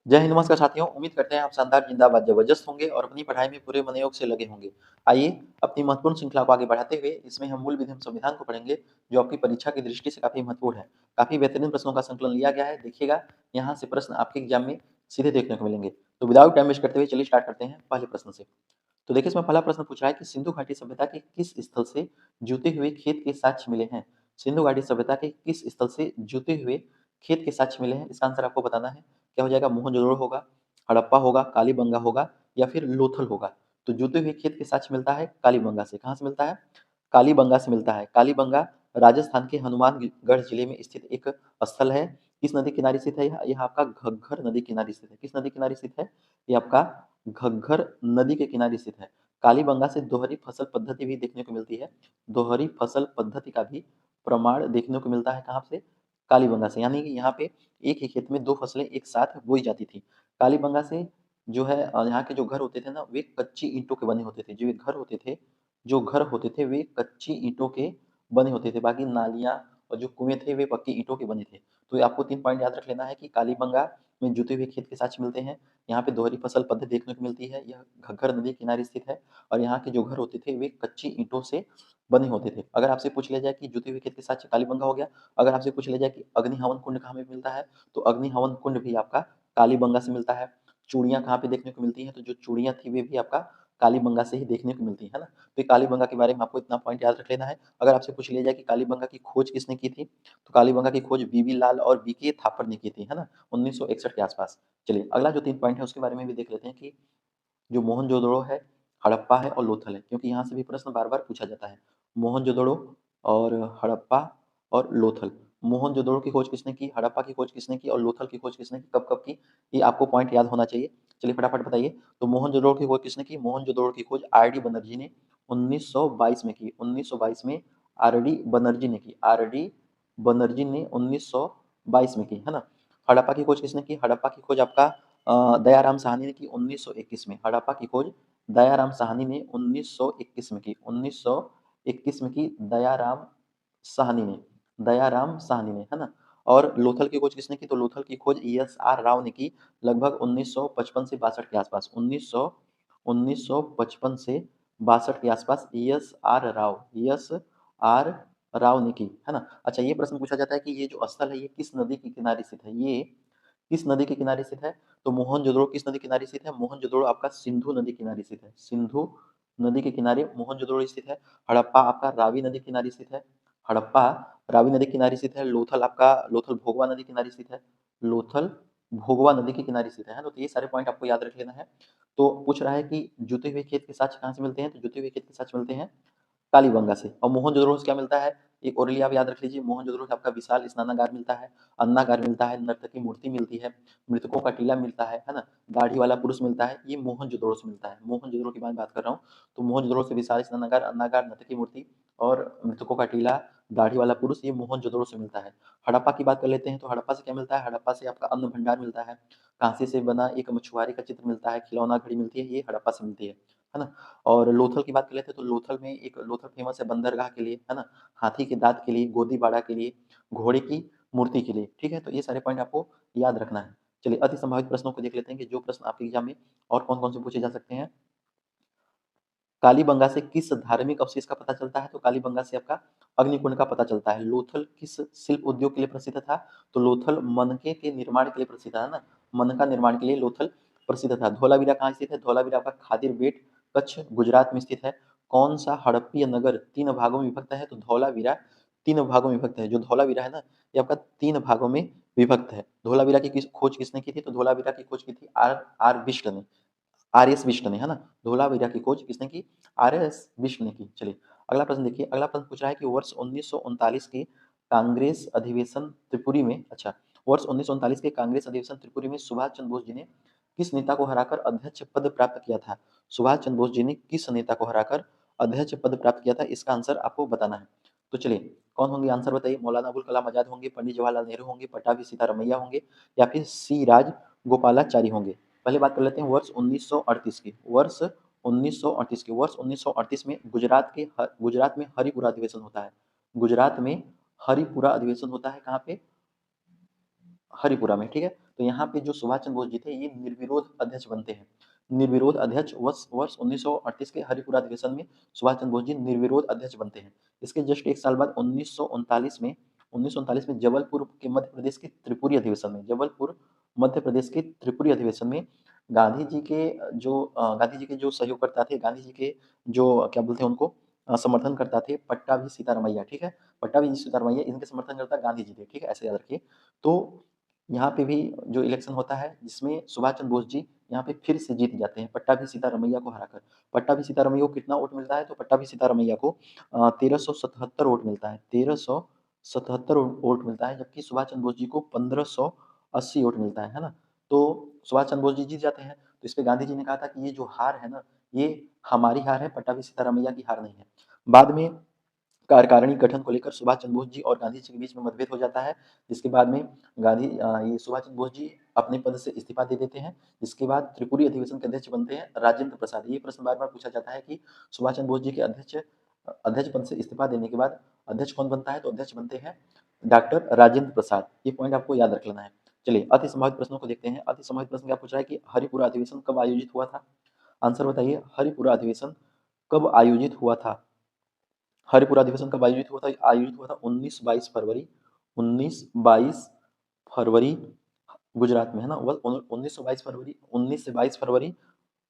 जय हिंद, नमस्कार साथियों। उम्मीद करते हैं आप शानदार, जिंदाबाद, जबरदस्त होंगे और अपनी पढ़ाई में पूरे मनोयोग से लगे होंगे। आइए अपनी महत्वपूर्ण श्रृंखला को आगे बढ़ाते हुए इसमें हम मूल विधि संविधान को पढ़ेंगे, जो आपकी परीक्षा की दृष्टि से काफी महत्वपूर्ण है। काफी बेहतरीन प्रश्नों का संकलन लिया गया है, देखिएगा यहाँ से प्रश्न आपके एग्जाम में सीधे देखने को मिलेंगे। तो विदाउट टाइम वेस्ट करते हुए चलिए स्टार्ट करते हैं पहले प्रश्न से। तो देखिए इसमें पहला प्रश्न पूछ रहा है कि सिंधु घाटी सभ्यता के किस स्थल से जुते हुए खेत के साक्ष्य मिले हैं। सिंधु घाटी सभ्यता के किस स्थल से जुते हुए खेत के साक्ष्य मिले हैं, इसका आंसर आपको बताना है। क्या हो जाएगा? मोहनजोदड़ो होगा, हड़प्पा होगा, कालीबंगा होगा या फिर लोथल होगा। तो जुते हुए खेत के साक्ष्य मिलता है कालीबंगा से। कहाँ से मिलता है? कालीबंगा से मिलता है। कालीबंगा राजस्थान के हनुमानगढ़ जिले में स्थित एक स्थल है। किस नदी किनारे स्थित है? यह आपका घग्घर नदी किनारे स्थित है। किस नदी किनारे स्थित है? ये आपका घग्घर नदी के किनारे स्थित है। कालीबंगा से दोहरी फसल पद्धति भी देखने को मिलती है। दोहरी फसल पद्धति का भी प्रमाण देखने को मिलता है। कहाँ से? कालीबंगा से। यानी कि यहाँ पे एक ही खेत में दो फसलें एक साथ बोई जाती थी। कालीबंगा से जो है यहाँ के जो घर होते थे ना, वे कच्ची ईंटों के बने होते थे। जो घर होते थे वे कच्ची ईंटों के बने होते थे। बाकी नालियाँ और जो कुएं थे वे पक्की ईंटों के बने थे। तो ये आपको 3 पॉइंट याद रख लेना है कि कालीबंगा में जुते हुए खेत के साक्ष्य मिलते हैं। यहाँ पे दोहरी फसल पद्धति देखने को मिलती है। यह घग्गर नदी किनारे स्थित है और यहाँ के जो घर होते थे वे कच्ची ईंटों से बने होते थे। अगर आपसे पूछ लिया जाए कि जुते हुए खेत के साक्ष्य कालीबंगा हो गया। अगर आपसे पूछ लिया जाए कि अग्नि हवन कुंड कहाँ पे मिलता है, तो अग्नि हवन कुंड भी आपका कालीबंगा से मिलता है। चूड़ियाँ कहाँ पे देखने को मिलती हैं? तो जो चूड़ियाँ थी वे भी आपका कालीबंगा से ही देखने को मिलती है ना। तो ये कालीबंगा के बारे में आपको इतना पॉइंट याद रख लेना है। अगर आपसे पूछ लिया जाए कि कालीबंगा की खोज किसने की थी, तो कालीबंगा की खोज बीबी लाल और बीके थापर ने की थी, है ना, 1961 के आसपास। चलिए अगला जो 3 पॉइंट है उसके बारे में भी देख लेते हैं कि जो मोहनजोदड़ो है, हड़प्पा है और लोथल है, क्योंकि यहाँ से भी प्रश्न बार-बार पूछा जाता है। मोहनजोदड़ो और हड़प्पा और लोथल। मोहनजोदड़ो की खोज किसने की, हड़प्पा की खोज किसने की और लोथल की खोज किसने की, कब-कब की? ये आपको पॉइंट याद होना चाहिए। चलिए फटाफट बताइए। तो मोहनजोदड़ो की खोज किसने की? मोहनजोदड़ो की खोज आर.डी. बनर्जी ने 1922 में की। 1922 में आर.डी. बनर्जी ने की। आर.डी. बनर्जी ने 1922 में की, है ना। हड़प्पा की खोज किसने की? हड़प्पा की खोज आपका दयाराम साहनी ने की 1921 में। हड़प्पा की खोज दयाराम साहनी ने 1921 में की। 1921 में की दयाराम साहनी ने। दयाराम साहनी ने, है ना। और लोथल की खोज किसने की? तो लोथल की खोज एस आर राव ने की लगभग 1955 से 62 के आसपास। 1955 से 62 के आसपास एस आर राव ने की, है ना। अच्छा, ये प्रश्न पूछा जाता है कि ये जो स्थल है ये किस नदी के किनारे स्थित है? ये किस नदी के किनारे स्थित है? तो मोहनजोदड़ो किस नदी किनारे स्थित है? मोहनजोदड़ो आपका सिंधु नदी किनारे स्थित है। सिंधु नदी के किनारे मोहनजोदड़ो स्थित है। हड़प्पा आपका रावी नदी किनारे स्थित है। हड़प्पा रावी नदी किनारे स्थित है। लोथल आपका लोथल भोगवा नदी किनारे स्थित है। लोथल भोगवा नदी के किनारे स्थित है ना। तो ये सारे पॉइंट आपको याद रख लेना है। तो पूछ रहा है कि जुते हुए खेत के साक्ष्य कहाँ से मिलते हैं? तो जुते हुए खेत के साक्ष्य मिलते हैं कालीबंगा से। और मोहनजोदड़ो से क्या मिलता है? एक ओरली आप याद रख लीजिए। मोहनजोदड़ो से आपका विशाल स्नानागार मिलता है, अन्नागार मिलता है, नर्तकी मूर्ति मिलती है, मृतकों का टीला मिलता है ना, दाढ़ी वाला पुरुष मिलता है। ये मोहनजोदड़ो से मिलता है। मोहनजोदड़ो की मैं बात कर रहा हूँ। तो मोहनजोदड़ो से विशाल स्नानागार, अन्नागार, नर्तकी मूर्ति और मृतकों का टीला, दाढ़ी वाला पुरुष, ये मोहनजोदड़ो से मिलता है। हड़प्पा की बात कर लेते हैं। तो हड़प्पा से क्या मिलता है? हड़प्पा से आपका अन्न भंडार मिलता है, कांसे से बना एक मछुआरे का चित्र मिलता है, खिलौना घड़ी मिलती है, ये हड़प्पा से मिलती है ना। और लोथल की बात कर लेते हैं। तो लोथल में एक लोथल फेमस है बंदरगाह के लिए, है ना, हाथी के दांत के लिए, गोदीबाड़ा के लिए, घोड़े की मूर्ति के लिए। ठीक है, तो ये सारे पॉइंट आपको याद रखना है। चलिए अति संभावित प्रश्नों को देख लेते हैं कि जो प्रश्न आपके एग्जाम में और कौन कौन से पूछे जा सकते हैं। कालीबंगा से किस धार्मिक अवशेष का पता चलता है? तो कालीबंगा से आपका अग्निकुंड का पता चलता है। लोथल किस शिल्प उद्योग के लिए प्रसिद्ध था? तो लोथल मनके के निर्माण के लिए प्रसिद्ध है ना। मनका निर्माण के लिए लोथल प्रसिद्ध था। धोलावीरा कहाँ स्थित है? धोलावीरा आपका खादिर बेट, कच्छ, गुजरात में स्थित है। कौन सा हड़प्पीय नगर 3 भागों में विभक्त है? तो धौलावीरा 3 भागों में विभक्त है। जो धौलावीरा है ना, ये आपका 3 भागों में विभक्त है। धौलावीरा की खोज किसने की थी? तो धौलावीरा की खोज की थी आर आर बिष्ट ने। आर.एस. बिष्ट ने, है ना। धोलावीरा की खोज किसने की? आर.एस. बिष्ट ने की। चलिए अगला प्रश्न देखिए। अगला प्रश्न पूछ रहा है कि वर्ष 1939 के कांग्रेस अधिवेशन त्रिपुरी में, अच्छा, वर्ष 1939 के कांग्रेस अधिवेशन त्रिपुरी में सुभाष चंद्र बोस जी ने किस नेता को हराकर अध्यक्ष पद प्राप्त किया था? सुभाष चंद्र बोस जी ने किस नेता को हराकर अध्यक्ष पद प्राप्त किया था? इसका आंसर आपको बताना है। तो चलिए कौन होंगे? आंसर बताइए। मौलाना अबुल कलाम आजाद होंगे, पंडित जवाहरलाल नेहरू होंगे, पट्टाभी सीतारामैया होंगे या फिर सी राज गोपालाचारी होंगे। पहले बात कर लेते हैं वर्ष 1938 की। वर्ष 1938 की। वर्ष 1938 में गुजरात में हरिपुरा अधिवेशन होता है। गुजरात में हरिपुरा अधिवेशन होता है। कहाँ पे? हरिपुरा में, ठीक है। तो यहाँ पे जो सुभाष चंद्र बोस जी थे ये निर्विरोध अध्यक्ष बनते हैं। निर्विरोध अध्यक्ष वर्ष वर्ष 1938 के हरिपुरा अधिवेशन में सुभाष चंद्र बोस जी निर्विरोध अध्यक्ष बनते हैं। इसके जस्ट एक साल बाद 1939 में जबलपुर के मध्य प्रदेश के त्रिपुरी अधिवेशन में, जबलपुर मध्य प्रदेश के त्रिपुरी अधिवेशन में गांधी जी के जो सहयोगकर्ता थे, गांधी जी के जो क्या बोलते हैं उनको समर्थनकर्ता थे, पट्टाभी सीतारामैया, ठीक है? पट्टाभी सीतारामैया इनके समर्थनकर्ता गांधी जी थे, ठीक है? ऐसे याद रखिए। तो यहाँ पे भी जो इलेक्शन होता है जिसमें सुभाष चंद्र बोस जी यहाँ पे फिर से जीत जाते हैं पट्टाभी सीतारामैया को हराकर। पट्टाभी सीतारामैया को कितना वोट मिलता है? तो पट्टाभी सीतारामैया को 1377 वोट मिलता है, 1377 वोट मिलता है, जबकि सुभाष चंद्र बोस जी को 1580 वोट मिलता है ना? तो सुभाष चंद्र बोस जी जीत जाते हैं। तो इस पे गांधी जी ने कहा था कि ये जो हार है ना, ये हमारी हार है, पट्टाभी सीतारामैया की हार नहीं है। बाद में कार्यकारिणी गठन को लेकर सुभाष चंद्र बोस जी और गांधी जी के बीच में मतभेद हो जाता है। जिसके बाद में ये सुभाष चंद्र बोस जी अपने पद से इस्तीफा दे देते हैं। इसके बाद त्रिपुरी अधिवेशन के अध्यक्ष बनते हैं राजेंद्र प्रसाद। ये प्रश्न बार बार पूछा जाता है कि सुभाष चंद्र बोस जी के अध्यक्ष पद से इस्तीफा देने के बाद अध्यक्ष कौन बनता है? तो अध्यक्ष बनते हैं डॉक्टर राजेंद्र प्रसाद। ये पॉइंट आपको याद रख लेना है। चलिए अति संभावित प्रश्नों को देखते हैं। अति संभावित प्रश्न क्या पूछ रहा है कि हरिपुरा अधिवेशन कब आयोजित हुआ था? आंसर बताइए, हरिपुरा अधिवेशन कब आयोजित हुआ था? हरिपुरा अधिवेशन कब आयोजित हुआ था? आयोजित हुआ था 19-22 फरवरी, 19-22 फरवरी गुजरात में, है ना? वह 1922 फरवरी, 19 से 22 फरवरी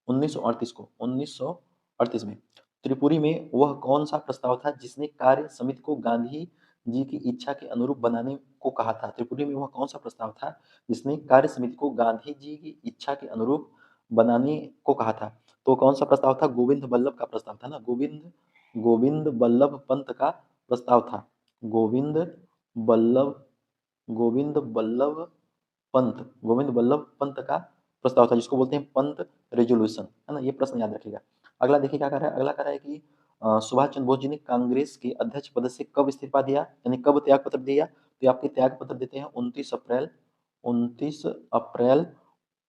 1938 को, 1938 में त्रिपुरी में वह कौन सा प्रस्ताव था जिसने कार्य समिति को गांधी जी की इच्छा के अनुरूप बनाने को कहा था? त्रिपुरी में वह कौन सा प्रस्ताव था जिसने कार्य समिति को गांधी जी की इच्छा के अनुरूप बनाने को कहा था? तो कौन सा प्रस्ताव था? गोविंद बल्लभ का प्रस्ताव था ना, गोविंद बल्लभ पंत का प्रस्ताव था। गोविंद बल्लभ गोविंद बल्लभ गोविंद बल्लभ पंत का प्रस्ताव था, जिसको बोलते हैं पंत रेजोल्यूशन, है ना? ये प्रश्न याद रखिएगा। अगला देखिए क्या कर रहा है, अगला कर रहा है कि सुभाष चंद्र बोस जी ने कांग्रेस के अध्यक्ष पद से कब इस्तीफा दिया, यानी कब त्याग पत्र दिया? तो आपके त्याग पत्र देते हैं 29 अप्रैल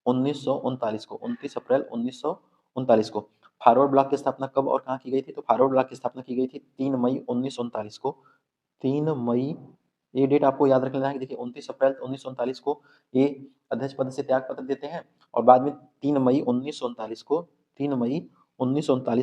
1939 को, 29 अप्रैल 1939 को। फॉरवर्ड ब्लॉक की स्थापना कब और कहाँ की गई थी? तो फॉरवर्ड ब्लॉक की स्थापना की गई थी 3 मई 1939 को। 3 मई, ये डेट आपको याद रख लेना है कि देखिए 29 अप्रैल 1939 को ये अध्यक्ष पद से त्याग पत्र देते हैं और बाद में 3 मई 1939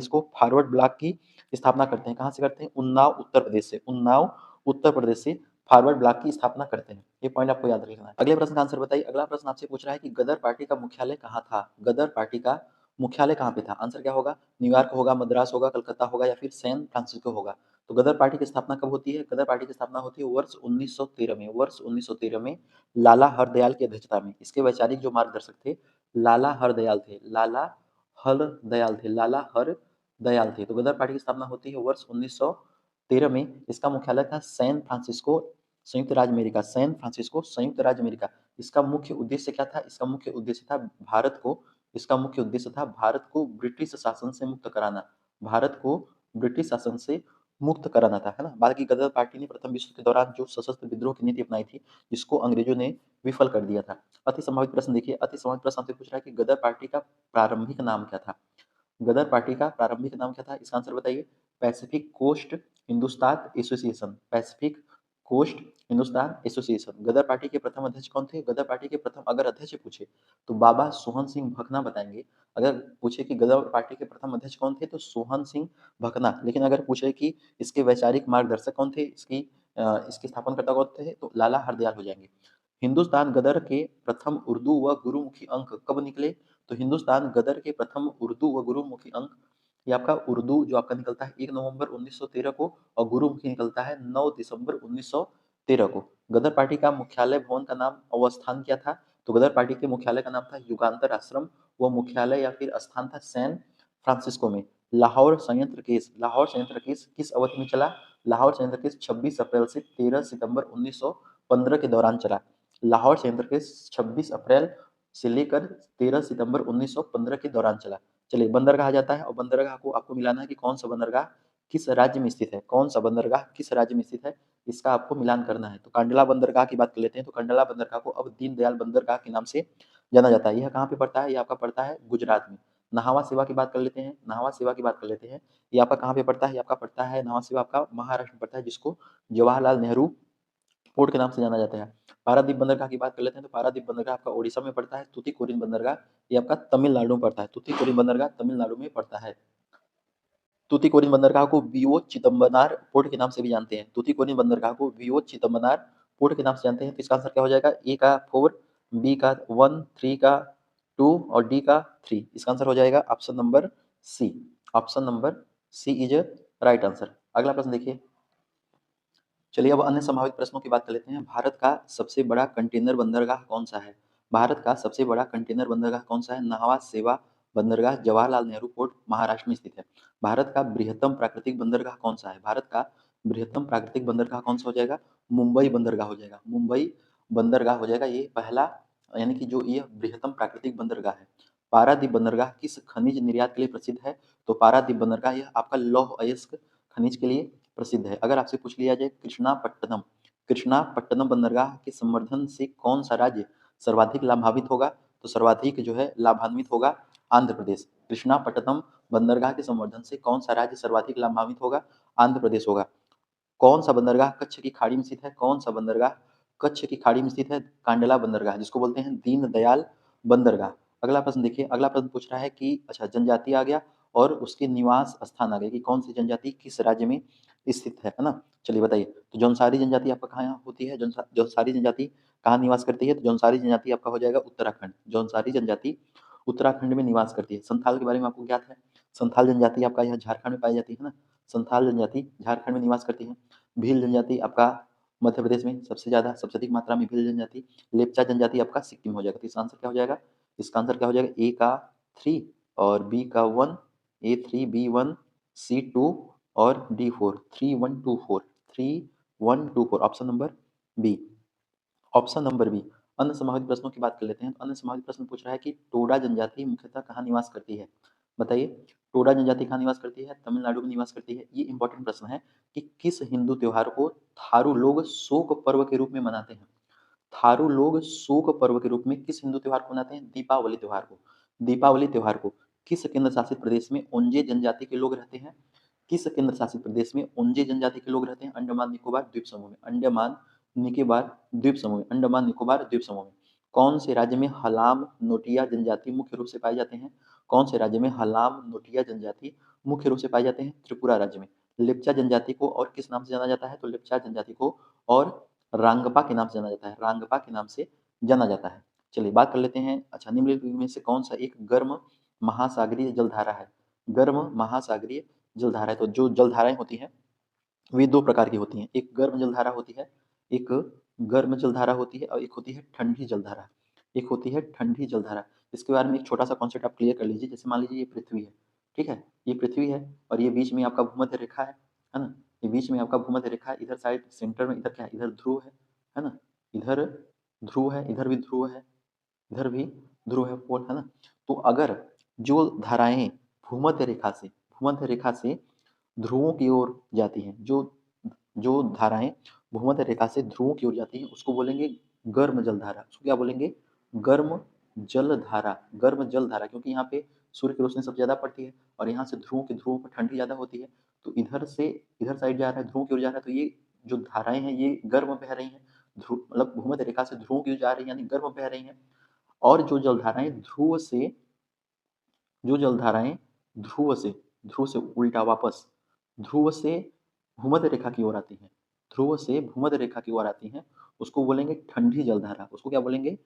को फॉरवर्ड ब्लॉक की स्थापना करते हैं। कहाँ से करते हैं? उन्नाव उत्तर प्रदेश से, उन्नाव उत्तर प्रदेश से फॉरवर्ड ब्लॉक की स्थापना करते हैं। ये पॉइंट आपको याद रखना है। अगले प्रश्न का आंसर बताइए। अगला प्रश्न आपसे पूछ रहा है कि गदर पार्टी का मुख्यालय कहाँ था? गदर पार्टी का मुख्यालय कहाँ पे था? आंसर क्या होगा? न्यूयॉर्क होगा, मद्रास होगा, कलकत्ता होगा या फिर सैन फ्रांसिस्को होगा। तो गदर पार्टी की स्थापना कब होती है? गदर पार्टी की स्थापना होती है वर्ष 1913 में, वर्ष 1913 में लाला हरदयाल की अध्यक्षता में। इसके वैचारिक जो मार्गदर्शक थे लाला हरदयाल थे, लाला हरदयाल थे। तो गदर पार्टी की स्थापना होती है वर्ष 1913 में। इसका मुख्यालय था सैन फ्रांसिस्को, संयुक्त राज्य अमेरिका, सैन फ्रांसिस्को, संयुक्त राज्य अमेरिका। इसका मुख्य उद्देश्य क्या था? इसका मुख्य उद्देश्य था भारत को ब्रिटिश शासन से मुक्त कराना, भारत को ब्रिटिश शासन से मुक्त कराना था, है ना? बाकी गदर पार्टी ने प्रथम विश्व के दौरान जो सशस्त्र विद्रोह की नीति अपनाई थी, जिसको अंग्रेजों ने विफल कर दिया था। अति संभावित प्रश्न देखिए, अति संभावित प्रश्न आपसे पूछ रहा है कि गदर पार्टी का प्रारंभिक नाम क्या था? गदर पार्टी का प्रारंभिक नाम क्या था? इसका आंसर बताइए। Pacific Coast Hindustan Association, Pacific Coast Hindustan Association. Ghadar party के प्रथम अध्यक्ष कौन थे? गदर पार्टी के प्रथम अगर अध्यक्ष पूछे तो बाबा सोहन सिंह भकना बताएंगे। अगर पूछे कि गदर पार्टी के प्रथम अध्यक्ष कौन थे तो सोहन सिंह भकना। लेकिन अगर पूछे कि इसके वैचारिक मार्गदर्शक कौन थे, इसके स्थापनकर्ता कौन थे, तो लाला हरदयाल हो जाएंगे। हिंदुस्तान गदर के प्रथम उर्दू व गुरुमुखी अंक कब निकले? तो हिंदुस्तान गदर के प्रथम उर्दू व गुरुमुखी अंक, ये आपका उर्दू जो आपका निकलता है 1 नवंबर 1913 को और गुरुमुखी निकलता है 9 दिसंबर 1913 को। गदर पार्टी का मुख्यालय भवन का नाम और स्थान क्या था? तो गदर पार्टी के मुख्यालय का नाम था युगांतर आश्रम, वो मुख्यालय या फिर स्थान था सैन फ्रांसिस्को में। लाहौर संयंत्र केस किस अवधि में चला? लाहौर संयंत्र केस 26 अप्रैल से 13 सितंबर 1915 के दौरान चला। लाहौर संयंत्र केस 26 अप्रैल से लेकर 13 सितंबर 1915 के दौरान चला। चलिए बंदरगाह आ जाता है और बंदरगाह को आपको मिलाना है कि कौन सा बंदरगाह किस राज्य में स्थित है, कौन सा बंदरगाह किस राज्य में स्थित है, इसका आपको मिलान करना है। तो कंडला बंदरगाह की बात कर लेते हैं। तो कंडला बंदरगाह को अब दीनदयाल बंदरगाह के नाम से जाना जाता है। यह कहाँ पे पड़ता है? यह आपका पड़ता है गुजरात में। नाहवा सेवा की बात कर लेते हैं, नाहवा सेवा की बात कर लेते हैं। ये आपका कहाँ पे पड़ता है? ये आपका पड़ता है नाहवा सेवा, आपका महाराष्ट्र में पड़ता है, जिसको जवाहरलाल नेहरू पोर्ट के नाम से जाना जाता है। पारादीप बंदरगाह की बात कर लेते हैं, तो पारादीप बंदरगाह आपका ओडिशा में पड़ता है। तूतीकोरिन बंदरगाह ये आपका तमिलनाडु में पड़ता है। तूतीकोरिन बंदरगाह तमिलनाडु में पड़ता है। तूतीकोरिन बंदरगाह को वीओ चिदम्बरनार पोर्ट के नाम से भी जानते हैं। तूतीकोरिन बंदरगाह को वीओ चिदम्बरनार पोर्ट के नाम से जानते हैं। तो इसका आंसर क्या हो जाएगा? ए का 4, बी का 1, 3 का 2 और डी का 3। इसका आंसर हो जाएगा option number C. Option number C is right answer. अगला प्रश्न देखिए। चलिए अब अन्य संभावित प्रश्नों की बात कर लेते हैं। भारत का सबसे बड़ा कंटेनर बंदरगाह कौन सा है? भारत का सबसे बड़ा कंटेनर बंदरगाह कौन सा है? नाहवा सेवा बंदरगाह जवाहरलाल नेहरू पोर्ट महाराष्ट्र में स्थित है। भारत का बृहत्तम प्राकृतिक बंदरगाह कौन सा है? भारत का बृहत्तम प्राकृतिक बंदरगाह कौन सा हो जाएगा? मुंबई बंदरगाह हो जाएगा। मुंबई बंदरगाह हो जाएगा ये पहला, यानी कि जो ये बृहत्तम प्राकृतिक बंदरगाह है। पारादीप बंदरगाह किस खनिज निर्यात के लिए प्रसिद्ध है? तो पारादीप बंदरगाह यह आपका लौह अयस्क खनिज के लिए प्रसिद्ध है। अगर आपसे पूछ लिया जाए कृष्णापट्टनम, कृष्णापट्टनम बंदरगाह के संवर्धन से कौन सा राज्य सर्वाधिक लाभान्वित होगा? तो सर्वाधिक जो है लाभान्वित होगा आंध्र प्रदेश। कृष्णापट्टनम बंदरगाह के संवर्धन से कौन सा राज्य सर्वाधिक लाभान्वित होगा? आंध्र प्रदेश होगा। कौन सा बंदरगाह कच्छ की खाड़ी में स्थित है? कौन सा बंदरगाह कच्छ की खाड़ी में स्थित है? कांडला बंदरगाह, जिसको बोलते हैं दीनदयाल बंदरगाह। अगला प्रश्न देखिए। अगला प्रश्न पूछ रहा है कि अच्छा जनजाति आ गया और उसके निवास स्थान आ गया कि कौन सी जनजाति किस राज्य में स्थित है ना? चलिए बताइए। तो जौनसारी जनजाति आपका कहाँ होती है? जौनसारी जनजाति कहाँ निवास करती है? तो जौनसारी जनजाति आपका हो जाएगा उत्तराखंड। जौनसारी जनजाति उत्तराखंड में निवास करती है। संथाल के बारे में आपको ज्ञात है? संथाल जनजाति आपका यहाँ झारखंड में पाई जाती है ना? संथाल जनजाति झारखंड में निवास करती है। भील जनजाति आपका मध्य प्रदेश में सबसे ज्यादा, सबसे अधिक मात्रा में भील जनजाति। लेप्चा जनजाति आपका सिक्किम हो जाएगा। तो इसका आंसर क्या हो जाएगा? इसका आंसर क्या हो जाएगा? ए का 3 और बी का 1, A3 B1 C2 और D4, 3124, 3124, option number B. Option number B. अन्य संभावित प्रश्नों की बात कर लेते हैं। अन्य संभावित प्रश्न पूछ रहा है कि टोडा जनजाति मुख्यतः कहाँ निवास करती है? बताइए। टोडा जनजाति कहाँ निवास करती है? तमिलनाडु में निवास करती है। ये इंपॉर्टेंट प्रश्न है कि किस हिंदू त्योहार को थारू लोग शोक पर्व के रूप में मनाते हैं? थारू लोग शोक पर्व के रूप में किस हिंदू त्योहार को मनाते हैं? दीपावली त्योहार को। दीपावली त्योहार को किस केंद्र शासित प्रदेश में ओंजे जनजाति के लोग रहते हैं? किस केंद्र शासित प्रदेश में ओंजे जनजाति के लोग रहते हैं? अंडमान निकोबार द्वीप समूह में। अंडमान निकोबार द्वीप समूह में। अंडमान निकोबार द्वीप समूह में। कौन से राज्य में हलाम नोटिया जनजाति मुख्य रूप से पाए जाते हैं? कौन से राज्य में हलाम नोटिया जनजाति मुख्य रूप से पाए जाते हैं? त्रिपुरा राज्य में। लेप्चा जनजाति को और किस नाम से जाना जाता है? तो लेप्चा जनजाति को और रांगपा के नाम से जाना जाता है। रांगपा के नाम से जाना जाता है। चलिए बात कर लेते हैं। अच्छा निम्नलिखित में से कौन सा एक गर्म महासागरीय जलधारा है? गर्म महासागरीय जलधारा है। तो जो जलधाराएं होती हैं वे दो प्रकार की होती हैं। एक गर्म जलधारा होती है, एक गर्म जलधारा होती है और एक होती है ठंडी जलधारा। एक होती है ठंडी जलधारा। इसके बारे में एक छोटा सा कॉन्सेप्ट आप क्लियर कर लीजिए। जैसे मान लीजिए ये पृथ्वी है, ठीक है? ये पृथ्वी है और ये बीच में आपका भूमध्य रेखा है ना? ये बीच में आपका भूमध्य रेखा है। इधर साइड सेंटर में इधर क्या है? इधर ध्रुव है ना? इधर ध्रुव है, इधर भी ध्रुव है, इधर भी ध्रुव है, पोल है ना? तो अगर जो धाराएं भूमध्य रेखा से ध्रुवों की ओर जाती हैं, जो जो धाराएं भूमध्य रेखा से ध्रुवों की ओर जाती हैं उसको बोलेंगे गर्म जलधारा। उसको क्या बोलेंगे? गर्म जलधारा। गर्म जलधारा, क्योंकि यहाँ पे सूर्य की रोशनी सबसे ज्यादा पड़ती है और यहाँ से ध्रुवों पर ठंडी ज्यादा होती है। तो इधर से इधर साइड जा रहा है, ध्रुवों की ओर जा रहा है, तो ये जो धाराएं हैं ये गर्म बह रही हैं। ध्रुव मतलब भूमध्य रेखा से ध्रुवों की ओर जा रही है यानी गर्म बह रही हैं। और जो जलधाराएं ध्रुव से उल्टा वापस ध्रुव से भूमध्य रेखा की ओर आती हैं, ध्रुव से भूमध्य रेखा की ओर आती हैं, उसको बोलेंगे ठंडी जलधारा। उसको क्या बोलेंगे?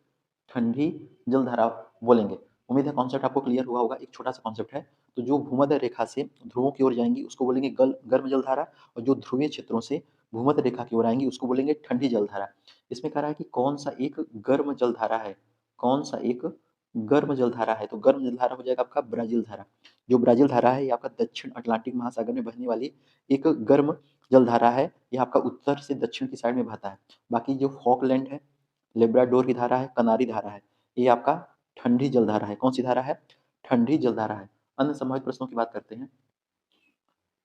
ठंडी जलधारा बोलेंगे। उम्मीद है कॉन्सेप्ट आपको क्लियर हुआ होगा। एक छोटा सा कॉन्सेप्ट है। तो जो भूमध्य रेखा से ध्रुवों की ओर जाएंगी उसको बोलेंगे गर्म जलधारा, और जो ध्रुवीय क्षेत्रों से भूमध्य रेखा की ओर आएंगी उसको बोलेंगे ठंडी जलधारा। इसमें कह रहा है कि कौन सा एक गर्म जलधारा है? कौन सा एक गर्म जलधारा है? तो गर्म जलधारा हो जाएगा आपका ब्राजील धारा। जो ब्राजील धारा है ये आपका दक्षिण अटलांटिक महासागर में बहने वाली एक गर्म जलधारा है। ये आपका उत्तर से दक्षिण की साइड में बहता है। बाकी जो फॉकलैंड है, लेब्राडोर की धारा है, कनारी धारा है, ये आपका ठंडी जलधारा है। कौन सी धारा है? ठंडी जलधारा है। अन्य संभावित प्रश्नों की बात करते हैं।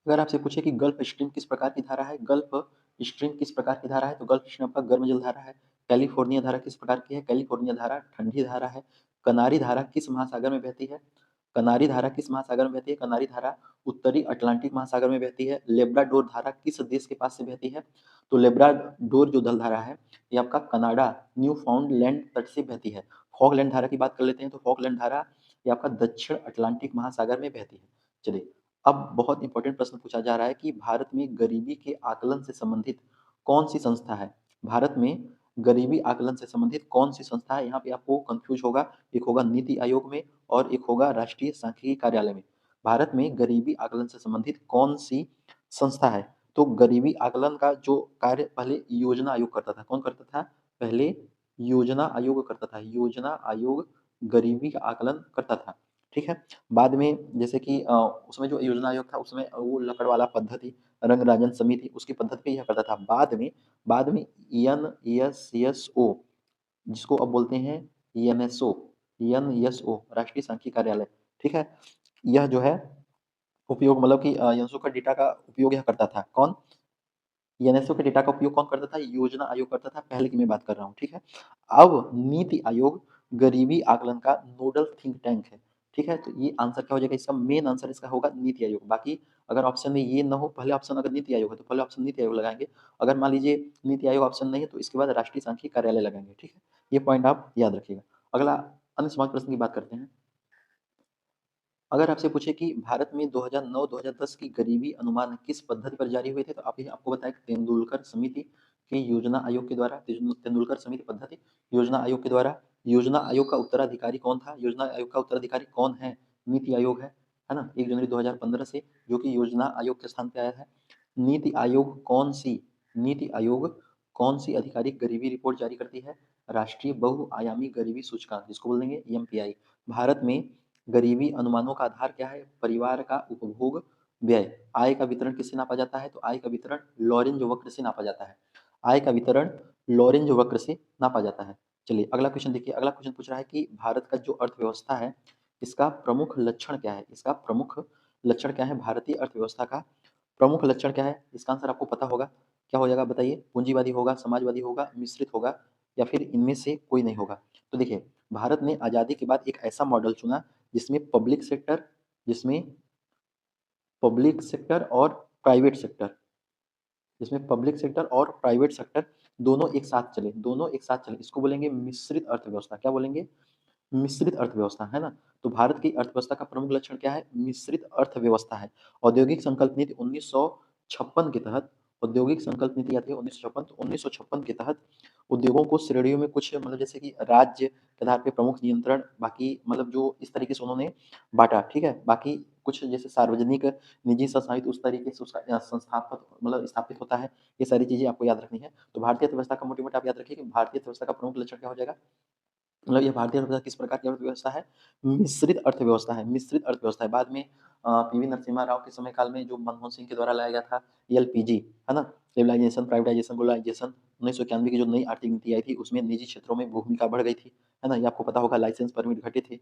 अगर आपसे पूछे कि गल्फ स्ट्रीम किस प्रकार की धारा है? गल्फ स्ट्रीम किस प्रकार की धारा है? तो गल्फ स्ट्रीम आपका गर्म जलधारा है। कैलिफोर्निया धारा किस प्रकार की है? कैलिफोर्निया धारा ठंडी धारा है। कनारी धारा किस महासागर में बहती है? कनारी धारा किस महासागर में बहती है? कनारी धारा उत्तरी अटलांटिक महासागर में बहती है। लेब्राडोर धारा किस देश के पास से बहती है? तो लेब्राडोर जो जल धारा है ये आपका कनाडा न्यू फाउंडलैंड तट से बहती है। फॉकलैंड धारा की बात कर लेते हैं, तो फॉकलैंड धारा ये आपका दक्षिण अटलांटिक महासागर में बहती है। चलिए, अब बहुत इंपॉर्टेंट प्रश्न पूछा जा रहा है कि भारत में गरीबी के आकलन से संबंधित कौन सी संस्था है? भारत में गरीबी आकलन से संबंधित कौन सी संस्था है? यहाँ पे आपको कंफ्यूज होगा, एक होगा नीति आयोग में और एक होगा राष्ट्रीय सांख्यिकी कार्यालय में। भारत में गरीबी आकलन से संबंधित कौन सी संस्था है? तो गरीबी आकलन का जो कार्य पहले योजना आयोग करता था। कौन करता था? पहले योजना आयोग करता था। योजना आयोग गरीबी का आकलन करता था, ठीक है। बाद में जैसे कि उसमें जो योजना आयोग था उसमें वो लकड़ वाला पद्धति, रंगराजन समिति उसकी पद्धति पे यह करता था। बाद में एनएसएसओ जिसको अब बोलते हैं एनएसओ, एनएसओ राष्ट्रीय सांख्यिकी कार्यालय, ठीक है। यह जो है उपयोग मतलब कि एनएसओ का डेटा का उपयोग यह करता था। कौन? एनएसओ के डेटा का उपयोग कौन करता था? योजना आयोग करता था, पहले की मैं बात कर रहा हूँ, ठीक है। अब नीति आयोग गरीबी आकलन का नोडल थिंक टैंक है, ठीक है। तो ये आंसर क्या हो जाएगा? इसका मेन आंसर इसका होगा नीति आयोग। बाकी अगर ऑप्शन में ये न हो, पहले ऑप्शन अगर नीति आयोग है तो पहले ऑप्शन नीति आयोग लगाएंगे। अगर मान लीजिए नीति आयोग ऑप्शन नहीं है तो इसके बाद राष्ट्रीय सांख्यिकी कार्यालय लगाएंगे, ठीक है। ये पॉइंट आप याद रखिएगा। अगला अन्य समाज प्रश्न की बात करते हैं। अगर आपसे पूछे कि भारत में 2009-2010 की गरीबी अनुमान किस पद्धति पर जारी हुए थे, तो आप आपको बताएं तेंदुलकर समिति के योजना आयोग के द्वारा, तेंदुलकर समिति पद्धति योजना आयोग के द्वारा। योजना आयोग का उत्तराधिकारी कौन था? योजना आयोग का उत्तराधिकारी कौन है? नीति आयोग है ना। 1 जनवरी 2015 से जो कि योजना आयोग के स्थान पे आया है। नीति आयोग कौन सी आधिकारिक गरीबी रिपोर्ट जारी करती है? राष्ट्रीय बहुआयामी गरीबी सूचकांक, जिसको बोलेंगे एमपीआई। भारत में गरीबी अनुमानों का आधार क्या है? परिवार का उपभोग व्यय। आय का वितरण किससे नापा जाता है? तो आय का वितरण लॉरेंज वक्र से नापा जाता है। आय का वितरण लॉरेंज वक्र से नापा जाता है। चलिए अगला क्वेश्चन देखिए। अगला क्वेश्चन पूछ रहा है कि भारत का जो अर्थव्यवस्था है इसका प्रमुख लक्षण क्या है? इसका प्रमुख लक्षण क्या है? भारतीय अर्थव्यवस्था का प्रमुख लक्षण क्या है? इसका आंसर आपको पता होगा। क्या हो जाएगा बताइए? पूंजीवादी होगा, समाजवादी होगा, मिश्रित होगा या फिर इनमें से कोई नहीं होगा। तो देखिए, भारत ने आजादी के बाद एक ऐसा मॉडल चुना जिसमें जिसमें पब्लिक सेक्टर और प्राइवेट सेक्टर जिसमें पब्लिक सेक्टर और प्राइवेट सेक्टर दोनों एक साथ चले। इसको बोलेंगे मिश्रित अर्थव्यवस्था। क्या बोलेंगे? मिश्रित अर्थव्यवस्था, है ना। तो भारत की अर्थव्यवस्था का प्रमुख लक्षण क्या है? मिश्रित अर्थव्यवस्था है। औद्योगिक संकल्प नीति 1956 के तहत औद्योगिक संकल्प नीति आती है 1956, तो 1956 के तहत उद्योगों को श्रेणियों में कुछ मतलब जैसे कि राज्य के आधार पे प्रमुख नियंत्रण, बाकी मतलब जो इस तरीके से उन्होंने बांटा, ठीक है। बाकी कुछ जैसे सार्वजनिक, निजी संस्थानित उस तरीके से उसका संस्थापक मतलब स्थापित होता है। ये सारी चीजें आपको याद रखनी है। तो भारतीय अर्थव्यवस्था का मोटे मोटे आप याद रखिए कि भारतीय अर्थव्यवस्था का प्रमुख लक्षण क्या हो जाएगा? मतलब ये भारतीय अर्थव्यवस्था किस प्रकार की अर्थव्यवस्था है? मिश्रित अर्थव्यवस्था है। मिश्रित अर्थव्यवस्था है। बाद में पीवी नरसिम्हा राव के समय काल में जो मनमोहन सिंह के द्वारा लाया गया था एलपीजी, है ना, लिबरलाइजेशन, प्राइवेटाइजेशन, ग्लोबलाइजेशन, 1991 की जो नई आर्थिक नीति आई थी उसमें निजी क्षेत्रों में भूमिका बढ़ गई थी, है ना। ये आपको पता होगा, लाइसेंस परमिट घटे थे,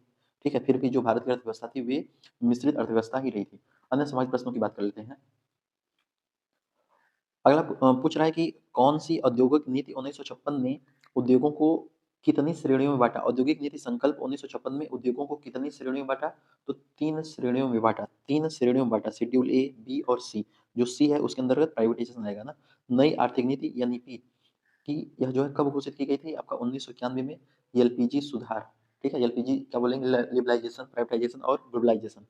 ठीक है। फिर भी जो भारत की अर्थव्यवस्था थी वे मिश्रित अर्थव्यवस्था ही रही थी। अन्य सामाजिक प्रश्नों की बात कर लेते हैं। अगला पूछ रहा है कि कौन सी औद्योगिक नीति 1956 में उद्योगों को कितनी श्रेणियों में बांटा? औद्योगिक नीति संकल्प 1956 में उद्योगों को कितनी श्रेणियों में बांटा? तो 3 श्रेणियों में बांटा। 3 श्रेणियों में बांटा, शेड्यूल ए, बी और सी। जो सी है उसके अंतर्गत प्राइवेटाइजेशन आएगा ना। नई आर्थिक नीति यानी पी की यह जो है कब घोषित की गई थी? आपका 1991 में। एलपीजी सुधार, ठीक है। एलपीजी क्या बोलेंगे? लिबरलाइजेशन, प्राइवेटाइजेशन और ग्लोबलाइजेशन।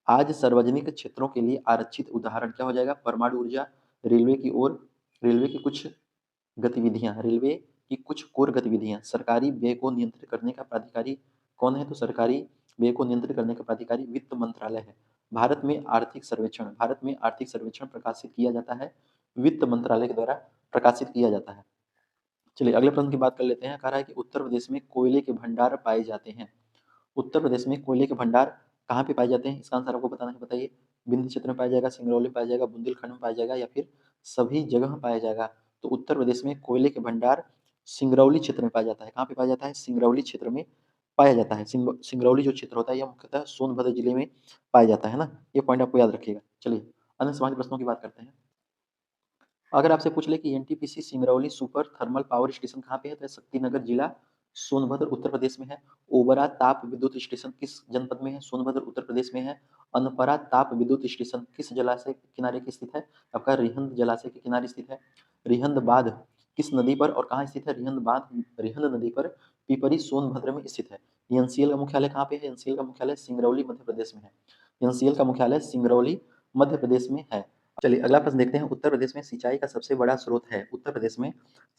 आज सार्वजनिक क्षेत्रों के लिए आरक्षित उदाहरण क्या हो जाएगा? परमाणु ऊर्जा, रेलवे की ओर रेलवे की कुछ रेलवे की कुछ कोर गतिविधियां। सरकारी व्यय को नियंत्रित करने का प्राधिकारी कौन है? तो सरकारी व्यय को नियंत्रित करने का प्राधिकारी वित्त मंत्रालय है। भारत में आर्थिक सर्वेक्षण प्रकाशित किया जाता है, वित्त मंत्रालय के द्वारा प्रकाशित किया जाता है। चलिए अगले प्रश्न की बात कर लेते हैं। कह रहा है कि उत्तर प्रदेश में कोयले के भंडार पाए जाते हैं। उत्तर प्रदेश में कोयले के भंडार कहाँ पे पाए जाते हैं? इसका आंसर आपको बताना है, बताइए। विंध्य क्षेत्र में पाया जाएगा, सिंगरौली में पाया जाएगा, बुंदेलखंड में पाया जाएगा या फिर सभी जगह पाया जाएगा? तो उत्तर प्रदेश में कोयले के भंडार सिंगरौली क्षेत्र में पाया जाता है। कहाँ पे पाया जाता है? सिंगरौली क्षेत्र में पाया जाता है। सिंगरौली जो क्षेत्र होता है यह मुख्यतः सोनभद्र जिले में पाया जाता है ना। ये पॉइंट आपको याद रखिएगा। चलिए अन्य सामान्य प्रश्नों की बात करते हैं। अगर आपसे पूछ ले कि NTPC Singrauli super thermal power station कहाँ पे है, तो शक्तिनगर जिला सोनभद्र उत्तर प्रदेश में है। ओबरा ताप विद्युत स्टेशन किस जनपद में है? सोनभद्र उत्तर प्रदेश में है। अनपरा ताप विद्युत स्टेशन किस जलाशय के किनारे की स्थित है? आपका रिहंद जलाशय के किनारे स्थित है। रिहंद बांध किस नदी पर और कहाँ स्थित है? रिहंद बांध रिहंद नदी पर पिपरी सोनभद्र में स्थित है। एनसीएल का मुख्यालय कहाँ पे है? एनसीएल का मुख्यालय सिंगरौली मध्य प्रदेश में है। एनसीएल का मुख्यालय सिंगरौली मध्य प्रदेश में है। चलिए अगला प्रश्न देखते हैं। उत्तर प्रदेश में सिंचाई का सबसे बड़ा स्रोत है। उत्तर प्रदेश में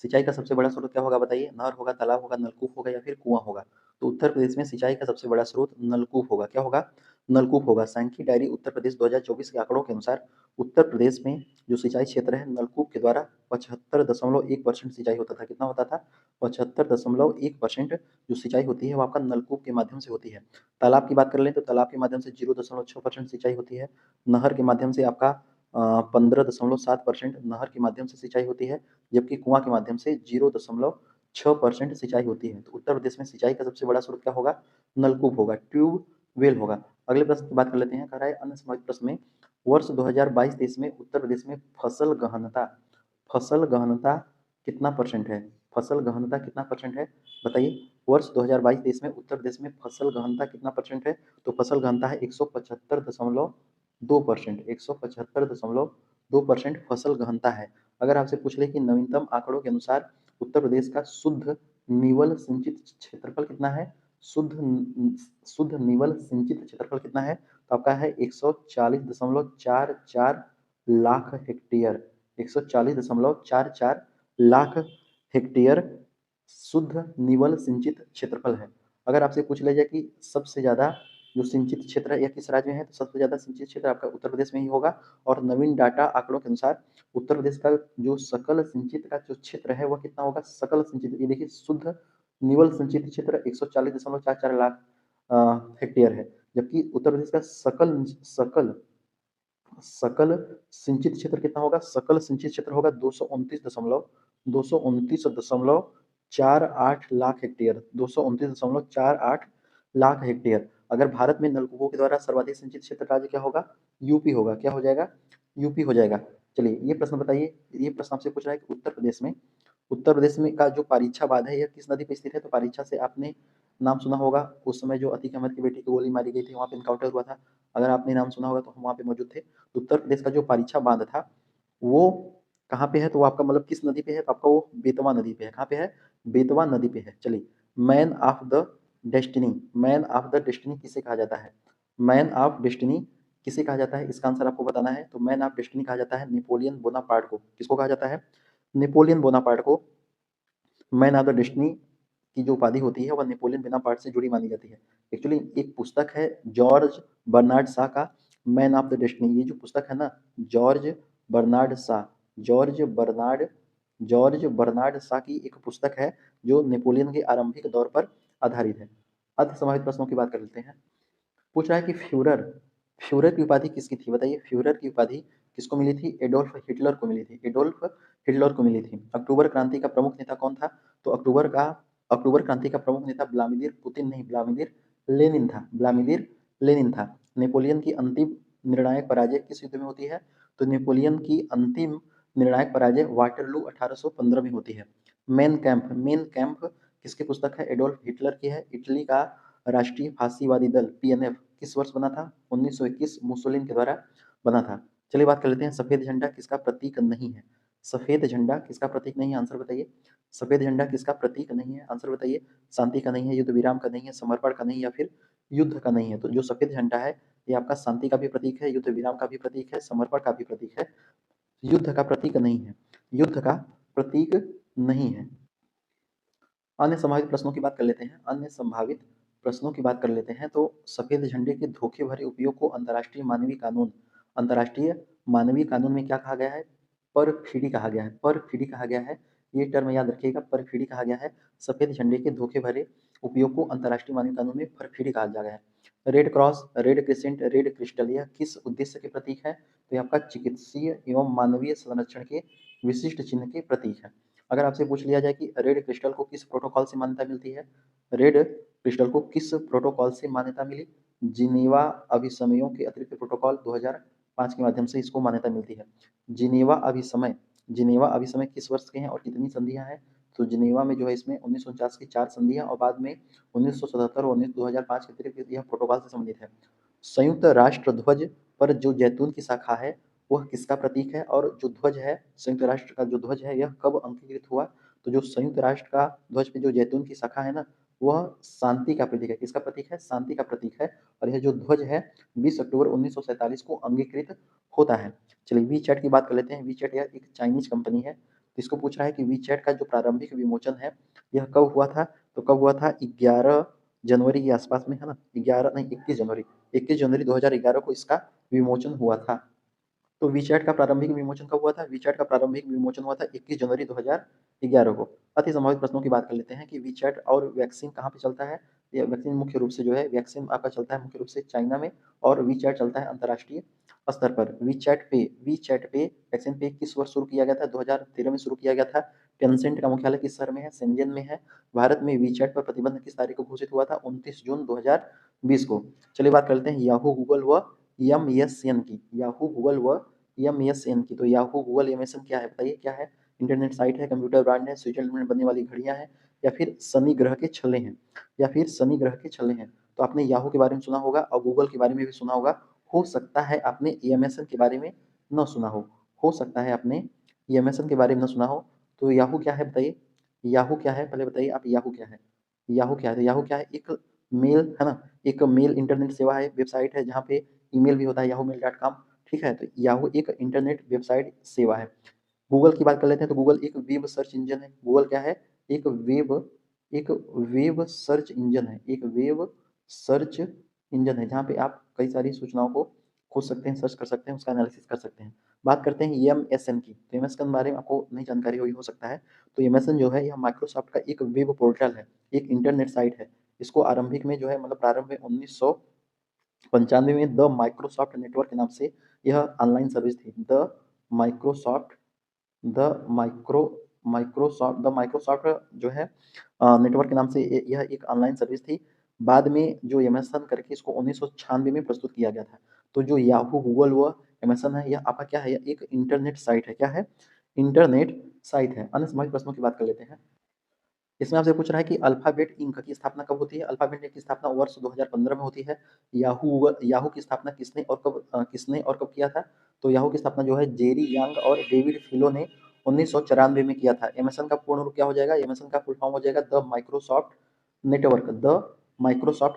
सिंचाई का सबसे बड़ा स्रोत क्या होगा बताइए? नहर होगा, तालाब होगा, नलकूप होगा या फिर कुआं होगा? तो उत्तर प्रदेश में सिंचाई का सबसे बड़ा स्रोत नलकूप होगा। क्या होगा? नलकूप होगा। सांख्यिकी डायरी उत्तर प्रदेश 2024 के आंकड़ों के अनुसार उत्तर प्रदेश में जो सिंचाई क्षेत्र है नलकूप के द्वारा 75.1% सिंचाई होता था। कितना होता था? 75.1% जो सिंचाई होती है वो आपका नलकूप के माध्यम से होती है। तालाब की बात कर लें तो तालाब के माध्यम से 0.6% सिंचाई होती है। नहर के माध्यम से आपका 15.7% नहर के माध्यम से सिंचाई होती है, जबकि कुआं के माध्यम से 0.6% सिंचाई होती है। तो उत्तर प्रदेश में सिंचाई का सबसे बड़ा स्रोत क्या होगा? नलकूप होगा, ट्यूबवेल होगा। अगले प्रश्न की बात कर लेते हैं। कह रहा है अन्य संभावित प्रश्न में वर्ष 2022-23 में उत्तर प्रदेश में फसल गहनता कितना परसेंट है? फसल गहनता कितना परसेंट है बताइए? वर्ष 2022-23 में उत्तर प्रदेश में फसल गहनता कितना परसेंट है? तो फसल गहनता है 175.2%। 175.2% फसल गहनता है। अगर आपसे पूछ ले कि नवीनतम आंकड़ों के अनुसार उत्तर प्रदेश का शुद्ध निवल सिंचित क्षेत्रफल कितना है? शुद्ध निवल सिंचित क्षेत्रफल कितना है? तो आपका है 140.44 लाख हेक्टेयर। 140.44 लाख हेक्टेयर शुद्ध निवल सिंचित क्षेत्रफल है। अगर आपसे पूछ लिया जाए कि सबसे ज्यादा जो सिंचित क्षेत्र है यह किस राज्य में है, तो सबसे ज्यादा सिंचित क्षेत्र आपका उत्तर प्रदेश में ही होगा। और नवीन डाटा आंकड़ों के अनुसार उत्तर प्रदेश का जो सकल सिंचित का जो क्षेत्र है वह कितना होगा? सकल सिंचित, ये देखिए शुद्ध निवल सिंचित क्षेत्र 140.44 लाख हेक्टेयर है, जबकि उत्तर प्रदेश का सकल सकल सकल सिंचित क्षेत्र कितना होगा? सकल सिंचित क्षेत्र होगा 229.48 लाख हेक्टेयर। 229.48 लाख हेक्टेयर। अगर भारत में नलकूपों के द्वारा सर्वाधिक सिंचित क्षेत्र राज्य क्या होगा? यूपी होगा। क्या हो जाएगा? यूपी हो जाएगा। चलिए ये प्रश्न बताइए। ये प्रश्न आपसे पूछ रहा है कि उत्तर प्रदेश में का जो पारीछा बांध है यह किस नदी पे स्थित है? तो पारीछा से आपने नाम सुना होगा। उस समय जो अतीक अहमद की बेटी को गोली मारी गई थी वहां पे इनकाउंटर हुआ था। अगर आपने नाम सुना होगा तो हम वहां पे मौजूद थे। तो उत्तर प्रदेश का जो पारीछा बांध था वो कहाँ पे है? तो वो आपका मतलब किस नदी पे है? तो आपका वो बेतवा नदी पे है। कहाँ पे है? बेतवा नदी पे है। चलिए man of the destiny, man of the destiny किसे कहा जाता है? मैन ऑफ डेस्टिनी किसे कहा जाता है? इसका आंसर आपको बताना है। तो मैन ऑफ डेस्टिनी कहा जाता है नेपोलियन बोनापार्ट को। किसको कहा जाता है? नेपोलियन बोनापार्ट को मैन ऑफ द डेस्टिनी की जो उपाधि होती है वह नेपोलियन बोनापार्ट से जुड़ी मानी जाती है। एक्चुअली एक पुस्तक है जॉर्ज बर्नार्ड शा का, मैन ऑफ द डेस्टिनी। ये जो पुस्तक है ना, जॉर्ज बर्नार्ड शा, जॉर्ज बर्नार्ड जॉर्ज बर्नार्ड शा की एक पुस्तक है जो नेपोलियन के आरंभिक दौर पर आधारित है। अर्धसंभावित प्रश्नों की बात कर लेते हैं। पूछ रहा है कि फ्यूरर फ्यूरर की उपाधि किसकी थी बताइए? फ्यूरर की उपाधि किसको मिली थी? एडोल्फ हिटलर को मिली थी। एडोल्फ हिटलर को मिली थी। अक्टूबर क्रांति का प्रमुख नेता कौन था? तो अक्टूबर क्रांति का प्रमुख नेता व्लादिमीर पुतिन नहीं, व्लादिमीर लेनिन था। व्लादिमीर लेनिन था। नेपोलियन की अंतिम निर्णायक पराजय किस युद्ध में होती है? तो नेपोलियन की अंतिम निर्णायक पराजय वाटरलू 1815 में होती है। मेन कैंप किसकी पुस्तक है? एडोल्फ हिटलर की है। इटली का राष्ट्रीय फांसीवादी दल पीएनएफ किस वर्ष बना था? 1921 मुसोलिनी के द्वारा बना था। चलिए बात कर लेते हैं सफेद झंडा किसका प्रतीक नहीं है? सफेद झंडा किसका प्रतीक नहीं है? आंसर बताइए। सफेद झंडा किसका प्रतीक नहीं है? आंसर बताइए। शांति का नहीं है, युद्ध विराम का नहीं है, समर्पण का नहीं, या फिर युद्ध का नहीं है। तो जो सफेद झंडा है ये आपका शांति का भी प्रतीक है, युद्ध विराम का भी प्रतीक है, समर्पण का भी प्रतीक है, युद्ध का प्रतीक नहीं है। युद्ध का प्रतीक नहीं है। अन्य संभावित प्रश्नों की बात कर लेते हैं। अन्य संभावित प्रश्नों की बात कर लेते हैं। तो सफेद झंडे के धोखे भरे उपयोग को अंतर्राष्ट्रीय मानवीय कानून में क्या कहा गया है? परफिडी कहा गया है। परफिडी कहा गया है। ये टर्म याद रखिएगा, परफिडी कहा गया है। सफेद झंडे के धोखे भरे उपयोग को अंतर्राष्ट्रीय मानवीय कानून में परफिडी कहा गया है। Red cross, red crescent, red crystal यह किस उद्देश्य के प्रतीक है? तो ये आपका चिकित्सीय एवं मानवीय संरक्षण के विशिष्ट चिन्ह के प्रतीक है। अगर आपसे पूछ लिया जाए कि रेड क्रिस्टल को किस प्रोटोकॉल से मान्यता मिलती है? रेड क्रिस्टल को किस प्रोटोकॉल से मान्यता मिली? जिनेवा अभिसमयों के अतिरिक्त प्रोटोकॉल 2005 के माध्यम से इसको मान्यता मिलती है। जिनेवा अभिसमय किस वर्ष के हैं और कितनी संधियां हैं? तो जिनेवा में जो है इसमें 1949 की 4 संधियाँ और बाद में 1977 और 2005 के अतिरिक्त यह प्रोटोकॉल से संबंधित है। संयुक्त राष्ट्र ध्वज पर जो जैतून की शाखा है, वह किसका प्रतीक है? और जो ध्वज है, संयुक्त राष्ट्र का जो ध्वज है, यह कब अंगीकृत हुआ? तो जो संयुक्त राष्ट्र का ध्वज पे जो जैतून की शाखा है ना, वह शांति का प्रतीक है। किसका प्रतीक है? शांति का प्रतीक है। और यह जो ध्वज है 20 अक्टूबर 1947 को अंगीकृत होता है। चलिए वीचैट की बात कर लेते हैं। वीचैट यह एक चाइनीज कंपनी है। तो इसको पूछ रहा है कि वीचैट का जो प्रारंभिक विमोचन है, यह कब हुआ था? तो कब हुआ था? 11 जनवरी के आसपास में, है ना? 11 नहीं, 21 जनवरी 2011 को इसका विमोचन हुआ था। तो वीचैट का प्रारंभिक विमोचन कब हुआ था? वीचैट का प्रारंभिक विमोचन हुआ था 21 जनवरी 2011 को। अति संभावित प्रश्नों की बात कर लेते हैं कि वीचैट और वैक्सीन कहाँ पे चलता है? ये वैक्सीन मुख्य रूप से जो है, वैक्सीन आपका चलता है मुख्य रूप से चाइना में, और वीचैट चलता है अंतर्राष्ट्रीय स्तर पर। वीचैट पे वैक्सीन पे किस वर्ष शुरू किया गया था? 2013 में शुरू किया गया था। टेंसेंट का मुख्यालय किस शहर में है? शेंजन में है। भारत में वीचैट पर प्रतिबंध किस तारीख को घोषित हुआ था? 29 जून 2020 को। चलिए बात करते हैं याहू, गूगल व एमएसएन की। याहू, गूगल व एमएसएन की। तो याहू, गूगल, एमएसएन क्या है बताइए? क्या है? इंटरनेट साइट है, कंप्यूटर ब्रांड है, स्विट्जरलैंड में बनने वाली घड़ियां हैं, या फिर शनि ग्रह के छल्ले हैं, या फिर शनि ग्रह के छल्ले हैं। तो आपने याहू के बारे में सुना होगा और गूगल के बारे में भी सुना होगा। हो सकता है आपने एमएसएन के बारे में न सुना हो सकता है आपने एमएसएन के बारे में न सुना हो। तो याहू क्या है बताइए? याहू क्या है, पहले बताइए आप। याहू क्या है? याहू क्या है? तो याहू क्या है? एक मेल, है ना, एक मेल इंटरनेट सेवा है, वेबसाइट है, जहाँ पे ईमेल भी होता है, yahoomail.com। ठीक है, तो याहू एक इंटरनेट वेबसाइट सेवा है। गूगल की बात कर लेते हैं। तो गूगल एक वेब सर्च इंजन है। गूगल क्या है? एक वेब एक वेब सर्च इंजन है। एक वेब सर्च इंजन है, जहाँ पे आप कई सारी सूचनाओं को खोज सकते हैं, सर्च कर सकते हैं, उसका एनालिसिस कर सकते हैं। बात करते हैं एमएसएन की। तो एमएसएन के बारे में आपको नहीं जानकारी हुई हो सकता है। तो एमएसएन जो है, यह माइक्रोसॉफ्ट का एक वेब पोर्टल है, एक इंटरनेट साइट है। इसको आरंभिक में जो है, मतलब प्रारंभ में 1995 में द माइक्रोसॉफ्ट नेटवर्क के नाम से यह ऑनलाइन सर्विस थी। माइक्रोसॉफ्ट द माइक्रोसॉफ्ट जो है नेटवर्क के नाम से यह एक ऑनलाइन सर्विस थी। बाद में जो एमेजन करके इसको 1996 में प्रस्तुत किया गया था। तो जो याहू, गूगल व एमेजन है, यह आपका क्या है? यह एक इंटरनेट साइट है। क्या है? इंटरनेट साइट है। अन्य सामाजिक प्रश्नों की बात कर लेते हैं। इसमें आपसे पूछ रहा है कि अल्फाबेट इंक की स्थापना कब होती है? अल्फाबेट इंक की स्थापना वर्ष 2015 में होती है। याहू की स्थापना किसने और कब किया था? तो याहू की स्थापना जो है, जेरी यांग और डेविड फिलो ने 1994 में किया था। एमएसएन का पूर्ण रूप क्या हो जाएगा? एमएसएन का फुल फॉर्म हो जाएगा द माइक्रोसॉफ्ट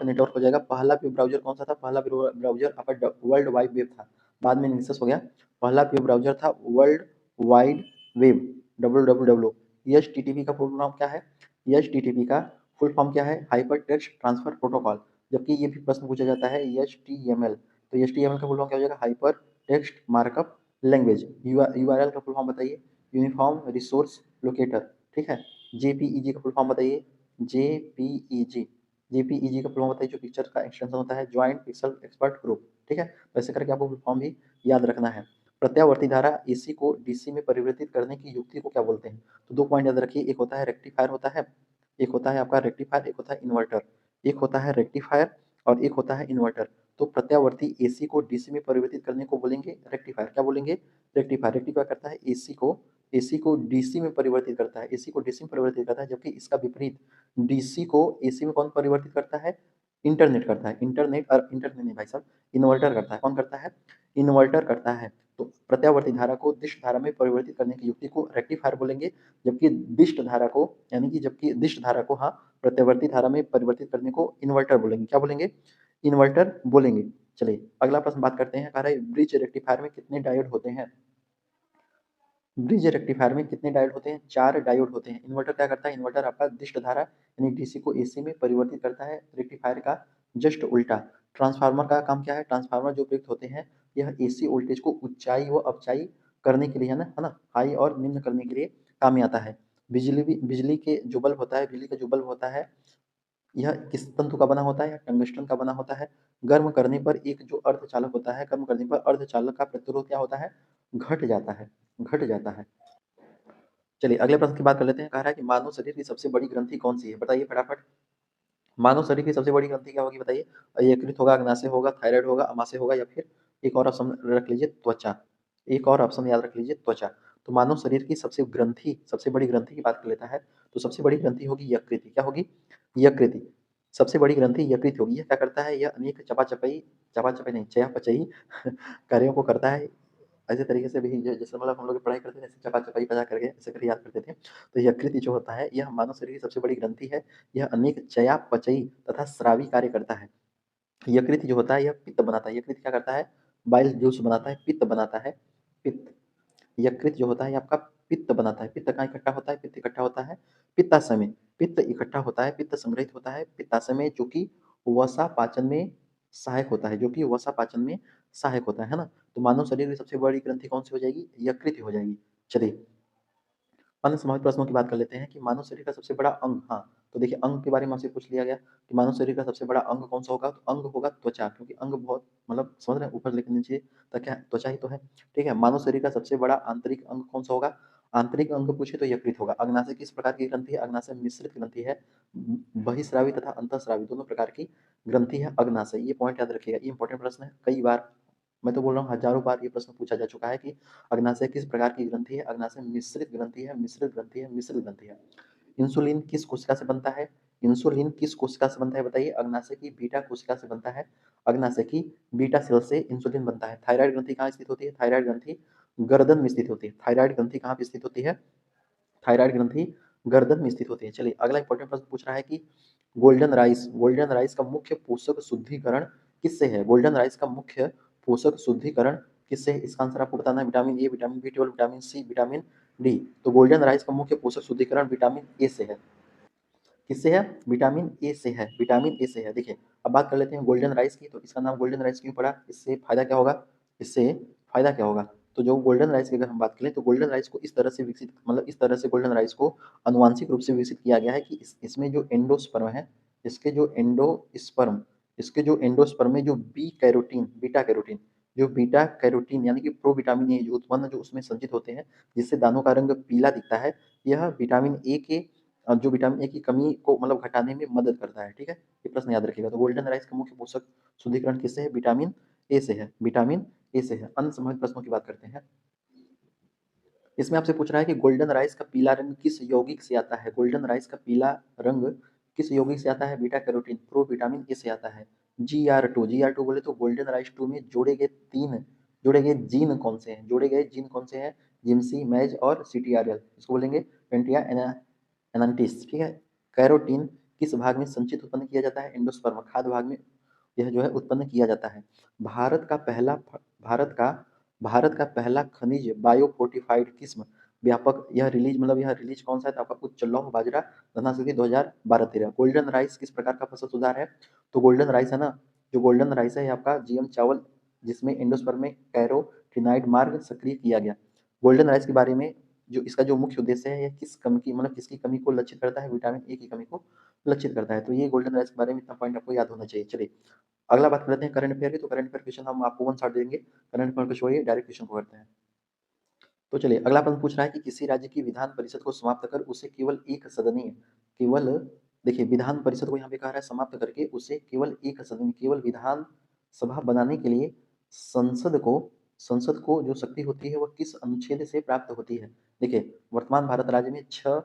नेटवर्क हो जाएगा। पहला वेब ब्राउज़र कौन-सा था? पहला ब्राउज़र आपका ड वर्ल्ड वाइड वेब था। बाद में निशस हो गया। पहला वेब ब्राउज़र था वर्ल्ड वाइड वेब, डब्ल्यूडब्ल्यूडब्ल्यू। एचटीटीपी का फुल फॉर्म क्या है? एचटीटीपी का फुल फॉर्म क्या है? Hyper text transfer protocol. जबकि ये भी प्रश्न पूछा जाता है एचटीएमएल। तो एचटीएमएल का फुल फॉर्म क्या हो जाएगा? Hyper text markup language. URL का फुल फॉर्म बताइए? Uniform resource locator. ठीक है। जेपीईजी का फुल फॉर्म बताइए? जेपीईजी। जेपीईजी का फुल फॉर्म बताइए? जो पिक्चर का एक्सटेंशन होता है, ज्वाइंट पिक्सल एक्सपर्ट ग्रुप। ठीक है, तो ऐसे करके आपको फुल फॉर्म भी याद रखना है। प्रत्यावर्ती धारा एसी को डीसी में परिवर्तित करने की युक्ति को क्या बोलते हैं? तो 2 पॉइंट याद रखिए। एक होता है रेक्टिफायर होता है, एक होता है आपका रेक्टिफायर, एक होता है इन्वर्टर। एक होता है रेक्टिफायर और एक होता है इन्वर्टर। तो प्रत्यावर्ती एसी को डीसी में परिवर्तित करने को बोलेंगे रेक्टिफायर। क्या बोलेंगे? रेक्टिफायर। रेक्टिफायर करता है एसी को डीसी में परिवर्तित करता है, एसी को डीसी में परिवर्तित करता है। जबकि इसका विपरीत, डीसी को एसी में कौन परिवर्तित करता है? इंटरनेट करता है। इंटरनेट नहीं भाई साहब, इन्वर्टर करता है। कौन करता है? इन्वर्टर करता है। तो प्रत्यावर्ती धारा को दिष्ट धारा में परिवर्तित करने की युक्ति को रेक्टिफायर बोलेंगे। जबकि दिष्ट धारा को हाँ, प्रत्यावर्ती धारा में परिवर्तित करने को इन्वर्टर बोलेंगे। क्या बोलेंगे? इन्वर्टर बोलेंगे। चलिए अगला प्रश्न बात करते हैं। कह रहा है ब्रिज रेक्टिफायर में कितने डायोड होते हैं? ब्रिज रेक्टिफायर में कितने डायोड होते हैं? 4 डायोड होते हैं। इन्वर्टर क्या करता है? इन्वर्टर आपका दिष्ट धारा यानी डीसी को एसी में परिवर्तित करता है। रेक्टिफायर का जस्ट उल्टा। ट्रांसफार्मर का काम क्या है? ट्रांसफार्मर जो प्रयुक्त होते हैं, यह एसी वोल्टेज को ऊंचाई व अपचाई करने के लिए, है ना, हाई और निम्न करने के लिए काम में आता है। बिजली के जो बल्ब होता है, बिजली का जो बल्ब होता है, यह किस तंतु का बना होता है? टंगस्टन का बना होता है। गर्म करने पर एक जो अर्धचालक होता है, गर्म करने पर अर्धचालक का प्रतिरोध क्या होता है? घट जाता है, घट जाता है। चलिए अगले प्रश्न की बात कर लेते हैं। कह रहा है कि मानव शरीर की सबसे बड़ी ग्रंथि कौन सी है? बताइए फटाफट। मानव शरीर की सबसे बड़ी ग्रंथि क्या होगी बताइए? यकृत होगा, अग्नाशय होगा, थायराइड होगा, अमाशय होगा, या फिर एक और ऑप्शन रख लीजिए त्वचा। एक और ऑप्शन याद रख लीजिए त्वचा। तो मानव शरीर की सबसे बड़ी ग्रंथि की बात कर लेता है, तो सबसे बड़ी ग्रंथि होगी यकृत। क्या होगी? यकृत। सबसे बड़ी ग्रंथि यकृत होगी। यह क्या करता है? यह अनेक चयापचयी नहीं, चयापचयी कार्यों को करता है। ऐसे तरीके से भी जैसे मतलब हम लोग पढ़ाई करते थे, ऐसे चपा-चपाई बजा करके ऐसे करके याद करते थे। तो यकृत जो होता है, यह मानव शरीर की सबसे बड़ी ग्रंथि है। यह अनेक चयापचयी तथा स्रावी कार्य करता है। यकृत जो होता है, यह पित्त बनाता है। यकृत क्या करता है? बाइल जूस बनाता है, पित्त बनाता है। पित्त। यकृत जो होता है, ये आपका पित्त बनाता है। पित्त कहाँ इकट्ठा होता है? पित्त इकट्ठा होता है पित्ताशय में। पित्त इकट्ठा होता है, पित्त संग्रहित होता है पित्ताशय में, जो कि वसा पाचन में सहायक होता है, जो कि वसा पाचन में सहायक होता है ना? तो मानव शरीर की सबसे बड़ी ग्रंथि कौन-सी हो जाएगी? यकृत हो जाएगी। चलिए, अन्य संभावित प्रश्नों की बात कर लेते हैं कि मानव शरीर का सबसे बड़ा अंग, हाँ, तो देखिए अंग के बारे में आपसे पूछ लिया गया कि मानव शरीर का सबसे बड़ा अंग कौन सा होगा? तो अंग होगा त्वचा, क्योंकि अंग बहुत मतलब समझ रहे हैं, ऊपर लेके नीचे तक क्या है? त्वचा ही तो है। ठीक है, मानव शरीर का सबसे बड़ा आंतरिक अंग कौन सा होगा? आंतरिक अंग पूछे तो यकृत होगा। अग्नाशय किस प्रकार की ग्रंथि है? अग्नाशय मिश्रित ग्रंथि है। बहिस्रावी तथा अंतःस्रावी दोनों प्रकार की ग्रंथि है अग्नाशय। ये पॉइंट याद रखिएगा, ये इंपॉर्टेंट प्रश्न है। कई बार, मैं तो बोल रहा हूँ हजारों बार ये प्रश्न पूछा जा चुका है कि अग्नाशय किस प्रकार की ग्रंथि है? अग्नाशय मिश्रित ग्रंथि है, मिश्रित ग्रंथि है, मिश्रित ग्रंथि है। इंसुलिन किस कोशिका से बनता है? इंसुलिन किस कोशिका से बनता है बताइए? अग्नाशय की बीटा कोशिका से बनता है। अग्नाशय की बीटा सेल से इंसुलिन बनता है। थायराइड ग्रंथि कहाँ स्थित होती है? थायराइड ग्रंथि गर्दन में स्थित होती है। थायराइड ग्रंथि कहाँ पे स्थित होती है? थायराइड ग्रंथि गर्दन में स्थित होती है। चलिए, अगला इंपॉर्टेंट प्रश्न पूछ रहा है कि गोल्डन राइस का मुख्य पोषक शुद्धिकरण किससे है? गोल्डन राइस का मुख्य पोषक शुद्धिकरण किससे है? इसका आंसर आपको बताना है। Vitamin A, vitamin B 12, vitamin C, vitamin D. तो गोल्डन राइस का मुख्य पोषक शुद्धिकरण विटामिन ए से है। किससे है? विटामिन ए से है। विटामिन ए से है। देखिए, अब बात कर लेते हैं गोल्डन राइस की। तो इसका नाम गोल्डन राइस क्यों पड़ा? इससे फायदा क्या होगा? इससे फायदा क्या होगा? तो जो गोल्डन राइस की अगर हम बात करें, तो गोल्डन राइस को इस तरह से विकसित, मतलब इस तरह से गोल्डन राइस को आनुवांशिक रूप से विकसित किया गया है कि इसमें जो एंडोस्पर्म है, इसके जो एंडोस्पर्म इसके जो एंडोस्पर्म में जो बीटा कैरोटीन, जो बीटा कैरोटीन यानी कि प्रोविटामिन ए जो उत्पन्न, जो उसमें संचित होते हैं, जिससे दानों का रंग पीला दिखता है, यह विटामिन ए के जो विटामिन ए की कमी को मतलब घटाने में मदद करता है। ठीक है, ये प्रश्न याद रखिएगा। तो गोल्डन राइस का मुख्य पोषक शुद्धिकरण किससे है? विटामिन ए से है। विटामिन ए से है। अन्य संभावित प्रश्नों की बात करते हैं। इसमें आपसे पूछ रहा है कि गोल्डन राइस का पीला रंग किस यौगिक से आता है? गोल्डन राइस का पीला रंग किस यौगिक से आता है? Beta carotene pro vitamin A से आता है। जी आर टू बोले तो गोल्डन राइस टू में जोड़े गए जीन कौन से हैं? जोड़े गए जीन कौन से हैं? जिम्सी, मैज और सीटीआरएल। इसको बोलेंगे पेंटिया एनांटिस। ठीक है, कैरोटीन किस भाग में संचित उत्पन्न किया जाता है? एंडोस्पर्म, खाद्य भाग में यह जो है उत्पन्न किया जाता है। भारत का पहला भारत का भारत का पहला खनिज बायोफोर्टिफाइड किस्म व्यापक यह रिलीज कौन सा है? तो आपका उच्च लौह बाजरा धना स्थिति 2012-13। गोल्डन राइस किस प्रकार का फसल सुधार है? तो गोल्डन राइस है ना, जो गोल्डन राइस है आपका जीएम चावल, जिसमें एंडोस्पर्म में कैरोटीनॉइड मार्ग सक्रिय किया गया। गोल्डन राइस के बारे में जो इसका जो मुख्य उद्देश्य है, यह किस कमी की मतलब किसकी कमी को लक्षित करता है? विटामिन ए की कमी को लक्षित करता है। तो ये गोल्डन राइस के बारे में इतना पॉइंट आपको याद होना चाहिए। चलिए, अगला बात कर लेते हैं करंट अफेयर की। तो करंट अफेयर क्वेश्चन हम आपको वन शॉट देंगे, करंट अफेयर को छोड़िए, डायरेक्ट क्वेश्चन को करते हैं। तो चलिए, अगला प्रश्न पूछ रहा है कि किसी राज्य की विधान परिषद को समाप्त कर उसे केवल एक सदनीय केवल देखिए, विधान परिषद को यहाँ पे कह रहा है समाप्त करके उसे केवल एक सदनीय केवल विधान सभा बनाने के लिए संसद को जो शक्ति होती है, वह किस अनुच्छेद से प्राप्त होती है? देखिए, वर्तमान भारत राज्य में 6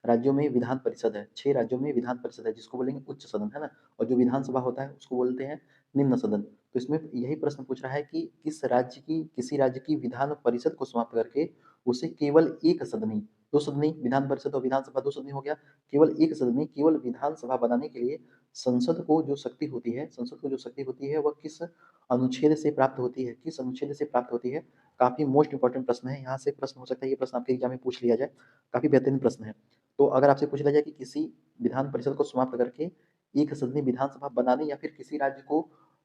राज्यों में विधान परिषद है। 6 राज्यों में विधान परिषद है, जिसको बोलेंगे उच्च सदन, है ना? और जो विधानसभा होता है उसको बोलते हैं निम्न सदन। तो इसमें यही प्रश्न पूछ रहा है कि किसी राज्य की विधान परिषद को समाप्त करके उसे केवल एक सदनी, दो सदनी विधान परिषद और विधानसभा दो सदनी हो गया, केवल एक सदनी केवल विधानसभा बनाने के लिए संसद को जो शक्ति होती है वह किस अनुच्छेद से प्राप्त होती है? किस अनुच्छेद से प्राप्त होती है? काफी मोस्ट इंपॉर्टेंट प्रश्न है। यहाँ से प्रश्न हो सकता है, ये प्रश्न आपके एग्जाम में पूछ लिया जाए। काफी बेहतरीन प्रश्न है। तो अगर आपसे पूछ लिया जाए कि किसी विधान परिषद को समाप्त करके एक सदनी विधानसभा बनाने या फिर किसी राज्य को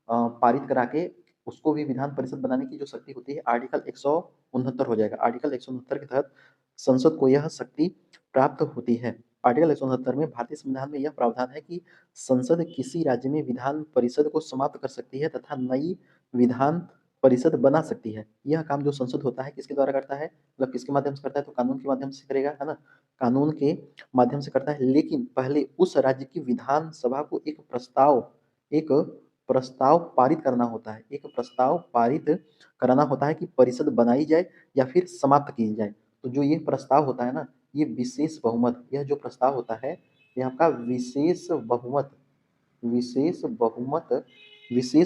पारित करा के उसको भी विधान परिषद बनाने की जो शक्ति होती है, आर्टिकल 169 हो जाएगा। आर्टिकल 169 के तहत संसद को यह शक्ति प्राप्त होती है। आर्टिकल 169 में भारतीय संविधान में यह प्रावधान है कि संसद किसी राज्य में विधान परिषद को समाप्त कर सकती है तथा नई विधान परिषद बना सकती है। यह काम जो संसद होता है किसके द्वारा करता है? मतलब किसके माध्यम से करता है? तो कानून के माध्यम से करेगा, है ना? कानून के माध्यम से करता है, लेकिन पहले उस राज्य की विधानसभा को एक प्रस्ताव पारित करना होता है। एक प्रस्ताव पारित कराना होता है कि परिषद बनाई जाए या फिर समाप्त की जाए। तो जो ये प्रस्ताव होता है ना, ये विशेष बहुमत, यह जो प्रस्ताव होता है, ये आपका विशेष बहुमत विशेष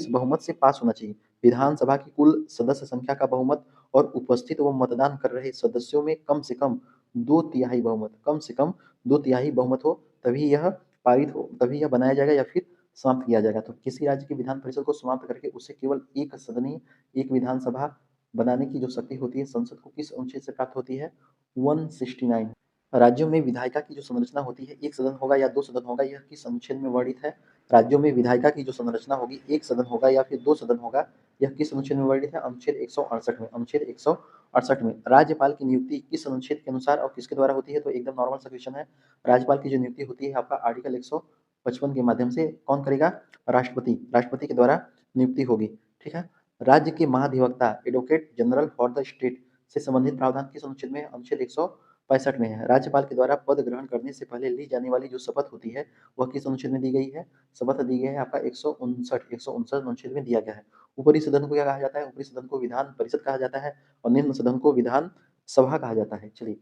बहुमत से पास होना चाहिए। विधानसभा की कुल सदस्य संख्या का बहुमत और उपस्थित व मतदान कर रहे सदस्यों में कम से कम 2/3 बहुमत, कम से कम 2/3 बहुमत हो, तभी यह पारित हो, तभी यह बनाया जाएगा या फिर समाप्त किया जाएगा। तो किसी राज्य की विधान परिषद को समाप्त करके उसे केवल एक सदनीय, एक विधानसभा बनाने की जो शक्ति होती है संसद को, किस अनुच्छेद से प्राप्त होती है? 169। राज्यों में विधायिका की जो संरचना होती है, एक सदन होगा या दो सदन होगा, यह किस अनुच्छेद में वर्णित है? राज्यों में विधायिका की जो संरचना होगी, एक सदन होगा या फिर दो सदन होगा, यह किस अनुच्छेद में वर्णित है? अनुच्छेद 168 में। अनुच्छेद 168 में। राज्यपाल की नियुक्ति किस अनुच्छेद के अनुसार और किसके द्वारा होती है? तो एकदम नॉर्मल सा क्वेश्चन है। राज्यपाल की जो नियुक्ति होती है आपका आर्टिकल 155 के माध्यम से कौन करेगा? राष्ट्रपति, राष्ट्रपति के द्वारा नियुक्ति होगी। ठीक है। राज्य के महाधिवक्ता advocate general for the state से संबंधित प्रावधान किस अनुच्छेद में है? अनुच्छेद 165 में है। राज्यपाल के द्वारा पद ग्रहण करने से पहले ली जाने वाली जो शपथ होती है, वह किस अनुच्छेद में दी गई है? शपथ दी गई है आपका 159 अनुच्छेद में दिया गया है। ऊपरी सदन को क्या कहा जाता है? ऊपरी सदन को विधान परिषद कहा जाता है और निम्न सदन को विधान सभा कहा जाता है। चलिए,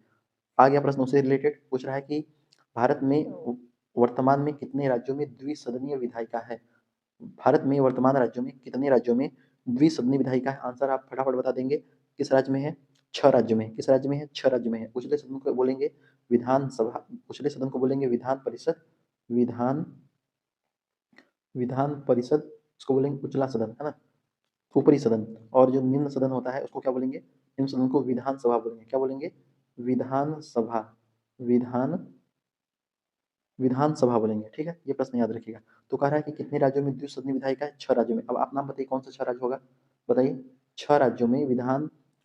आ गया प्रश्न उससे रिलेटेड, पूछ रहा है कि भारत में वर्तमान में कितने राज्यों में द्विसदनीय विधायिका है? भारत में वर्तमान राज्यों में कितने राज्यों में द्विसदनीय विधायिका है? आंसर आप फटाफट बता देंगे। किस राज्य में है? 6 राज्यों में। किस राज्य में है? 6 राज्यों में है। उछले सदन को बोलेंगे विधानसभा, उछले सदन को बोलेंगे विधान परिषद, विधान विधान परिषद, उसको बोलेंगे उछला सदन, है ना? ऊपरी सदन। और जो निम्न सदन होता है उसको क्या बोलेंगे? निम्न सदन को विधानसभा बोलेंगे। क्या बोलेंगे? विधानसभा, विधान विधानसभा बोलेंगे। ठीक है, ये प्रश्न याद रखिएगा। तो कह रहा है कि कितने राज्यों में द्विसदनीय विधायिका है? 6 राज्यों में। अब आप नाम बताइए कौन सा 6 राज्य होगा? बताइए। 6 राज्यों में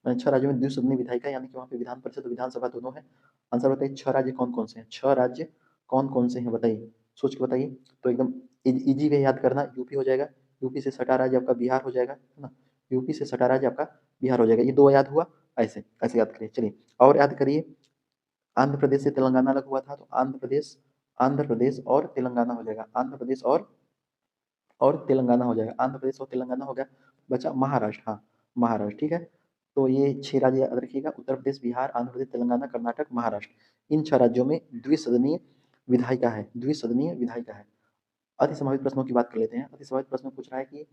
6 राज्यों में द्विसदनीय विधायिका, यानी कि वहाँ पे विधान परिषद और विधानसभा दोनों है। आंसर बताइए, 6 राज्य कौन-कौन से हैं? 6 राज्य कौन-कौन से हैं बताइए? सोच के बताइए। तो एकदम ईज़ी वे याद करना, यूपी हो जाएगा, यूपी से सटा राज्य आपका बिहार हो जाएगा, है ना? यूपी से सटा राज्य आपका बिहार हो जाएगा। ये 2 याद हुआ, ऐसे, ऐसे याद करिए। चलिए, और याद करिए, आंध्र प्रदेश से तेलंगाना अलग हुआ था, तो आंध्र प्रदेश और तेलंगाना हो जाएगा। आंध्र प्रदेश और तेलंगाना हो जाएगा। आंध्र प्रदेश और तेलंगाना हो गया। बचा महाराष्ट्र, हाँ, महाराष्ट्र। ठीक है। तो ये 6 राज्य याद रखिएगा, उत्तर प्रदेश, बिहार, आंध्र प्रदेश, तेलंगाना, कर्नाटक, महाराष्ट्र। इन 6 राज्यों में द्विसदनीय विधायिका है, द्विसदनीय विधायिका है। अति संभावित प्रश्नों की बात कर लेते हैं। अति संभावित प्रश्न पूछ रहा है कि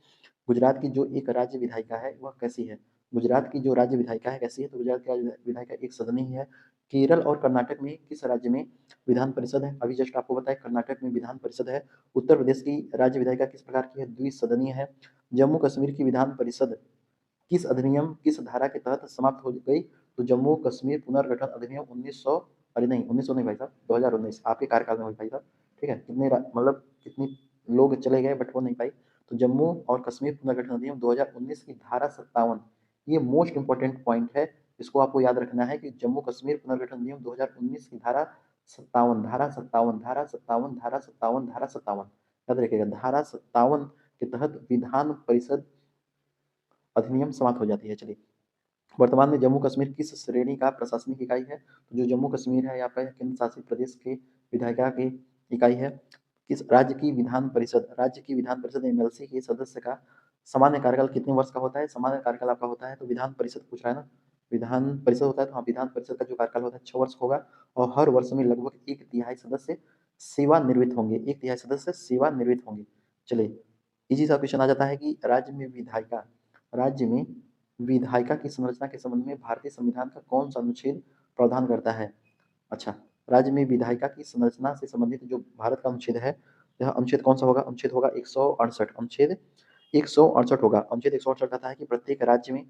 गुजरात की जो एक राज्य विधायिका है वह कैसी है? गुजरात की जो राज्य विधायिका है कैसी है? तो गुजरात की राज्य विधायिका एक सदनीय है। केरल और कर्नाटक में किस राज्य में विधान परिषद है? अभी जस्ट आपको बताया, कर्नाटक में विधान परिषद है। उत्तर प्रदेश की राज्य विधायिका किस प्रकार की है? द्विसदनीय है। जम्मू कश्मीर की विधान परिषद किस अधिनियम, किस धारा के तहत समाप्त हो गई? तो जम्मू कश्मीर पुनर्गठन अधिनियम 1900, अरे नहीं 1900 नहीं भाई साहब, 2019 आपके कार्यकाल में हुई भाई साहब। ठीक है, मतलब कितनी लोग चले गए बट हो नहीं पाई। तो जम्मू और कश्मीर पुनर्गठन अधिनियम 2019 की धारा 57, ये मोस्ट इंपॉर्टेंट पॉइंट है। इसको आपको याद रखना है कि जम्मू कश्मीर पुनर्गठन अधिनियम 2019 की धारा 57, धारा 57, धारा 57, धारा 57, धारा 57 याद रखिएगा। धारा 57 के तहत विधान परिषद अधिनियम समाप्त हो जाती है। चलिए, वर्तमान में जम्मू कश्मीर किस श्रेणी का प्रशासनिक इकाई है? तो जो जम्मू कश्मीर है आपका केंद्र शासित प्रदेश के विधायिका की इकाई है। किस राज्य की विधान परिषद, राज्य की विधान परिषद एमएलसी के सदस्य का सामान्य कार्यकाल कितने वर्ष का होता है? सामान्य कार्यकाल आपका होता है, तो विधान परिषद पूछ रहा है ना, विधान परिषद होता है, तो हाँ, विधान परिषद का जो कार्यकाल होता है 6 वर्ष होगा। और हर वर्ष में लगभग 1/3 सदस्य सेवानिवृत्त होंगे, 1/3 सदस्य सेवानिवृत्त होंगे। चलिए, इजी सा क्वेश्चन आ जाता है कि राज्य में विधायिका की संरचना के संबंध में भारतीय संविधान का कौन सा अनुच्छेद प्रावधान करता है? अच्छा, राज्य में विधायिका की संरचना से संबंधित जो भारत का अनुच्छेद है, यह अनुच्छेद कौन सा होगा? अनुच्छेद होगा 168, अनुच्छेद 168 होगा। अनुच्छेद 168 कहता है कि प्रत्येक राज्य में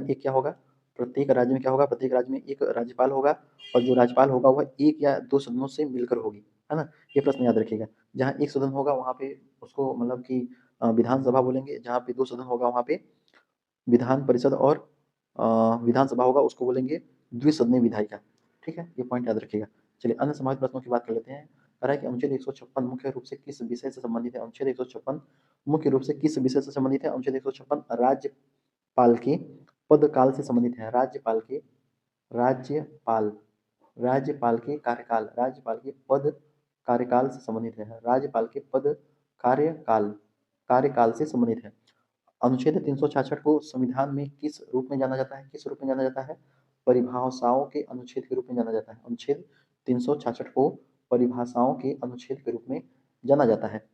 एक क्या होगा? प्रत्येक राज्य में क्या होगा? प्रत्येक राज्य में एक राज्यपाल होगा और जो राज्यपाल होगा वह 1 या 2 सदनों से मिलकर होगी, है ना? ये प्रश्न याद रखिएगा। जहाँ 1 सदन होगा वहाँ पे उसको मतलब कि विधानसभा बोलेंगे, जहाँ पे 2 सदन होगा वहाँ पे विधान परिषद और विधानसभा होगा उसको बोलेंगे द्विसदनीय विधायिका। ठीक है, ये पॉइंट याद रखिएगा। चलिए, अन्य संभावित प्रश्नों की बात कर लेते हैं। कह रहा है कि अनुच्छेद 156 मुख्य रूप से किस विषय से संबंधित है? अनुच्छेद 156 मुख्य रूप से किस विषय से संबंधित है? अनुच्छेद 156 राज्यपाल के पदकाल से संबंधित है। राज्यपाल राज्यपाल के कार्यकाल, राज्यपाल के पद कार्यकाल से संबंधित है। राज्यपाल के पद कार्यकाल कार्यकाल से संबंधित है। अनुच्छेद 366 को संविधान में किस रूप में जाना जाता है? किस रूप में जाना जाता है? परिभाषाओं के अनुच्छेद के रूप में जाना जाता है। अनुच्छेद 366 को परिभाषाओं के अनुच्छेद के रूप में जाना जाता है।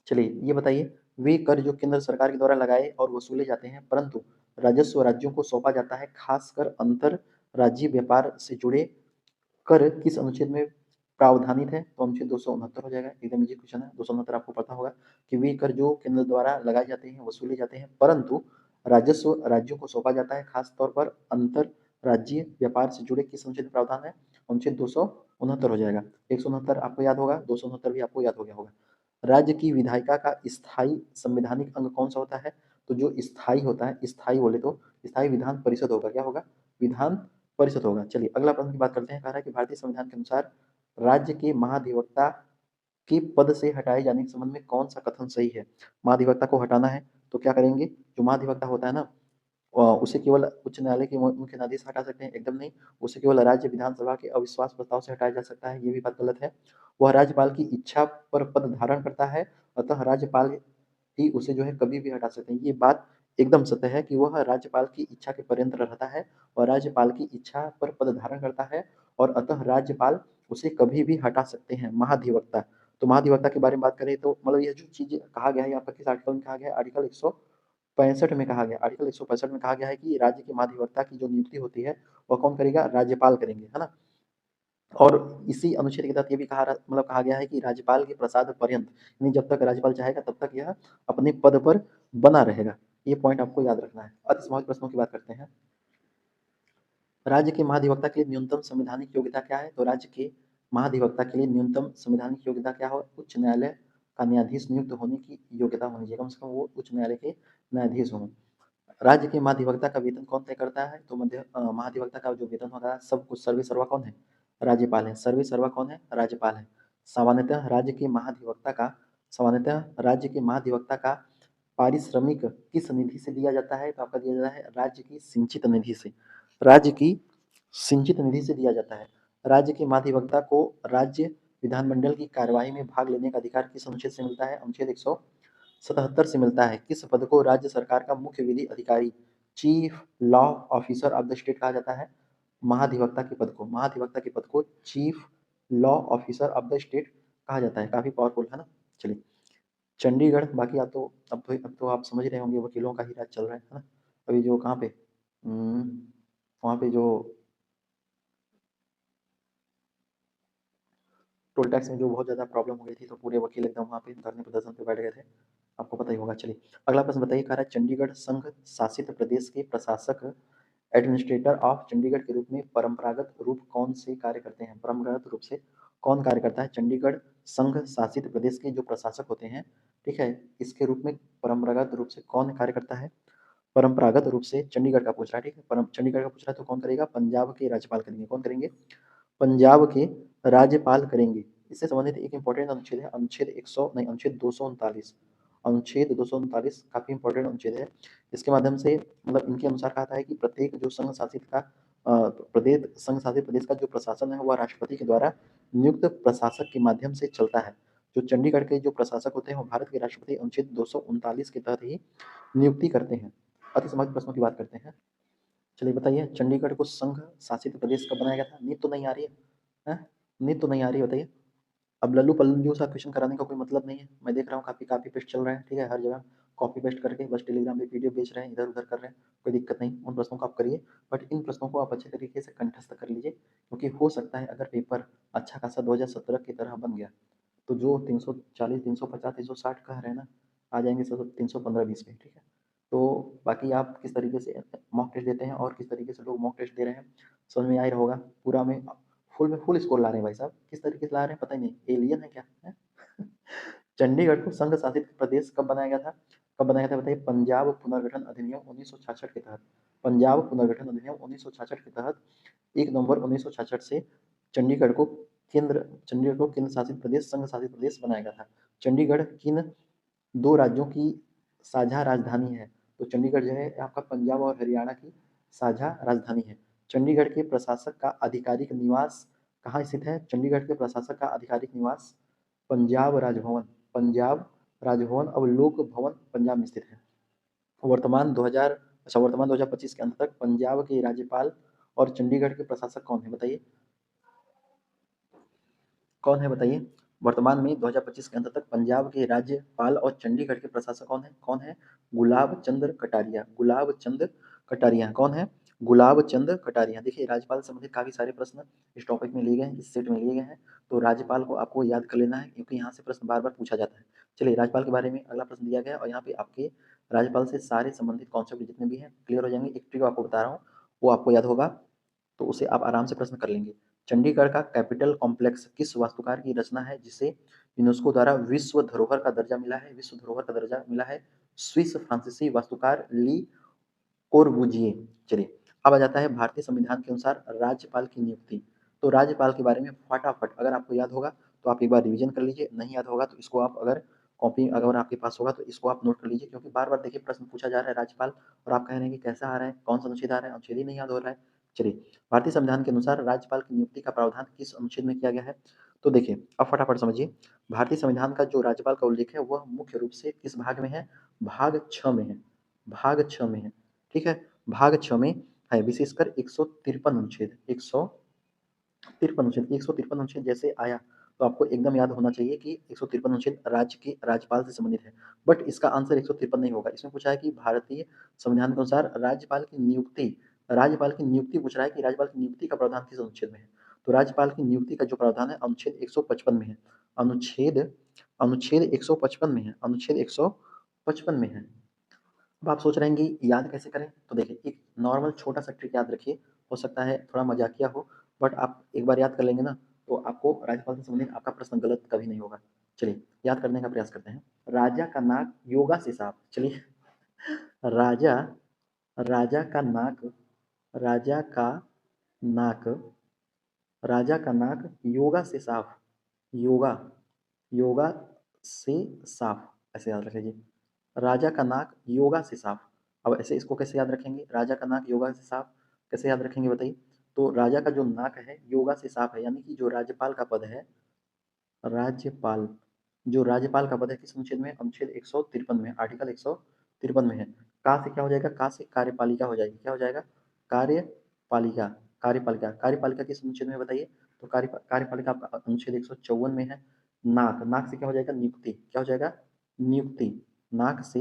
चलिए ये बताइए, वे कर जो केंद्र सरकार के द्वारा लगाए और वसूले जाते हैं परंतु राजस्व राज्यों को सौंपा जाता है, खासकर अंतर राज्यीय व्यापार से जुड़े कर किस अनुच्छेद में प्रावधानित है? तो अनुच्छेद 269 हो जाएगा। एकदम इजी क्वेश्चन है। 269 आपको पता होगा कि वे कर जो केंद्र द्वारा लगाए जाते हैं, वसूले जाते हैं, परंतु राजस्व राज्यों को सौंपा जाता है, खास तौर पर अंतर राज्यीय व्यापार से जुड़े किस अनुच्छेद में प्रावधान है? अनुच्छेद 269 हो जाएगा। 169 आपको याद होगा, 269 भी आपको याद हो गया होगा। राज्य की विधायिका का स्थायी संवैधानिक अंग कौन सा होता है? तो जो स्थायी होता है, स्थायी बोले तो स्थायी विधान परिषद होगा। क्या होगा? विधान परिषद होगा। चलिए अगला प्रश्न की बात करते हैं। कह रहा है कि भारतीय संविधान के अनुसार राज्य के महाधिवक्ता के पद से हटाए जाने के संबंध में कौन सा कथन सही है? महाधिवक्ता को हटाना है तो क्या करेंगे? जो महाधिवक्ता होता है ना, उसे केवल उच्च न्यायालय के मुख्य न्यायाधीश हटा सकते हैं? एकदम नहीं। उसे केवल राज्य विधानसभा के अविश्वास प्रस्ताव से हटाया जा सकता है। ये भी बात गलत है। वह राज्यपाल की इच्छा पर पद धारण करता है, अतः राज्यपाल ही उसे जो है कभी भी हटा सकते हैं। ये बात एकदम सत्य है कि वह राज्यपाल की इच्छा के पर्यंत रहता है और राज्यपाल की इच्छा पर पद धारण करता है और अतः राज्यपाल उसे कभी भी हटा सकते हैं। महाधिवक्ता, तो महाधिवक्ता के बारे में बात करें तो मतलब यह जो चीज कहा गया है, यहाँ पर किस आर्टिकल में कहा गया है? आर्टिकल 165 में कहा गया। आर्टिकल 165 में कहा गया है कि राज्य के महाधिवक्ता की जो नियुक्ति होती है वह कौन करेगा? राज्यपाल करेंगे, है ना। और इसी अनुच्छेद के तहत ये भी कहा गया है कि राज्यपाल के प्रसाद पर्यंत, यानी जब तक राज्यपाल चाहेगा तब तक यह अपने पद पर बना रहेगा। ये पॉइंट आपको याद रखना है। अति समावेश प्रश्नों की बात करते हैं। राज्य के महाधिवक्ता के लिए न्यूनतम संवैधानिक योग्यता क्या है? तो राज्य के महाधिवक्ता के लिए न्यूनतम संवैधानिक योग्यता क्या हो? उच्च न्यायालय का न्यायाधीश नियुक्त होने की योग्यता होनी चाहिए। कम से कम वो उच्च न्यायालय के न्यायाधीश हों। राज्य के महाधिवक्ता का वेतन कौन तय करता है? तो महाधिवक्ता का जो वेतन होता है, सब कुछ सर्वे सर्वा कौन है? राज्यपाल है। सर्वे सर्वा कौन है? राज्यपाल है। सामान्यतः राज्य के महाधिवक्ता का पारिश्रमिक किस निधि से दिया जाता है? तो आपका दिया जाता है राज्य की सिंचित निधि से। राज्य की सिंचित निधि से दिया जाता है। राज्य के महाधिवक्ता को राज्य विधानमंडल की कार्यवाही में भाग लेने का अधिकार किस अनुच्छेद से मिलता है? अनुच्छेद 177 से मिलता है। किस पद को राज्य सरकार का मुख्य विधि अधिकारी, chief law officer of the state कहा जाता है? महाधिवक्ता के पद को chief law officer of the state कहा जाता है। काफी पावरफुल है ना। चलिए चंडीगढ़, बाकी आप तो अब तो आप समझ रहे होंगे वकीलों का ही राज चल रहा है ना। अभी जो कहाँ पे वहाँ पे जो टोल टैक्स में जो बहुत ज़्यादा प्रॉब्लम हो गई थी, तो पूरे वकील एकदम वहाँ पे धरने प्रदर्शन पे बैठ गए थे। आपको पता ही होगा। चलिए अगला प्रश्न बताइए। कह रहा है चंडीगढ़ संघ शासित प्रदेश के प्रशासक एडमिनिस्ट्रेटर ऑफ चंडीगढ़ के रूप में परंपरागत रूप कौन से कार्य करते हैं? परंपरागत रूप से कौन कार्य करता है? चंडीगढ़ संघ शासित प्रदेश के जो प्रशासक होते हैं, ठीक है, इसके रूप में परंपरागत रूप से कौन कार्य करता है? परंपरागत रूप से चंडीगढ़ का पूछ रहा है, ठीक है। चंडीगढ़ का पूछ रहा है तो कौन करेगा? पंजाब के राज्यपाल करेंगे। कौन करेंगे? पंजाब के राज्यपाल करेंगे। इससे संबंधित एक इंपॉर्टेंट अनुच्छेद है, अनुच्छेद 100 नहीं, अनुच्छेद 239। अनुच्छेद 239 काफी इंपॉर्टेंट अनुच्छेद है। इसके माध्यम से मतलब इनके अनुसार कहा है कि प्रत्येक जो संघ शासित प्रदेश का जो प्रशासन है वह राष्ट्रपति के द्वारा नियुक्त प्रशासक के माध्यम से चलता है। जो चंडीगढ़ के जो प्रशासक होते हैं वो भारत के राष्ट्रपति अनुच्छेद 239 के तहत ही नियुक्ति करते हैं। अति समाज प्रश्नों की बात करते हैं। चलिए बताइए चंडीगढ़ को संघ शासित प्रदेश कब बनाया गया था? नींद तो नहीं आ रही है? हैं? नींद तो नहीं आ रही है, बताइए। अब लल्लू पल्लू सा क्वेश्चन कराने का कोई मतलब नहीं है। मैं देख रहा हूँ काफी काफी पेस्ट चल रहा है, ठीक है, हर जगह कॉपी पेस्ट करके बस टेलीग्राम पे पीडीएफ बेच रहे हैं, इधर उधर कर रहे हैं। कोई दिक्कत नहीं, उन प्रश्नों को आप करिए, बट इन प्रश्नों को आप अच्छे तरीके से कंठस्थ कर लीजिए, क्योंकि हो सकता है अगर पेपर अच्छा खासा 2017 की तरह बन गया तो जो 340 350 360 कह रहे हैं ना, आ जाएंगे सब 315-20 पे, ठीक है। तो बाकी आप किस तरीके से मॉक टेस्ट देते हैं और किस तरीके से लोग मॉक टेस्ट दे रहे हैं समझ में आ ही रहा होगा। पूरा में फुल स्कोर ला रहे हैं भाई साहब। किस तरीके से ला रहे हैं पता ही नहीं, एलियन है क्या है? चंडीगढ़ को संघ शासित प्रदेश कब बनाया गया था? कब बनाया गया था बताइए? पंजाब पुनर्गठन अधिनियम 1966 के तहत। पंजाब पुनर्गठन अधिनियम 1966 के तहत 1 नवंबर 1966 से चंडीगढ़ को केंद्र शासित प्रदेश, संघ शासित प्रदेश बनाया गया था। चंडीगढ़ किन दो राज्यों की साझा राजधानी है? तो चंडीगढ़ जो है आपका पंजाब और हरियाणा की साझा राजधानी है। चंडीगढ़ के प्रशासक का आधिकारिक निवास कहाँ स्थित है? चंडीगढ़ के प्रशासक का आधिकारिक निवास पंजाब राजभवन, पंजाब राजभवन अब लोक भवन पंजाब में स्थित है। वर्तमान 2025 के अंत तक पंजाब के राज्यपाल और चंडीगढ़ के प्रशासक कौन है बताइए? कौन है बताइए? वर्तमान में 2025 के अंत तक पंजाब के राज्यपाल और चंडीगढ़ के प्रशासक कौन है? कौन है? गुलाब चंद कटारिया। गुलाब चंद कटारिया कौन है? गुलाब चंद कटारिया। देखिए राज्यपाल से संबंधित काफी सारे प्रश्न इस टॉपिक में लिए गए हैं, इस सेट में लिए गए हैं, तो राज्यपाल को आपको याद कर लेना है क्योंकि यहाँ से प्रश्न बार बार पूछा जाता है। चलिए राज्यपाल के बारे में अगला प्रश्न दिया गया है और यहाँ पे आपके राज्यपाल से सारे संबंधित कॉन्सेप्ट जितने भी हैं क्लियर हो जाएंगे। एक ट्रिक आपको बता रहा हूँ, वो आपको याद होगा तो उसे आप आराम से प्रश्न कर लेंगे। चंडीगढ़ का कैपिटल कॉम्प्लेक्स किस वास्तुकार की रचना है जिसे यूनेस्को द्वारा विश्व धरोहर का दर्जा मिला है? विश्व धरोहर का दर्जा मिला है स्विस फ्रांसीसी वास्तुकार ली कोर्बुजिए। चलिए अब आ जाता है भारतीय संविधान के अनुसार राज्यपाल की नियुक्ति। तो राज्यपाल के बारे में फटाफट अगर आपको याद होगा तो आप एक बार रिवीजन कर लीजिए, नहीं याद होगा तो इसको आप अगर कॉपी अगर आपके पास होगा तो इसको आप नोट कर लीजिए क्योंकि बार बार देखिए प्रश्न पूछा जा रहा है राज्यपाल और आप कह रहे हैं कि कैसा आ रहा है, कौन सा अनुच्छेद आ रहा है, अनुच्छेद ही नहीं याद हो रहा है। चलिए भारतीय संविधान के अनुसार राज्यपाल की नियुक्ति का प्रावधान किस अनुच्छेद में किया गया है? तो देखिए अब फटाफट समझिए, भारतीय संविधान का जो राज्यपाल का उल्लेख है वह मुख्य रूप से किस भाग में है? भाग 6 में है। भाग 6 में है, ठीक है। भाग 6 में है विशेषकर 153 अनुच्छेद, 153 अनुच्छेद, 153 अनुच्छेद जैसे आया तो आपको एकदम याद होना चाहिए कि 153 अनुच्छेद राज्य के राज्यपाल से संबंधित है। बट इसका आंसर 153 नहीं होगा। इसमें पूछा है कि भारतीय संविधान के अनुसार राज्यपाल की नियुक्ति पूछ रहा है कि राज्यपाल की नियुक्ति का प्रावधान किस अनुच्छेद में है? तो राज्यपाल की नियुक्ति का जो प्रावधान है अनुच्छेद 155 में है। अनुच्छेद अनुच्छेद 155 में है। अनुच्छेद 155 में है। अब आप सोच रहे हैं कि याद कैसे करें? तो देखिए एक नॉर्मल छोटा-सा ट्रिक याद रखिए, हो सकता है थोड़ा मज़ाकिया हो, बट आप एक बार याद कर लेंगे ना, तो आपको राज्यपाल से संबंधित आपका प्रश्न गलत कभी नहीं होगा। चलिए याद करने का प्रयास करते हैं। राजा का नाक योगा से साफ। चलिए राजा राजा का नाक राजा का नाक राजा का नाक योगा से साफ। योगा योगा से साफ ऐसे याद रख लीजिए। राजा का नाक योगा से साफ। अब ऐसे इसको कैसे याद रखेंगे? राजा का नाक योगा से साफ कैसे याद रखेंगे बताइए? तो राजा का जो नाक है योगा से साफ है, यानी कि जो राज्यपाल का पद है, राज्यपाल जो राज्यपाल का पद है किस अनुच्छेद में? अनुच्छेद 153 में, आर्टिकल 153 में है। का से क्या हो जाएगा? का से कार्यपालिका हो जाएगी। क्या हो जाएगा? कार्यपालिका। कार्यपालिका कार्यपालिका किस अनुच्छेद में बताइए? तो कार्यपालिका आपका अनुच्छेद 154 में है। नाक नाक से क्या हो जाएगा? नियुक्ति। क्या हो जाएगा? नियुक्ति। नाक से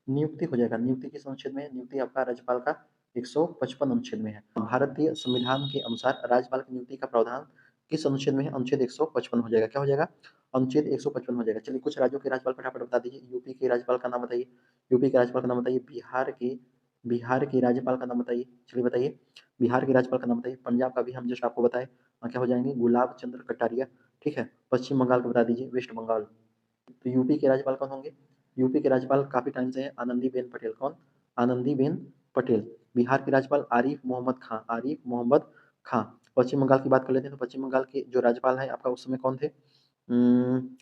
नियुक्ति हो जाएगा। नियुक्ति किस अनुच्छेद में है? नियुक्ति आपका राज्यपाल का 155 अनुच्छेद में है। भारतीय संविधान के अनुसार राज्यपाल की नियुक्ति का प्रावधान किस अनुच्छेद में है? अनुच्छेद 155 हो जाएगा। क्या हो जाएगा? अनुच्छेद 155 हो जाएगा। चलिए कुछ राज्यों के राज्यपाल फटाफट बता दीजिए। यूपी के राज्यपाल का नाम बताइए। यूपी के राज्यपाल का नाम बताइए। बिहार के राज्यपाल का नाम बताइए। चलिए बताइए बिहार के राज्यपाल का नाम बताइए। पंजाब का भी हम जस्ट आपको बताए क्या हो जाएंगे? गुलाब चंद्र कटारिया। ठीक है। पश्चिम बंगाल का बता दीजिए। वेस्ट बंगाल। तो यूपी के राज्यपाल कौन होंगे? यूपी के राज्यपाल काफी टाइम से हैं आनंदीबेन पटेल। कौन? आनंदीबेन पटेल। बिहार के राज्यपाल आरिफ मोहम्मद खां। आरिफ मोहम्मद खां। पश्चिम बंगाल की बात कर लेते हैं तो पश्चिम बंगाल के जो राज्यपाल हैं आपका उस समय कौन थे?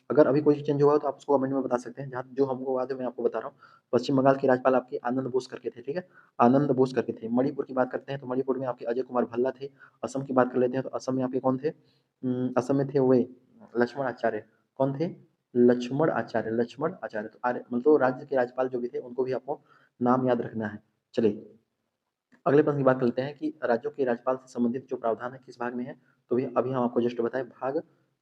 अगर अभी कोई चेंज हुआ हो तो आप उसको कमेंट में बता सकते हैं। जहाँ जो हमको याद है मैं आपको बता रहा हूँ। पश्चिम बंगाल के राज्यपाल आपके आनंद बोस करके थे, ठीक है? आनंद बोस करके थे। मणिपुर की बात करते हैं तो मणिपुर में आपके अजय कुमार भल्ला थे। असम की बात कर लेते हैं तो असम में आपके कौन थे? असम में थे वे लक्ष्मण आचार्य। कौन थे? लक्ष्मण आचार्य। लक्ष्मण आचार्य। तो मतलब राज्य के राज्यपाल जो भी थे उनको भी आपको नाम याद रखना है। चलिए अगले प्रश्न की बात कर लेते हैं कि राज्यों के राज्यपाल से संबंधित जो प्रावधान है किस भाग में है? तो अभी हम आपको जस्ट बताएं भाग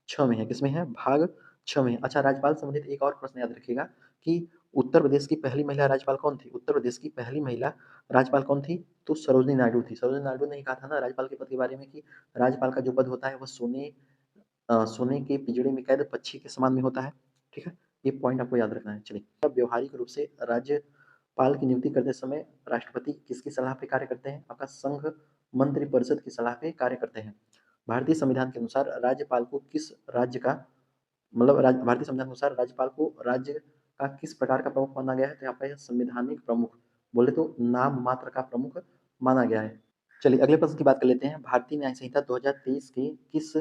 6 में है। किसमें है? भाग 6 में है। अच्छा राज्यपाल से संबंधित एक और प्रश्न याद रखिएगा कि उत्तर प्रदेश की पहली महिला राज्यपाल कौन थी? उत्तर प्रदेश की पहली महिला राज्यपाल कौन थी? तो सरोजिनी नायडू थी। सरोजिनी नायडू ने ही कहा था ना राज्यपाल के पद के बारे में कि राज्यपाल का जो पद होता है वह सोने के पिंजड़े में कैद पक्षी के समान में होता है। ठीक है, ये पॉइंट आपको याद रखना है। चलिए अब व्यवहारिक रूप से राज्यपाल की नियुक्ति करते समय राष्ट्रपति किसकी सलाह पे कार्य करते हैं? आपका संघ मंत्रिपरिषद की सलाह पे कार्य करते हैं। भारतीय संविधान के अनुसार राज्यपाल को किस राज्य का भारतीय संविधान के अनुसार राज्यपाल को राज्य का किस प्रकार का प्रमुख माना गया है? तो यहाँ पे संवैधानिक प्रमुख, बोले तो नाम मात्र का प्रमुख माना गया है। चलिए अगले प्रश्न की बात कर लेते हैं। भारतीय न्याय संहिता 2023 के किस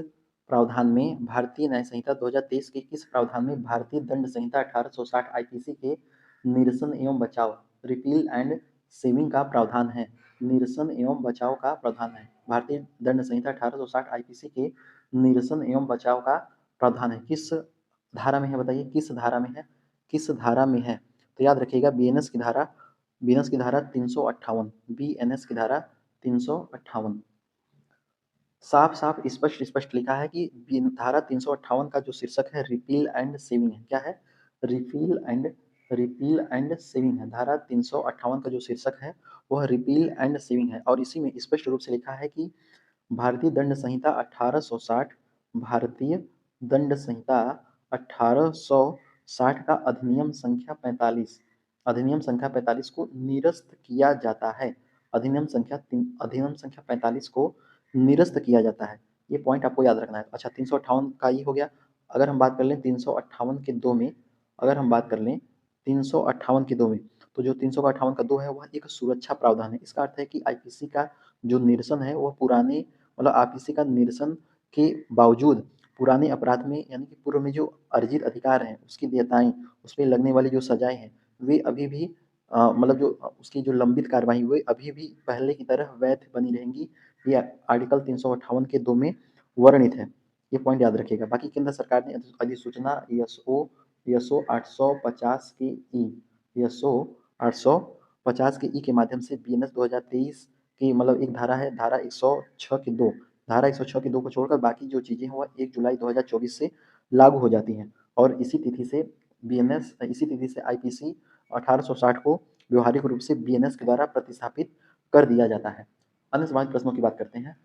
प्रावधान में भारतीय न्याय संहिता 2023 के किस प्रावधान में भारतीय दंड संहिता 1860 आईपीसी के निरसन एवं बचाव रिपील एंड सेविंग का प्रावधान है? निरसन एवं बचाव का प्रावधान है। भारतीय दंड संहिता 1860 आईपीसी के निरसन एवं बचाव का प्रावधान है। किस धारा में है बताइए? किस धारा में है? किस धारा में है? तो याद रखिएगा बीएनएस की धारा 358, बीएनएस की धारा 358। साफ-साफ, स्पष्ट-स्पष्ट लिखा है कि धारा 358 का जो शीर्षक है रिपील एंड सेविंग है। क्या है? Repeal and repeal and saving है। धारा 358 का जो शीर्षक है वह रिपील एंड सेविंग है और इसी में स्पष्ट रूप से लिखा है कि भारतीय दंड संहिता 1860, भारतीय दंड संहिता 1860 का अधिनियम संख्या 45 को निरस्त किया जाता है। अधिनियम संख्या 45 को निरस्त किया जाता है। ये पॉइंट आपको याद रखना है। अच्छा, 358 का ये हो गया। अगर हम बात कर लें 358 के 2 में, अगर हम बात कर लें 358 के 2 में, तो जो 358 का 2 है वह एक सुरक्षा प्रावधान है। इसका अर्थ है कि आईपीसी का जो निरसन है वह पुराने मतलब आईपीसी का निरसन के बावजूद पुराने अपराध में यानी कि पूर्व में जो अर्जित अधिकार हैं उसकी देयताएं, उसमें लगने वाली जो सजाएं हैं वे अभी भी मतलब जो उसकी जो लंबित कार्यवाही वे अभी भी पहले की तरह वैध बनी रहेंगी। ये आर्टिकल 358 के 2 में वर्णित है। ये पॉइंट याद रखिएगा। बाकी केंद्र सरकार ने अधिसूचना एसओ 850 के एसओ 850 के के माध्यम से बीएनएस 2023 की मतलब एक धारा है, धारा 106 के 2, धारा 106 के 2 को छोड़कर बाकी जो चीजें हैं वह 1 जुलाई 2024 से लागू हो जाती हैं और इसी तिथि से आईपीसी 1860 को व्यवहारिक रूप से बीएनएस के द्वारा प्रतिस्थापित कर दिया जाता है। अन्य समाज प्रश्नों की बात करते हैं।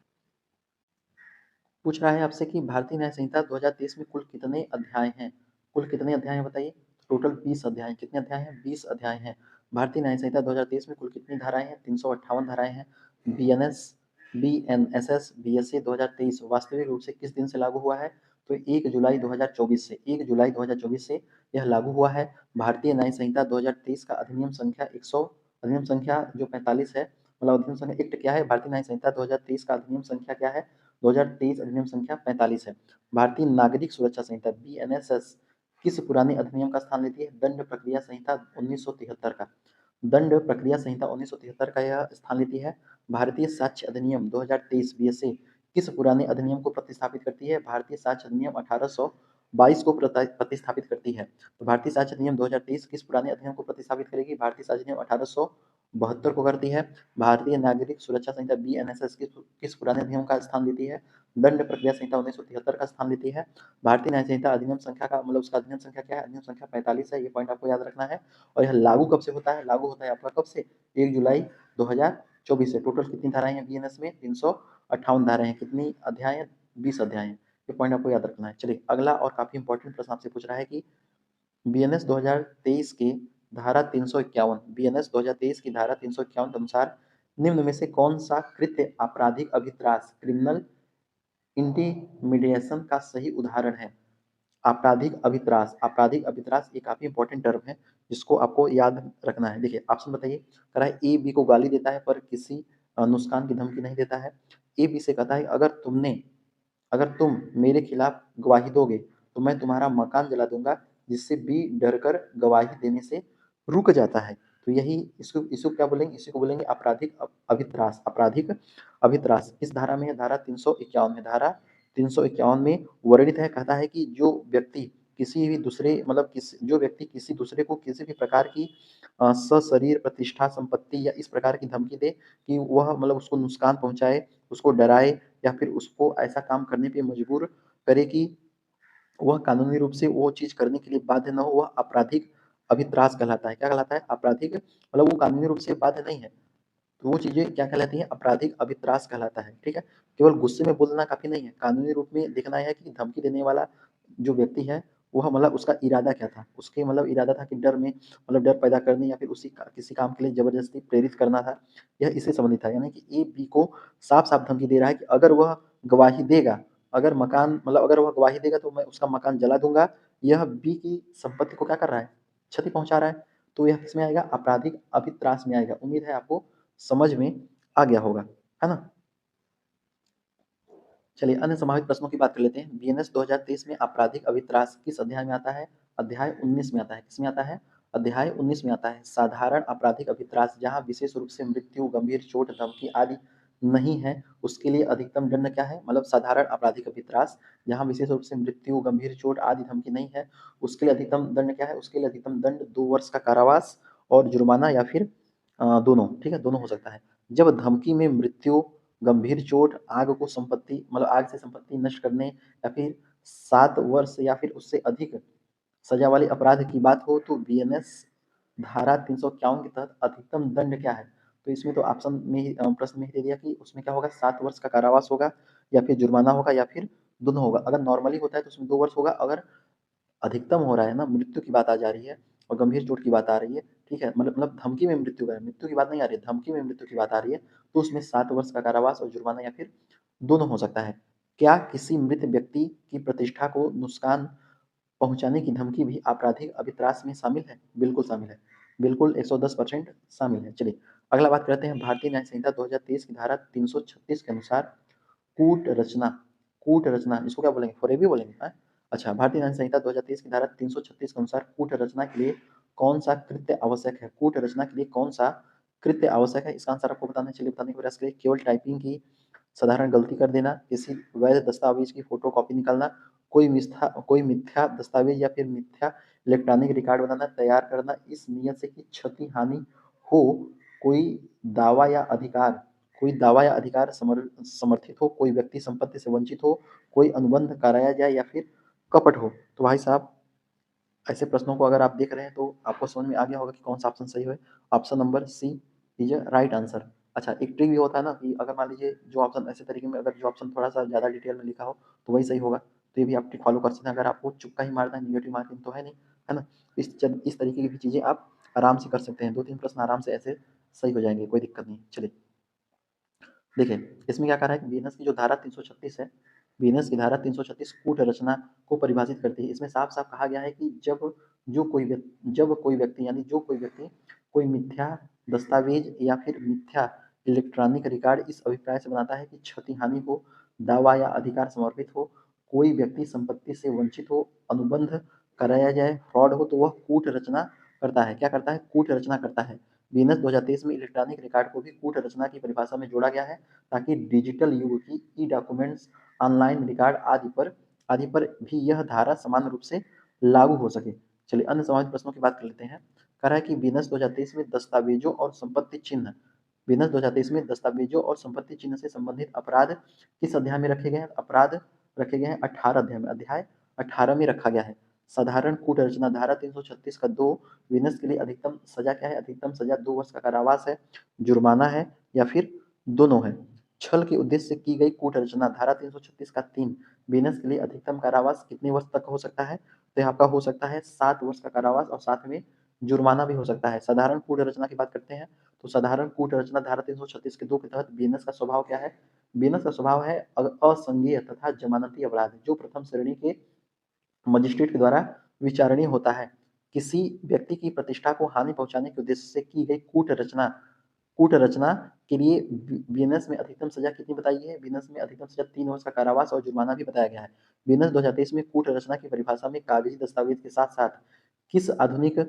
पूछ रहा है आपसे कि भारतीय न्याय संहिता 2023 में कुल कितने अध्याय हैं? कुल कितने अध्याय हैं बताइए? टोटल 20 अध्याय हैं। कितने अध्याय हैं? 20 अध्याय हैं। भारतीय न्याय संहिता 2023 में कुल कितनी धाराएं हैं? 358 धाराएं हैं। बीएनएस बीएनएसएस बीएसए 2023 वास्तविक रूप से किस दिन से लागू हुआ है? तो 1 जुलाई 2024 से 1 जुलाई 2024 से यह लागू हुआ है। भारतीय न्याय संहिता 2023 का अधिनियम संख्या जो 45 है मतलब अधिनियम संख्या एक्ट क्या है? भारतीय न्याय संहिता 2023 का अधिनियम संख्या क्या है? 2023 अधिनियम संख्या 45 है। भारतीय नागरिक सुरक्षा संहिता बीएनएसएस किस पुराने अधिनियम का स्थान लेती है? दंड प्रक्रिया संहिता 1973 का। दंड प्रक्रिया संहिता 1973 का यह स्थान लेती है। भारतीय साक्ष्य अधिनियम 2023 बीएसए किस पुराने अधिनियम को प्रतिस्थापित करती है? भारतीय साक्ष्य अधिनियम 1822 को प्रतिस्थापित करती है। तो भारतीय साक्ष्य अधिनियम 2023 किस पुराने अधिनियम को प्रतिस्थापित करेगी? भारतीय साक्ष्य अधिनियम 1872 को करती है। भारतीय नागरिक सुरक्षा संहिता बीएनएसएस किस पुराने अधिनियम का स्थान लेती है? दंड प्रक्रिया संहिता 1973 का स्थान लेती है। भारतीय न्याय संहिता अधिनियम संख्या का मतलब उसका अधिनियम संख्या क्या है? अधिनियम संख्या 45 है। ये पॉइंट आपको याद रखना है। और यह लागू कब से होता है? लागू होता है आपका कब से? 1 जुलाई 2024 से। टोटल कितनी धाराएं हैं बीएनएस में? 358 धाराएं हैं। कितनी अध्याय हैं? 20 अध्याय हैं। ये पॉइंट आपको याद रखना है। चलिए अगला और काफी इंपॉर्टेंट प्रश्न आपसे पूछ रहा है कि बीएनएस 2023 की धारा 351 बीएनएस 2023 की धारा 351 के अनुसार निम्न में से कौन सा कृत्य आपराधिक अभित्रास क्रिमिनल इंटीमिडेशन का सही उदाहरण है? आपराधिक अभित्रास एक काफी इंपॉर्टेंट टर्म है जिसको आपको याद रखना है। देखिए ऑप्शन बताइए। कह रहा है ए बी को गाली देता है पर किसी नुकसान की धमकी नहीं देता है। ए बी से कहता है अगर तुम मेरे खिलाफ गवाही दोगे तो मैं तुम्हारा मकान जला दूंगा, जिससे बी डरकर गवाही देने से रुक जाता है। तो यही इसको इसको क्या बोलेंगे? इसी को बोलेंगे अभित्रास। आपराधिक अभित्रास किस धारा में है? धारा 351 में। धारा 351 में वर्णित है। कहता है कि जो व्यक्ति किसी दूसरे को किसी भी प्रकार की सशरीर प्रतिष्ठा संपत्ति या इस प्रकार की धमकी दे कि वह मतलब उसको नुकसान पहुंचाए, उसको डराए या फिर उसको ऐसा काम करने पे मजबूर करे कि वह कानूनी रूप से वो चीज करने के लिए बाध्य न हो, वह आपराधिक अभित्रास कहलाता है। क्या कहलाता है? आपराधिक मतलब वो कानूनी रूप से बाध्य नहीं है तो वो चीजें क्या कहलाती हैं? आपराधिक अभित्रास कहलाता है। ठीक है। केवल गुस्से में बोलना काफी नहीं है, कानूनी रूप में देखना है कि धमकी देने वाला जो व्यक्ति है वह मतलब उसका इरादा क्या था। उसके मतलब इरादा था कि डर में मतलब डर पैदा करने या फिर किसी काम के लिए जबरदस्ती प्रेरित करना था। यह इससे संबंधित था। यानी कि ए बी को साफ साफ धमकी दे रहा है कि अगर वह गवाही देगा, अगर वह गवाही देगा तो मैं उसका मकान जला दूंगा। यह बी की संपत्ति को क्या कर रहा है? क्षति पहुंचा रहा है। तो यह किसमें आएगा? आपराधिक अभित्रास में आएगा। उम्मीद है आपको समझ में आ गया होगा, है ना? चलिए अन्य संभावित प्रश्नों की बात कर लेते हैं। बीएनएस 2023 में आपराधिक अभित्रास किस अध्याय में आता है? अध्याय 19 में आता है। किसमें आता है? अध्याय 19 में आता है। साधारण आपराधिक अभित्रास जहां विशेष रूप से मृत्यु, गंभीर चोट, धमकी आदि नहीं है उसके लिए अधिकतम दंड क्या है? मतलब साधारण आपराधिक अभित्रास जहां विशेष रूप से मृत्यु, गंभीर चोट आदि धमकी नहीं है उसके लिए अधिकतम दंड क्या है? उसके लिए अधिकतम दंड 2 वर्ष का कारावास और जुर्माना या फिर दोनों। ठीक है, दोनों हो सकता है। जब धमकी में मृत्यु गंभीर चोट, आग को संपत्ति मतलब आग से संपत्ति नष्ट करने या फिर 7 वर्ष या फिर उससे अधिक सजा वाले अपराध की बात हो तो बीएनएस धारा 351 के तहत अधिकतम दंड क्या है? तो इसमें तो ऑप्शन में ही प्रश्न में ही दे दिया कि उसमें क्या होगा, 7 वर्ष का कारावास होगा या फिर जुर्माना होगा या फिर दोनों होगा। अगर नॉर्मली होता है तो उसमें 2 वर्ष होगा, अगर अधिकतम हो रहा है ना, मृत्यु की बात आ जा रही है और गंभीर चोट की बात आ रही है, ठीक है, मतलब धमकी में मृत्यु का है, मृत्यु की बात नहीं आ रही है, धमकी में मृत्यु की बात आ रही है, तो उसमें 7 वर्ष का कारावास और जुर्माना या फिर दोनों हो सकता है। क्या किसी मृत व्यक्ति की प्रतिष्ठा को नुकसान पहुंचाने की धमकी भी आपराधिक अभिप्राय में शामिल है? बिल्कुल शामिल है, बिल्कुल 110% शामिल है। चलिए अगला बात करते हैं, भारतीय न्याय संहिता 2023 की धारा 336 के अनुसार कूट रचना, कूट रचना इसको क्या बोलेंगे, फरेबी बोलेंगे हाँ? अच्छा, भारतीय न्याय संहिता 2023 की धारा 336 के अनुसार कूट रचना के लिए कौन सा कृत्य आवश्यक है? कूट रचना के लिए कौन सा कृत्य आवश्यक है? इसका आंसर आपको बताना है। चलिए बताने के प्रयास करिए। केवल टाइपिंग की साधारण गलती कर देना, किसी वैध दस्तावेज की फोटो कॉपी निकालना, कोई मिथ्या दस्तावेज या फिर मिथ्या इलेक्ट्रॉनिक रिकॉर्ड बनाना, तैयार करना इस नियत से कि क्षति हानि हो, कोई दावा या अधिकार कोई दावा या अधिकार समर्थित हो, कोई व्यक्ति संपत्ति से वंचित हो, कोई अनुबंध कराया जाए या फिर कपट हो। तो भाई साहब ऐसे प्रश्नों को अगर आप देख रहे हैं तो आपको समझ में आ गया होगा कि कौन सा ऑप्शन सही है। Option number C is right answer. अच्छा, एक ट्रिक भी होता है ना कि अगर मान लीजिए जो ऑप्शन ऐसे तरीके में, अगर जो ऑप्शन थोड़ा सा ज़्यादा डिटेल में लिखा हो तो वही सही होगा, तो ये भी आप ट्रिक फॉलो कर सकते हैं। अगर आपको चुक्का ही मारना है, निगेटिव मार्किंग तो है नहीं, है ना? इस तरीके की भी चीज़ें आप आराम से कर सकते हैं। 2-3 प्रश्न आराम से ऐसे सही हो जाएंगे, कोई दिक्कत नहीं। चलिए देखिए, इसमें क्या कह रहा है कि वीनस की जो धारा 336 है, वीनस की धारा 336 कूट रचना को परिभाषित करती है। इसमें साफ-साफ कहा गया है कि जब कोई व्यक्ति यानी जो कोई व्यक्ति कोई मिथ्या दस्तावेज या फिर मिथ्या इलेक्ट्रॉनिक रिकॉर्ड इस अभिप्राय से बनाता है कि क्षति-हानि हो, दावा या अधिकार समर्पित हो, कोई व्यक्ति संपत्ति से वंचित हो, अनुबंध कराया जाए, फ्रॉड हो, तो वह कूट रचना करता है। क्या करता है? कूट रचना करता है। वीनस 2023 में इलेक्ट्रॉनिक रिकॉर्ड को भी कूट रचना की परिभाषा में जोड़ा गया है ताकि डिजिटल युग की ई डॉक्यूमेंट्स, ऑनलाइन रिकॉर्ड आदि पर भी यह धारा समान रूप से लागू हो सके। चलिए अन्य संभावित प्रश्नों की बात कर लेते हैं। कह रहा है कि वीनस 2023 में दस्तावेजों और संपत्ति चिन्ह, वीनस 2023 में दस्तावेजों और संपत्ति चिन्ह से संबंधित अपराध किस अध्याय में रखे गए हैं? अपराध रखे गए हैं 18 अध्याय में, अध्याय 18 में रखा गया है। साधारण कूट रचना धारा 336 का 2 वीनस के लिए अधिकतम सजा क्या है? अधिकतम सजा 2 वर्ष का कारावास है, जुर्माना है या फिर दोनों है। छल के उद्देश्य से की गई कूट रचना धारा 336 का 3 वीनस के लिए अधिकतम कारावास कितने वर्ष तक हो सकता है? तो आपका हो सकता है 7 वर्ष का कारावास और साथ में जुर्माना भी हो सकता है। साधारण कूट रचना की बात करते हैं तो साधारण कूट रचना धारा 336 के 2 के तहत वीनस का स्वभाव क्या है? वीनस का स्वभाव है असंज्ञेय तथा जमानती अपराध जो प्रथम श्रेणी के मजिस्ट्रेट के द्वारा विचारणीय होता है। किसी व्यक्ति की प्रतिष्ठा को हानि पहुंचाने के उद्देश्य से की गई कूट रचना के लिए वीनस में अधिकतम सजा कितनी बताई है? वीनस में अधिकतम सजा 3 वर्ष का कारावास और जुर्माना भी बताया गया है। वीनस 2023 में कूट रचना की परिभाषा में कागजी दस्तावेज के साथ साथ किस आधुनिक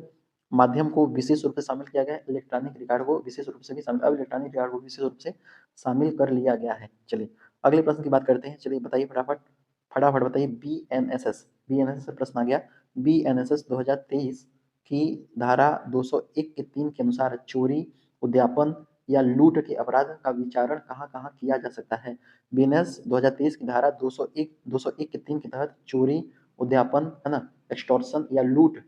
माध्यम को विशेष रूप से शामिल किया गया है? इलेक्ट्रॉनिक रिकॉर्ड को विशेष रूप से भी शामिल, अब इलेक्ट्रॉनिक रिकॉर्ड को विशेष रूप से शामिल कर लिया गया है। चलिए अगले प्रश्न की बात करते हैं। चलिए बताइए फटाफट, फटाफट बताइए। बीएनएसएस से प्रश्न आ गया। बीएनएसएस 2023 की धारा 201 के 3 के अनुसार चोरी, उद्यापन या लूट के अपराध का विचारण कहाँ-कहाँ किया जा सकता है? बीएनएस 2023 की धारा 201 के 3 के तहत चोरी, उद्यापन, है ना, एक्सटॉर्शन या लूट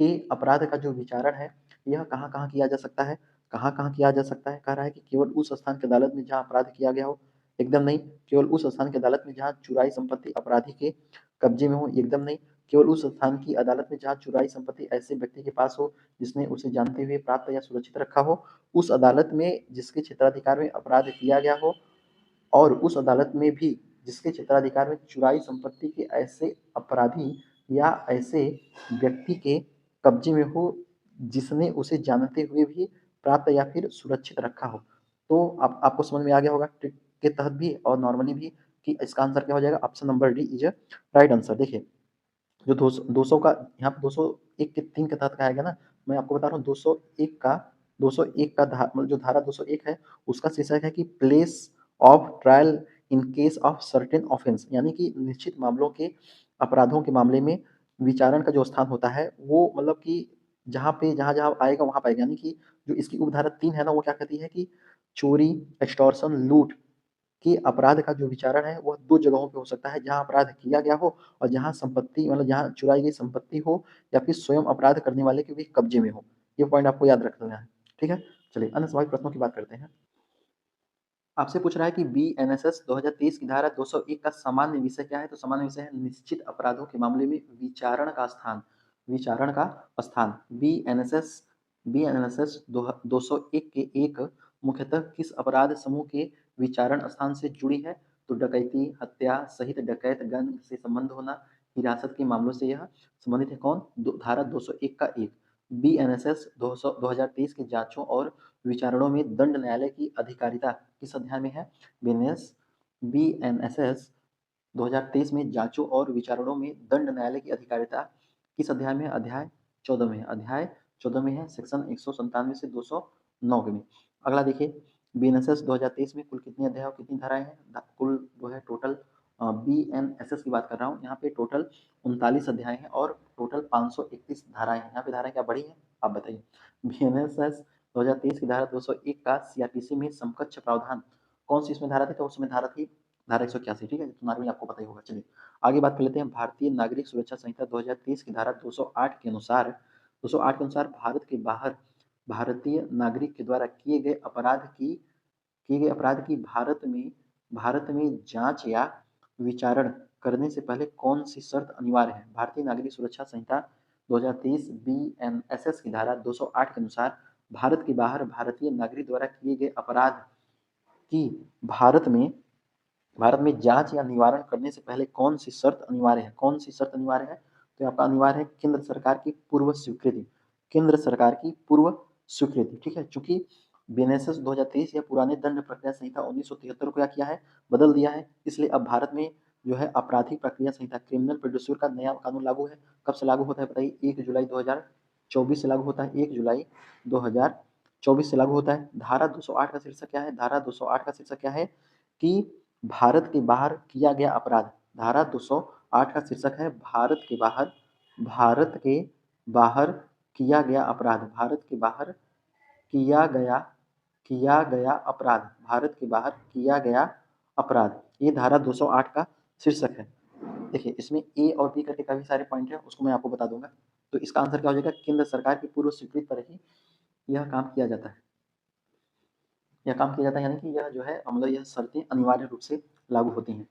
के अपराध का जो विचारण है यह कहाँ-कहाँ किया जा सकता है? कहाँ-कहाँ किया जा सकता है? कह रहा है कि केवल उस स्थान की अदालत में जहाँ अपराध किया गया हो, एकदम नहीं। केवल उस स्थान की अदालत में जहाँ चुराई संपत्ति अपराधी के कब्जे में हो, एकदम नहीं। केवल उस स्थान की अदालत में जहाँ चुराई संपत्ति ऐसे व्यक्ति के पास हो जिसने उसे जानते हुए प्राप्त या सुरक्षित रखा हो, उस अदालत में जिसके क्षेत्राधिकार में अपराध किया गया हो और उस अदालत में भी जिसके क्षेत्राधिकार में चुराई संपत्ति के ऐसे अपराधी या ऐसे व्यक्ति के कब्जे में हो जिसने उसे जानते हुए भी प्राप्त या फिर सुरक्षित रखा हो। तो आपको समझ में आ गया होगा ट्रिक के तहत भी और नॉर्मली भी कि इसका आंसर क्या हो जाएगा। Option number D is right answer. देखिए जो 200 का यहाँ पे 201 के 3 के तहत कहा गया ना, मैं आपको बता रहा हूँ 201 का मतलब जो धारा 201 है उसका शीर्षक है कि place of trial in case of certain offence, यानी कि निश्चित मामलों के अपराधों के मामले में विचारण का जो स्थान होता है वो मतलब कि जहाँ पे जहाँ-जहाँ आएगा वहाँ पाएगा, यानी कि जो इसकी उपधारा 3 है ना वो क्या कहती है कि चोरी, एक्सटॉर्शन, लूट कि अपराध का जो विचारण है वह 2 जगहों पे हो सकता है, जहाँ अपराध किया गया हो और जहाँ संपत्ति मतलब जहाँ चुराई गई संपत्ति हो या फिर स्वयं अपराध करने वाले के भी कब्जे में हो। ये पॉइंट आपको याद रख लेना है, ठीक है? चलिए अन्य स्वाभाविक प्रश्नों की बात करते हैं। आपसे पूछ रहा है कि बीएनएसएस 2023 की धारा 201 का सामान्य विषय क्या है? तो सामान्य विषय है निश्चित अपराधों के मामले में विचारण का स्थान, विचारण का स्थान। बीएनएसएस बीएनएसएस 201 के एक मुख्यतः किस अपराध समूह के विचारण स्थान से जुड़ी है? तो डकैती, हत्या सहित डकैत गण से संबंध होना, हिरासत के मामलों से यह संबंधित है कौन? धारा 201 का एक। बीएनएसएस 2023 के जांचों और विचारणों में दंड न्यायालय की अधिकारिता किस अध्याय में है? बीएनएसएस 2023 में जांचों और विचारणों में दंड न्यायालय की अधिकारिता किस अध्याय में है? अध्याय 14 में। अध्याय 14 में है, सेक्शन 197 से 209 में। अगला देखिए, बीएनएसएस 2023 में कुल कितने अध्याय और कितनी धाराएं हैं? कुल जो है टोटल बीएनएसएस की बात कर रहा हूँ, यहाँ पे टोटल 39 अध्याय हैं और टोटल 531 धाराएं हैं। यहाँ पे धाराएं क्या बढ़ी हैं? आप बताइए। बीएनएसएस 2023 की धारा 201 का सीआरपीसी में समकक्ष प्रावधान कौन सी इसमें धारा थी? तो उसमें धारा थी धारा 181, ठीक है? तो नॉर्मली आपको पता ही होगा। चलिए आगे बात कर लेते हैं। भारतीय नागरिक सुरक्षा संहिता 2023 की धारा 208 के अनुसार भारत के बाहर भारतीय नागरिक के द्वारा किए गए अपराध की भारत में जांच या विचारण करने से पहले कौन सी शर्त अनिवार्य है? भारतीय नागरिक सुरक्षा संहिता 2023 बीएनएसएस की धारा 208 के अनुसार भारत के बाहर भारतीय नागरिक द्वारा किए गए अपराध की भारत में जांच या निवारण करने से पहले कौन सी शर्त अनिवार्य है? कौन सी शर्त अनिवार्य है? तो आपका अनिवार्य है केंद्र सरकार की पूर्व स्वीकृति। केंद्र सरकार की पूर्व स्वीकृति, ठीक है? चूंकि बीएनएसएस 2023 या पुराने दंड प्रक्रिया संहिता 1973 को क्या किया है? बदल दिया है। इसलिए अब भारत में जो है आपराधिक प्रक्रिया संहिता क्रिमिनल प्रोड्यूसर का नया कानून लागू है। कब से लागू होता है बताइए? 1 जुलाई 2024 से लागू होता है। 1 जुलाई 2024 से लागू होता है। धारा 208 का शीर्षक क्या है? धारा 208 का शीर्षक क्या है? कि भारत के बाहर किया गया अपराध। धारा 208 का शीर्षक है भारत के बाहर किया गया अपराध। भारत के बाहर किया गया अपराध। भारत के बाहर किया गया अपराध। ये धारा 208 का शीर्षक है। देखिए इसमें ए और बी करके काफी सारे पॉइंट है, उसको मैं आपको बता दूंगा। तो इसका आंसर क्या हो जाएगा? केंद्र सरकार की पूर्व स्वीकृति पर ही यह काम किया जाता है। यानी कि यह जो है मतलब यह शर्तें अनिवार्य रूप से लागू होती हैं।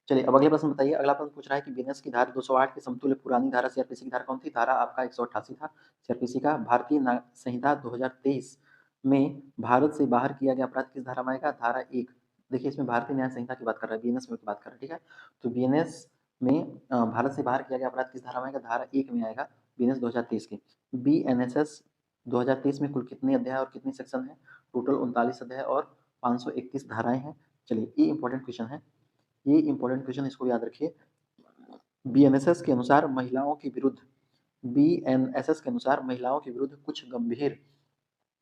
चलिए अब अगले प्रश्न बताइए। अगला प्रश्न पूछ रहा है कि बीएनएस की धारा 208 के समतुल्य पुरानी धारा सीआरपीसी की धारा कौन थी? धारा आपका 188 था सीआरपीसी का। भारतीय संहिता 2023 में भारत से बाहर किया गया अपराध किस धारा में आएगा? धारा 1। देखिए इसमें भारतीय न्याय संहिता की बात कर रहा है, बीएनएस में की बात कर रहा है, ठीक है? तो बीएनएस में भारत से बाहर किया गया अपराध किस धारा में आएगा? धारा 1 में आएगा बीएनएस 2023 के। बीएनएसएस 2023 में कुल कितने अध्याय और कितने सेक्शन है? टोटल 39 अध्याय और 531 धाराएं हैं। चलिए ये इंपॉर्टेंट क्वेश्चन है, ये इंपॉर्टेंट क्वेश्चन, इसको याद रखिए। बीएनएसएस के अनुसार महिलाओं के विरुद्ध कुछ गंभीर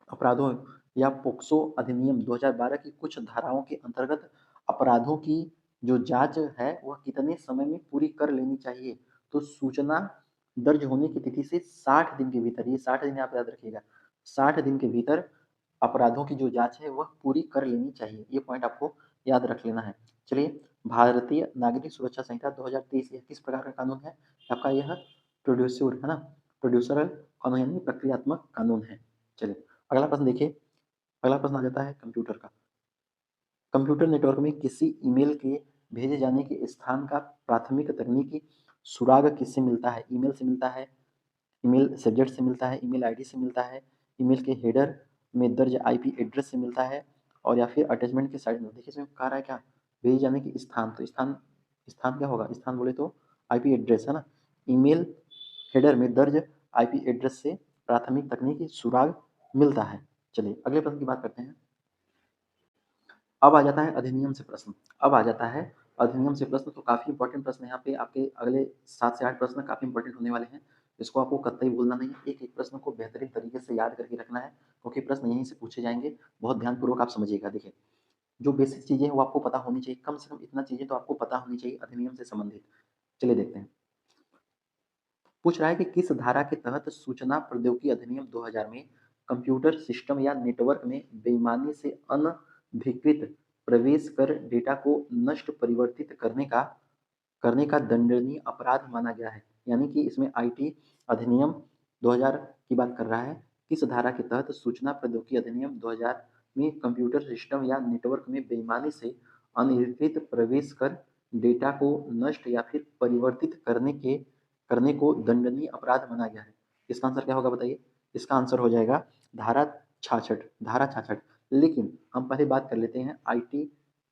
अपराधों या पोक्सो अधिनियम 2012 की कुछ धाराओं के अंतर्गत अपराधों की जो जांच है वह कितने समय में पूरी कर लेनी चाहिए? तो सूचना दर्ज होने की तिथि से 60 दिन के भीतर, ये 60 दिन आप याद रखिएगा, 60 दिन के भीतर अपराधों की जो जांच है वह पूरी कर लेनी चाहिए। ये पॉइंट आपको याद रख लेना है। चलिए भारतीय नागरिक सुरक्षा संहिता 2023 यह किस प्रकार का कानून है? आपका यह प्रोड्यूसर है ना, प्रोड्यूसरल कानून यानी प्रक्रियात्मक कानून है। चलिए अगला प्रश्न देखिए। अगला प्रश्न आ जाता है कंप्यूटर का। कंप्यूटर नेटवर्क में किसी ईमेल के भेजे जाने के स्थान का प्राथमिक तकनीकी सुराग किससे मिलता है? ईमेल से मिलता है, ईमेल सब्जेक्ट से मिलता है, ईमेल आईडी से मिलता है, ईमेल के हेडर में दर्ज आईपी एड्रेस से मिलता है, और या फिर अटैचमेंट के साइड में। देखिए इसमें कह रहा है क्या? भेजे जाने की स्थान, तो स्थान क्या होगा? स्थान बोले तो आईपी एड्रेस है ना। ईमेल हेडर में दर्ज आईपी एड्रेस से प्राथमिक तकनीकी सुराग मिलता है। चलिए अगले प्रश्न की बात करते हैं। अब आ जाता है अधिनियम से प्रश्न। तो काफी इंपॉर्टेंट प्रश्न है यहाँ पे। आपके अगले 7 से 8 प्रश्न काफी इंपॉर्टेंट होने वाले हैं। इसको आपको कतई भूलना नहीं है। एक एक प्रश्न को बेहतरीन तरीके से याद करके रखना है, क्योंकि प्रश्न यहीं से पूछे जाएंगे। बहुत ध्यानपूर्वक आप समझिएगा। देखिए जो बेसिक चीजें हैं वो आपको पता होनी चाहिए, कम से कम इतना चीजें तो आपको पता होनी चाहिए अधिनियम से संबंधित। चलिए देखते हैं। पूछ रहा है कि किस धारा के तहत सूचना प्रौद्योगिकी अधिनियम 2000 में कंप्यूटर सिस्टम या नेटवर्क में बेईमानी से अनधिकृत प्रवेश कर डेटा को नष्ट परिवर्तित करने का दंडनीय अपराध माना गया है। यानी कि इसमें आईटी अधिनियम 2000 की बात कर रहा है। किस धारा के तहत सूचना प्रौद्योगिकी अधिनियम 2000 में कंप्यूटर सिस्टम या नेटवर्क में बेईमानी से अनधिकृत प्रवेश कर डेटा को नष्ट या फिर परिवर्तित करने को दंडनीय अपराध माना गया है। इसका आंसर क्या होगा बताइए? इसका आंसर हो जाएगा धारा 66। धारा 66। लेकिन हम पहले बात कर लेते हैं आईटी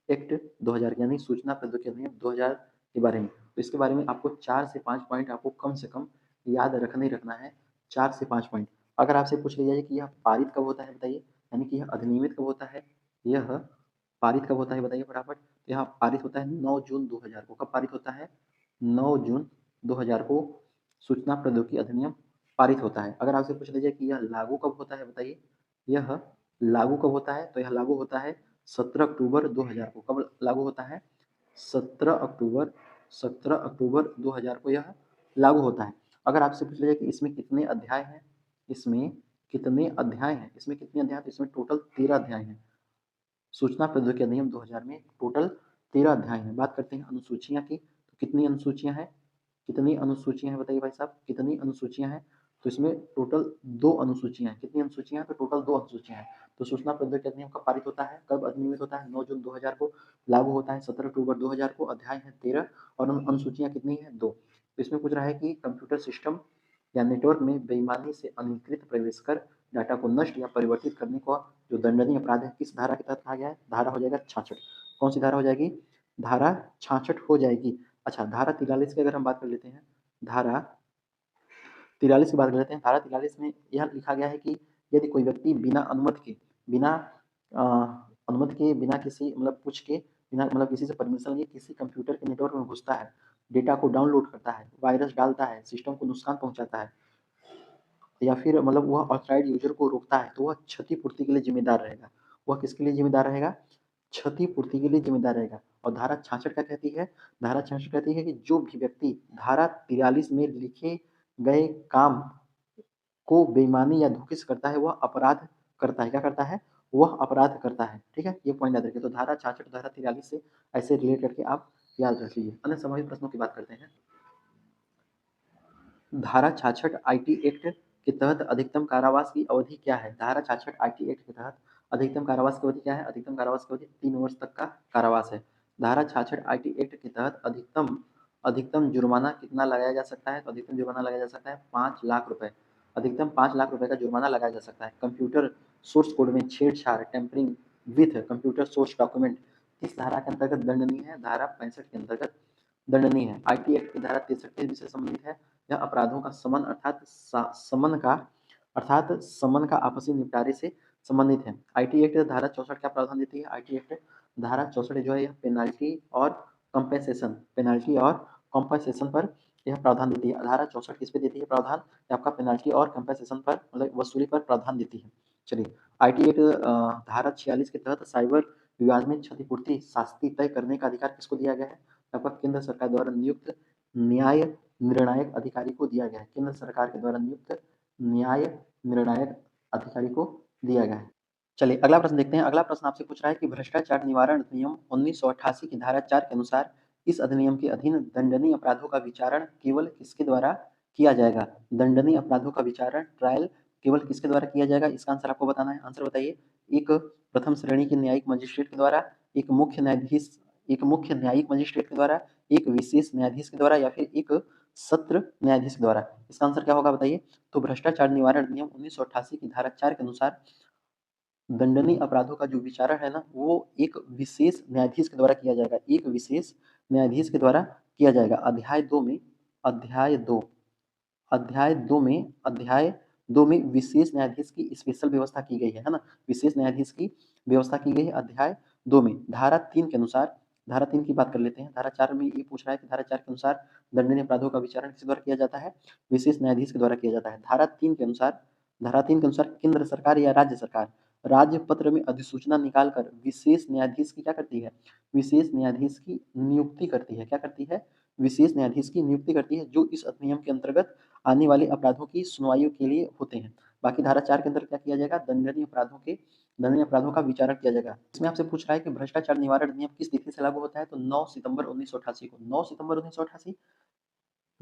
एक्ट 2000 यानी सूचना प्रौद्योगिकी अधिनियम 2000 के बारे में। तो इसके बारे में आपको 4 से 5 पॉइंट आपको कम से कम याद रखना है। 4 से 5 पॉइंट। अगर आपसे पूछ लिया जाए कि यह पारित कब होता है बताइए, यानी कि यह अधिनियमित कब होता है, यह पारित कब होता है बताइए फटाफट। तो यहाँ पारित होता है 9 जून 2000 को। कब पारित होता है? 9 जून 2000 को सूचना प्रौद्योगिकी अधिनियम पारित होता है। अगर आपसे पूछ लिया जाए कि यह लागू कब होता है बताइए, यह लागू कब होता है? तो यह लागू होता है 17 अक्टूबर 2000 को। कब लागू होता है? 17 अक्टूबर 2000 को यह लागू होता है। अगर आपसे पूछ लिया जाए कि इसमें कितने अध्याय हैं, इसमें कितने अध्याय हैं, इसमें कितने अध्याय? तो इसमें टोटल 13 अध्याय हैं। सूचना प्रौद्योगिकी अधिनियम 2000 में टोटल 13 अध्याय हैं। बात करते हैं अनुसूचियां की, तो कितनी अनुसूचियां हैं? कितनी अनुसूचियां हैं बताइए भाई साहब, कितनी अनुसूचियां हैं? तो इसमें टोटल 2 अनुसूचियां हैं। कितनी अनुसूचियां हैं? तो टोटल 2 अनुसूचियां हैं। तो सूचना प्रौद्योगिकी अधिनियम कब पारित होता है, कब अधिनियमित होता है? 9 जून 2000 को। लागू होता है 17 अक्टूबर 2000 को। अध्याय है 13 और अनुसूचियां कितनी है? 2। तो इसमें पूछ रहा है कि कंप्यूटर सिस्टम या नेटवर्क में बेईमानी से अनधिकृत प्रवेश कर डाटा को नष्ट या परिवर्तित करने को जो दंडनीय अपराध है किस धारा के तहत कहा गया है? धारा हो जाएगा 66। कौन सी धारा हो जाएगी? धारा 66 हो जाएगी। अच्छा, धारा 43 की अगर हम बात कर लेते हैं, धारा 43 की बात कर लेते हैं। धारा 43 में यह लिखा गया है कि यदि कोई व्यक्ति बिना अनुमति के, बिना अनुमति के, बिना किसी मतलब पूछ के, बिना मतलब किसी से परमिशन लिए किसी कंप्यूटर के नेटवर्क में घुसता है, डेटा को डाउनलोड करता है, वायरस डालता है, सिस्टम को नुकसान पहुंचाता है, या फिर मतलब वह ऑथराइज्ड यूजर को रोकता है, तो वह क्षतिपूर्ति के लिए जिम्मेदार रहेगा। वह किसके लिए जिम्मेदार रहेगा? क्षतिपूर्ति के लिए जिम्मेदार रहेगा। और धारा 66 क्या कहती है? धारा 66 कहती है कि जो भी व्यक्ति धारा 43 में लिखे गए काम को बेईमानी या धोखे से करता है वह अपराध करता है। क्या करता है? वह अपराध करता है। ठीक है, ये पॉइंट याद रखिए। तो धारा 66 धारा 43 से ऐसे रिलेट करके आप याद रख लीजिए। अन्य संभावित प्रश्नों की बात करते हैं। धारा 66 आईटी एक्ट के तहत अधिकतम कारावास की अवधि क्या है? धारा 66 आईटी एक्ट के तहत अधिकतम कारावास की अवधि क्या है? अधिकतम कारावास की अवधि 3 वर्ष तक का कारावास है। धारा 66 आईटी एक्ट के तहत अधिकतम अधिकतम जुर्माना कितना लगाया जा सकता है? तो अधिकतम जुर्माना लगाया जा सकता है 5 लाख रुपए। अधिकतम 5 लाख रुपए का जुर्माना लगाया जा सकता है। कंप्यूटर सोर्स कोड में छेड़छाड़, tampering with computer source document किस धारा के अंतर्गत दंडनीय है? धारा 65 के अंतर्गत दंडनीय है। आईटी एक्ट की धारा 63 से संबंधित है। यह अपराधों का समन अर्थात समन का आपसी निपटारे से संबंधित है। आईटी एक्ट धारा 64 क्या प्रावधान देती है? आईटी एक्ट धारा 64 जो है यह पेनाल्टी और कॉम्पेंसेशन पर यह प्रावधान देती है। धारा 64 किस पे देती है प्रावधान? आपका पेनाल्टी और कॉम्पेंसेशन पर मतलब वसूली पर प्रावधान देती है। चलिए, आईटी एक्ट धारा 46 के तहत साइबर विवाद में क्षतिपूर्ति शास्ति तय करने का अधिकार किसको दिया गया है? आपका केंद्र सरकार द्वारा नियुक्त न्याय निर्णायक अधिकारी को दिया गया है। केंद्र सरकार के द्वारा नियुक्त न्याय निर्णायक अधिकारी को दिया गया है। चलिए अगला प्रश्न देखते हैं। अगला प्रश्न आपसे पूछ रहा है कि भ्रष्टाचार निवारण अधिनियम 1988 की धारा 4 के अनुसार इस अधिनियम के अधीन दंडनीय अपराधों का विचारण केवल किसके द्वारा किया जाएगा? दंडनीय अपराधों का विचारण ट्रायल केवल किसके द्वारा किया जाएगा? इसका आंसर आपको बताना है। आंसर बताइए। एक प्रथम श्रेणी के न्यायिक मजिस्ट्रेट के द्वारा, एक मुख्य न्यायिक मजिस्ट्रेट के द्वारा, एक विशेष न्यायाधीश के द्वारा, या फिर एक सत्र न्यायाधीश के द्वारा। इसका आंसर क्या होगा बताइए? तो भ्रष्टाचार निवारण अधिनियम 1988 की धारा 4 के अनुसार दंडनीय अपराधों का जो विचारण है ना वो एक विशेष न्यायाधीश के द्वारा किया जाएगा। एक विशेष न्यायाधीश के द्वारा किया जाएगा। अध्याय 2 में विशेष न्यायाधीश की स्पेशल व्यवस्था की गई है ना। विशेष न्यायाधीश की व्यवस्था की गई है अध्याय 2 में। धारा 3 के अनुसार, धारा 3 की बात कर लेते हैं। धारा 4 में ये पूछ रहा है कि धारा 4 के अनुसार दंडनीय अपराधों का विचारण किस द्वारा किया जाता है? विशेष न्यायाधीश के द्वारा किया जाता है। धारा 3 के अनुसार केंद्र सरकार या राज्य सरकार राज्य पत्र में अधिसूचना निकालकर विशेष न्यायाधीश की क्या करती है? विशेष न्यायाधीश की नियुक्ति करती है। क्या करती है? विशेष न्यायाधीश की नियुक्ति करती है जो इस अधिनियम के अंतर्गत आने वाले अपराधों की सुनवाई के लिए होते हैं। बाकी धारा 4 के अंदर क्या किया जाएगा? दंडनीय अपराधों के दंडनीय अपराधों का विचारण किया जाएगा। इसमें आपसे पूछ रहा है कि भ्रष्टाचार निवारण अधिनियम किस तिथि से लागू होता है, तो 9 सितंबर 1988 को। 9 सितंबर 1988,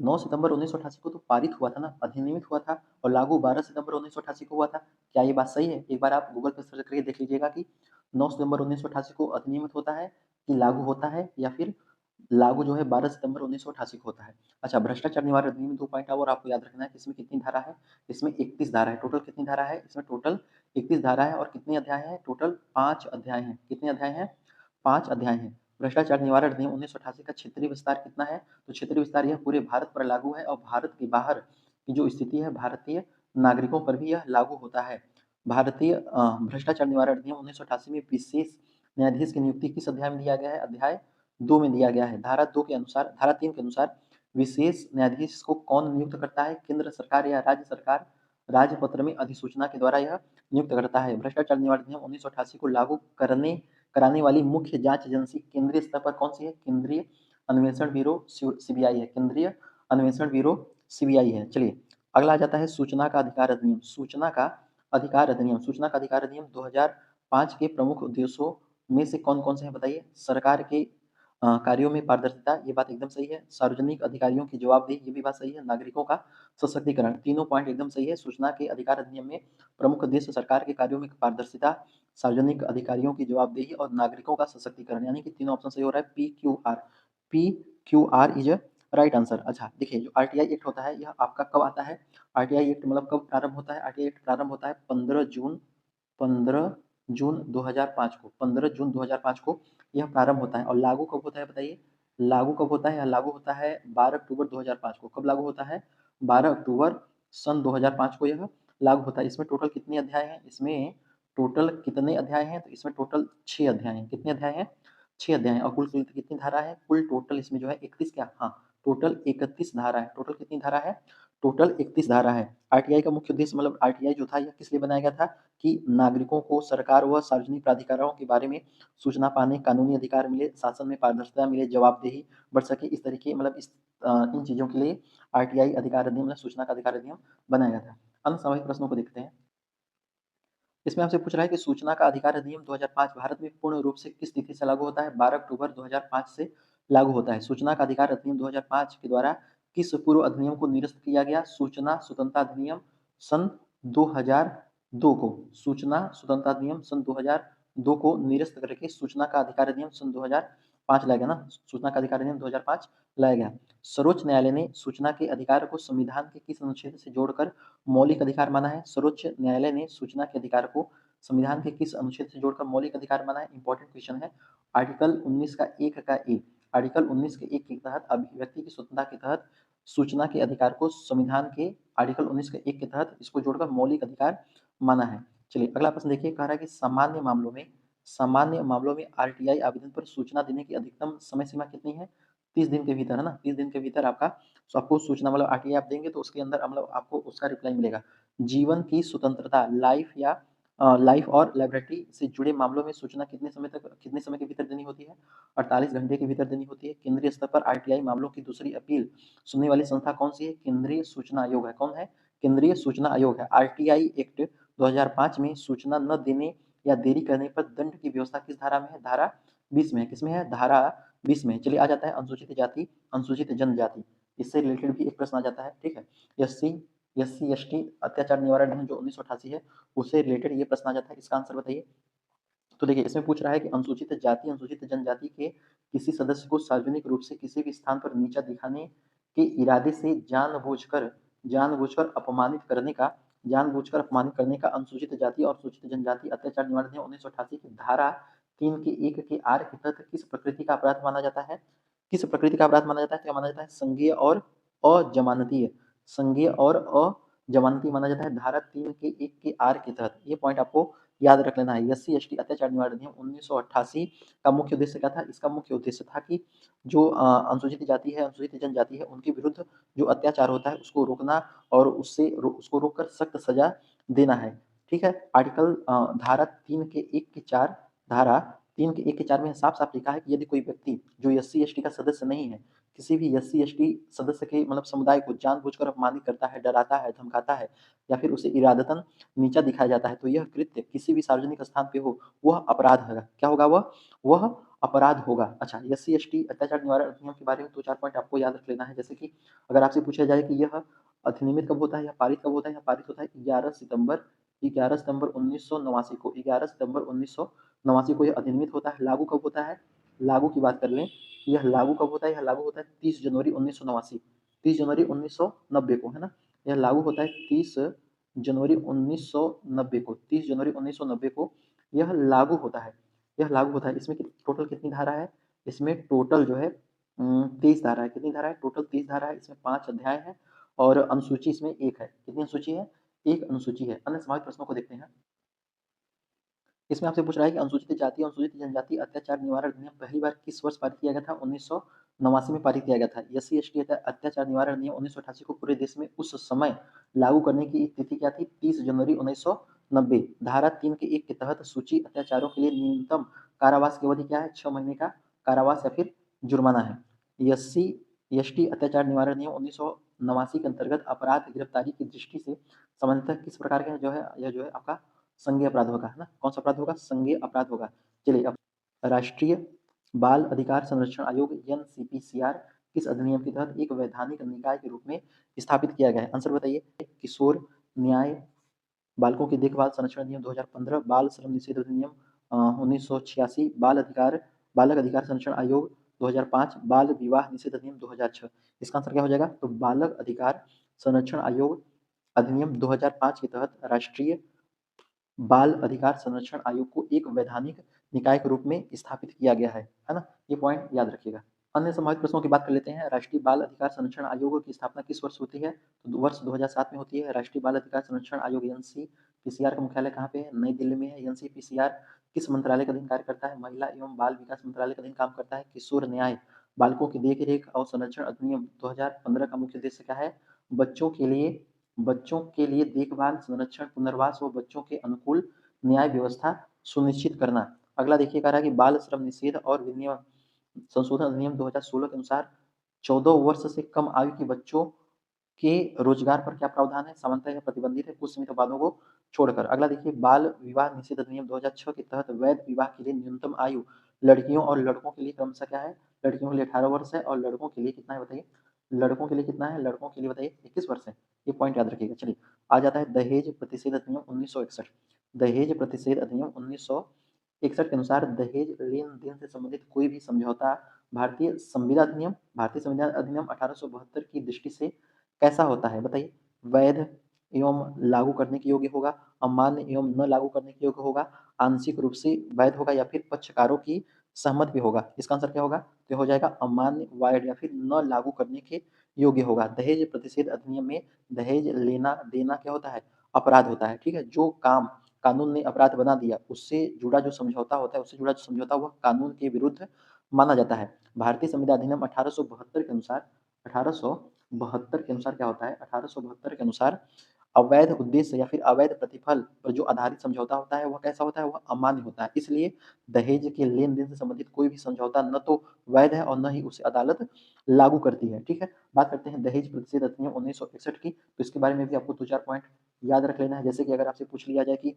9 सितंबर 1988 को तो पारित हुआ था ना, अधिनियमित हुआ था, और लागू 12 सितंबर 1988 को हुआ था। क्या ये बात सही है? एक बार आप गूगल पे सर्च करके देख लीजिएगा कि 9 सितंबर 1988 को अधिनियमित होता है कि लागू होता है, या फिर लागू जो है 12 सितंबर 1988 को होता है। अच्छा, भ्रष्टाचार निवारण अधिनियम में 2 पॉइंट और आपको याद रखना है कि इसमें कितनी धारा है? इसमें 31 धारा है। टोटल कितनी धारा है? इसमें टोटल 31 धारा है, और कितने अध्याय हैं? टोटल 5 अध्याय हैं। कितने अध्याय हैं? 5 अध्याय हैं। भ्रष्टाचार निवारण अधिनियम 1988 का क्षेत्रीय विस्तार कितना है? तो क्षेत्रीय विस्तार यह पूरे भारत पर लागू है, और भारत के बाहर की जो स्थिति है, भारतीय नागरिकों पर भी यह लागू होता है। भारतीय भ्रष्टाचार निवारण अधिनियम 1988 में विशेष न्यायाधीश की नियुक्ति किस अध्याय में दिया गया है? अध्याय 2 में दिया गया है। धारा 2 के अनुसार, धारा 3 के अनुसार विशेष न्यायाधीश को कौन नियुक्त करता है? केंद्र सरकार या राज्य सरकार राजपत्र में अधिसूचना के द्वारा यह नियुक्त करता है। भ्रष्टाचार निवारण अधिनियम 1988 को लागू कराने वाली मुख्य जांच एजेंसी केंद्रीय स्तर पर कौन सी है? केंद्रीय अन्वेषण ब्यूरो सीबीआई है। केंद्रीय अन्वेषण ब्यूरो सीबीआई है। चलिए, अगला आ जाता है सूचना का अधिकार अधिनियम। सूचना का अधिकार अधिनियम, सूचना का अधिकार अधिनियम 2005 के प्रमुख उद्देश्यों में से कौन कौन से हैं बताइए? सरकार के कार्यों में पारदर्शिता, ये बात एकदम सही है। सार्वजनिक अधिकारियों की जवाबदेही, ये भी बात सही है। नागरिकों का सशक्तिकरण, तीनों पॉइंट एकदम सही है। सूचना के अधिकार अधिनियम में प्रमुख उद्देश्य सरकार के कार्यों में पारदर्शिता, सार्वजनिक अधिकारियों की जवाबदेही और नागरिकों का सशक्तिकरण, यानी कि तीनों ऑप्शन सही हो रहा है। P Q R is right answer. अच्छा देखिए, जो आरटीआई एक्ट होता है, यह आपका कब आता है? आरटीआई एक्ट मतलब कब प्रारंभ होता है? आरटीआई एक्ट प्रारंभ होता है 15 जून 2005 को। 15 जून 2005 को यह प्रारंभ होता है। और लागू कब होता है बताइए? लागू कब होता है? लागू होता है 12 अक्टूबर 2005 को। कब लागू होता है? 12 अक्टूबर सन 2005 को यह लागू होता है। इसमें टोटल कितने अध्याय हैं? इसमें टोटल कितने अध्याय हैं? तो इसमें टोटल 6 अध्याय हैं। कितने अध्याय हैं? 6 अध्याय हैं। और कुल कितनी धारा है? कुल टोटल इसमें जो है 31, क्या? हाँ, टोटल 31 धारा है। टोटल कितनी धारा है? टोटल 31 धारा है। आरटीआई का मुख्य उद्देश्य, मतलब आरटीआई जो था, यह किस लिए बनाया गया था? कि नागरिकों को सरकार व सार्वजनिक प्राधिकारों के बारे में सूचना पाने, कानूनी अधिकार मिले, शासन में पारदर्शिता मिले, जवाबदेही बढ़ सके, इस तरीके, मतलब इन चीजों के लिए आरटीआई अधिकार अधिनियम, मतलब सूचना का अधिकार अधिनियम बनाया गया था। अनुसांविक प्रश्नों को देखते हैं। इसमें आपसे पूछ रहा है कि सूचना का अधिकार अधिनियम 2005 भारत में पूर्ण रूप से किस तिथि से लागू होता है? 12 अक्टूबर 2005 से लागू होता है। सूचना का अधिकार अधिनियम 2005 के द्वारा किस पूर्व अधिनियम को निरस्त किया गया? सूचना स्वतंत्रता अधिनियम सन 2002 को। सूचना स्वतंत्रता अधिनियम सन 2002 को निरस्त करके सूचना का अधिकार अधिनियम सन 2005 लाया गया ना। सूचना का अधिकार अधिनियम 2005 लाया गया। सर्वोच्च न्यायालय ने सूचना के अधिकार को संविधान के किस अनुच्छेद से जोड़कर मौलिक अधिकार माना है? सर्वोच्च न्यायालय ने सूचना के अधिकार को संविधान के किस अनुच्छेद से जोड़कर मौलिक अधिकार माना है? इंपॉर्टेंट क्वेश्चन है। आर्टिकल 19 का 1 का ए, आर्टिकल 19 के 1 के तहत अभिव्यक्ति की स्वतंत्रता के तहत सूचना के अधिकार को संविधान के आर्टिकल 19 के 1 के तहत इसको जोड़कर मौलिक अधिकार माना है। चलिए, अगला प्रश्न देखिए, कह रहा है कि सामान्य मामलों में आरटीआई आवेदन पर सूचना देने की अधिकतम समय सीमा कितनी है? 30 दिन के भीतर, है ना। 30 दिन के भीतर आपको सूचना, मतलब आरटीआई आप देंगे तो उसके अंदर मतलब आपको उसका रिप्लाई मिलेगा। जीवन की स्वतंत्रता, लाइफ और लिबर्टी से जुड़े मामलों में सूचना कितने समय के भीतर देनी होती है? 48 घंटे के भीतर देनी होती है। केंद्रीय स्तर पर आरटीआई मामलों की दूसरी अपील सुनने वाली संस्था कौन सी है? केंद्रीय सूचना आयोग है। कौन है? केंद्रीय सूचना आयोग है। आरटीआई एक्ट 2005 में सूचना न देने या देरी करने पर दंड की व्यवस्था किस धारा में है? धारा 20 में है। किसमें है? धारा 20 में। चलिए, आ जाता है अनुसूचित जाति, अनुसूचित जनजाति। इससे रिलेटेड भी एक प्रश्न आ जाता है, ठीक है। एससी एसटी अत्याचार निवारण अधिनियम जो 1988 है, उससे रिलेटेड ये प्रश्न आ जाता है। इसका आंसर बताइए। तो देखिए, इसमें पूछ रहा है कि अनुसूचित जाति, अनुसूचित जनजाति के किसी सदस्य को सार्वजनिक रूप से किसी भी स्थान पर नीचा दिखाने के इरादे से जानबूझकर अपमानित करने का अनुसूचित जाति और अनुसूचित जनजाति अत्याचार निवारण अधिनियम 1988 की धारा 3 के 1 के आर के तहत किस प्रकृति का अपराध माना जाता है? किस प्रकृति का अपराध माना जाता है? क्या माना जाता है? संज्ञेय और अजमानतीय। संज्ञेय और अजमानतीय माना जाता है धारा 3 के 1 के आर के तहत। ये पॉइंट आपको याद रख लेना है। एससी एसटी अत्याचार निवारण अधिनियम 1988 का मुख्य उद्देश्य क्या था? इसका मुख्य उद्देश्य था कि जो अनुसूचित जाति है, अनुसूचित जनजाति है, उनके विरुद्ध जो अत्याचार होता है उसको रोकना और उसको रोककर सख्त सजा देना है, ठीक है। धारा 3 के 1 के 4, धारा 3 के 1 के 4 में साफ-साफ लिखा है कि यदि कोई व्यक्ति जो एससी-एसटी का सदस्य नहीं है, किसी भी एससी-एसटी सदस्य के मतलब समुदाय को जानबूझकर अपमानित करता है, डराता है, धमकाता है या फिर उसे इरादतन नीचा दिखाया जाता है, तो यह कृत्य किसी भी सार्वजनिक स्थान पे हो, वह अपराध है। क्या होगा वह? वह अपराध होगा। अच्छा, एससी-एसटी अत्याचार निवारण अधिनियम के बारे में 2-4 पॉइंट आपको याद रख लेना है, जैसे कि अगर आपसे पूछा जाए कि यह अधिनियमित कब होता है या पारित कब होता है? यह पारित होता है 11 सितंबर 1989 को, 11 सितंबर 1989 को यह अधिनियमित होता है। लागू कब होता है? लागू की बात कर लें, यह लागू कब होता है? यह लागू होता है 30 जनवरी 1989, 30 जनवरी 1990 को, है ना? यह लागू होता है 30 जनवरी 1990 को, 30 जनवरी 1990 को यह लागू होता है। यह लागू होता है। इसमें टोटल कितनी धारा है? इसमें टोटल जो है 23 धारा है। कितनी धारा है? टोटल 30 धारा है। इसमें 5 अध्याय हैं और अनुसूची इसमें 1 है। कितनी अनुसूची है? 1 अनुसूची है। अन्य समाज प्रश्नों को देखते हैं। इसमें आपसे पूछ रहा है कि अनुसूचित जाति और अनुसूचित जनजाति अत्याचार निवारण अधिनियम पहली बार किस वर्ष पारित किया गया था? 1989 में पारित किया गया था। एससी-एसटी अत्याचार निवारण अधिनियम 1988 को पूरे देश में उस समय लागू करने की तिथि क्या थी? 30 जनवरी 1990। धारा 3 के 1 के तहत सूची अत्याचारों के लिए न्यूनतम कारावास की अवधि क्या है? 6 महीने का कारावास या फिर जुर्माना है। एससी-एसटी अत्याचार निवारण अधिनियम 1989 के अंतर्गत अपराध गिरफ्तारी की दृष्टि से सामान्यतः किस प्रकार का जो है यह जो है आपका संज्ञेय अपराध होगा, है ना? कौन सा अपराध होगा? संज्ञेय अपराध होगा। चलिए अब राष्ट्रीय बाल अधिकार संरक्षण आयोग एनसीपीसीआर किस अधिनियम के तहत एक वैधानिक निकाय के रूप में स्थापित किया गया है? आंसर बताइए। किशोर न्याय बालकों की देखभाल संरक्षण अधिनियम 2015, बाल श्रम निषेध अधिनियम 1986, बालक अधिकार संरक्षण आयोग 2005, बाल विवाह निषेध अधिनियम 2006। इसका आंसर क्या हो जाएगा? तो बालक अधिकार संरक्षण आयोग अधिनियम 2005 के तहत राष्ट्रीय बाल अधिकार संरक्षण आयोग को एक वैधानिक निकाय के रूप में स्थापित किया गया है ना? ये पॉइंट याद रखिएगा। अन्य संभावित प्रश्नों की बात कर लेते हैं। राष्ट्रीय बाल अधिकार संरक्षण आयोग की स्थापना किस वर्ष होती है? तो वर्ष 2007 में होती है। राष्ट्रीय बाल अधिकार संरक्षण आयोग एनसीपीसीआर का मुख्यालय कहाँ पे है? नई दिल्ली में है। एनसीपीसीआर किस मंत्रालय के अधीन कार्य करता है? महिला एवं बाल विकास मंत्रालय के अधीन काम करता है। किशोर न्याय बालकों की देख रेख और संरक्षण अधिनियम 2015 का मुख्य उद्देश्य क्या है? बच्चों के लिए देखभाल, संरक्षण, पुनर्वास व बच्चों के अनुकूल न्याय व्यवस्था सुनिश्चित करना। अगला देखिए कह रहा है कि बाल श्रम निषेध और विनियम संशोधन अधिनियम 2016 के अनुसार 14 वर्ष से कम आयु के बच्चों के रोजगार पर क्या प्रावधान है? सामान्यतः यह प्रतिबंधित है कुछ सीमित अपराधों को छोड़कर। अगला देखिए बाल विवाह निषेध अधिनियम 2006 के तहत वैध विवाह के लिए न्यूनतम आयु लड़कियों और लड़कों के लिए क्रमशः क्या है? लड़कियों के लिए 18 वर्ष है और लड़कों के लिए कितना है बताइए? लड़कों के लिए कितना है? लड़कों के लिए बताइए 21 वर्ष है। ये पॉइंट याद रखिएगा। चलिए आ जाता है दहेज प्रतिषेध अधिनियम 1961। दहेज प्रतिषेध अधिनियम 1961 के अनुसार दहेज लेन-देन से संबंधित कोई भी समझौता भारतीय संविधान अधिनियम 1872 की दृष्टि से कैसा होता है? बताइए। वैध एवं लागू करने के योग्य होगा, अमान्य एवं न लागू करने के योग्य होगा, आंशिक रूप से वैध होगा या फिर पक्षकारों की सहमति भी होगा। इसका आंसर क्या होगा? तो हो जाएगा अमान्य, वैध या फिर न लागू करने के योग्य होगा। दहेज प्रतिषेध अधिनियम में दहेज लेना देना क्या होता है? अपराध होता है। ठीक है? जो काम कानून ने अपराध बना दिया उससे जुड़ा जो समझौता होता है, उससे जुड़ा जो समझौता वह कानून के विरुद्ध माना जाता है। भारतीय संविधान अधिनियम 1872 के अनुसार 1872 के अनुसार क्या होता है? 1872 के अनुसार अवैध उद्देश्य या फिर अवैध प्रतिफल पर जो आधारित समझौता होता है वह कैसा होता है? वह अमान्य होता है। इसलिए दहेज के लेन-देन से संबंधित कोई भी समझौता न तो वैध है और न ही उसे अदालत लागू करती है। ठीक है? बात करते हैं दहेज प्रतिषेध अधिनियम 1961 की, तो इसके बारे में भी आपको 2-4 पॉइंट याद रख लेना है। जैसे कि अगर आपसे पूछ लिया जाए कि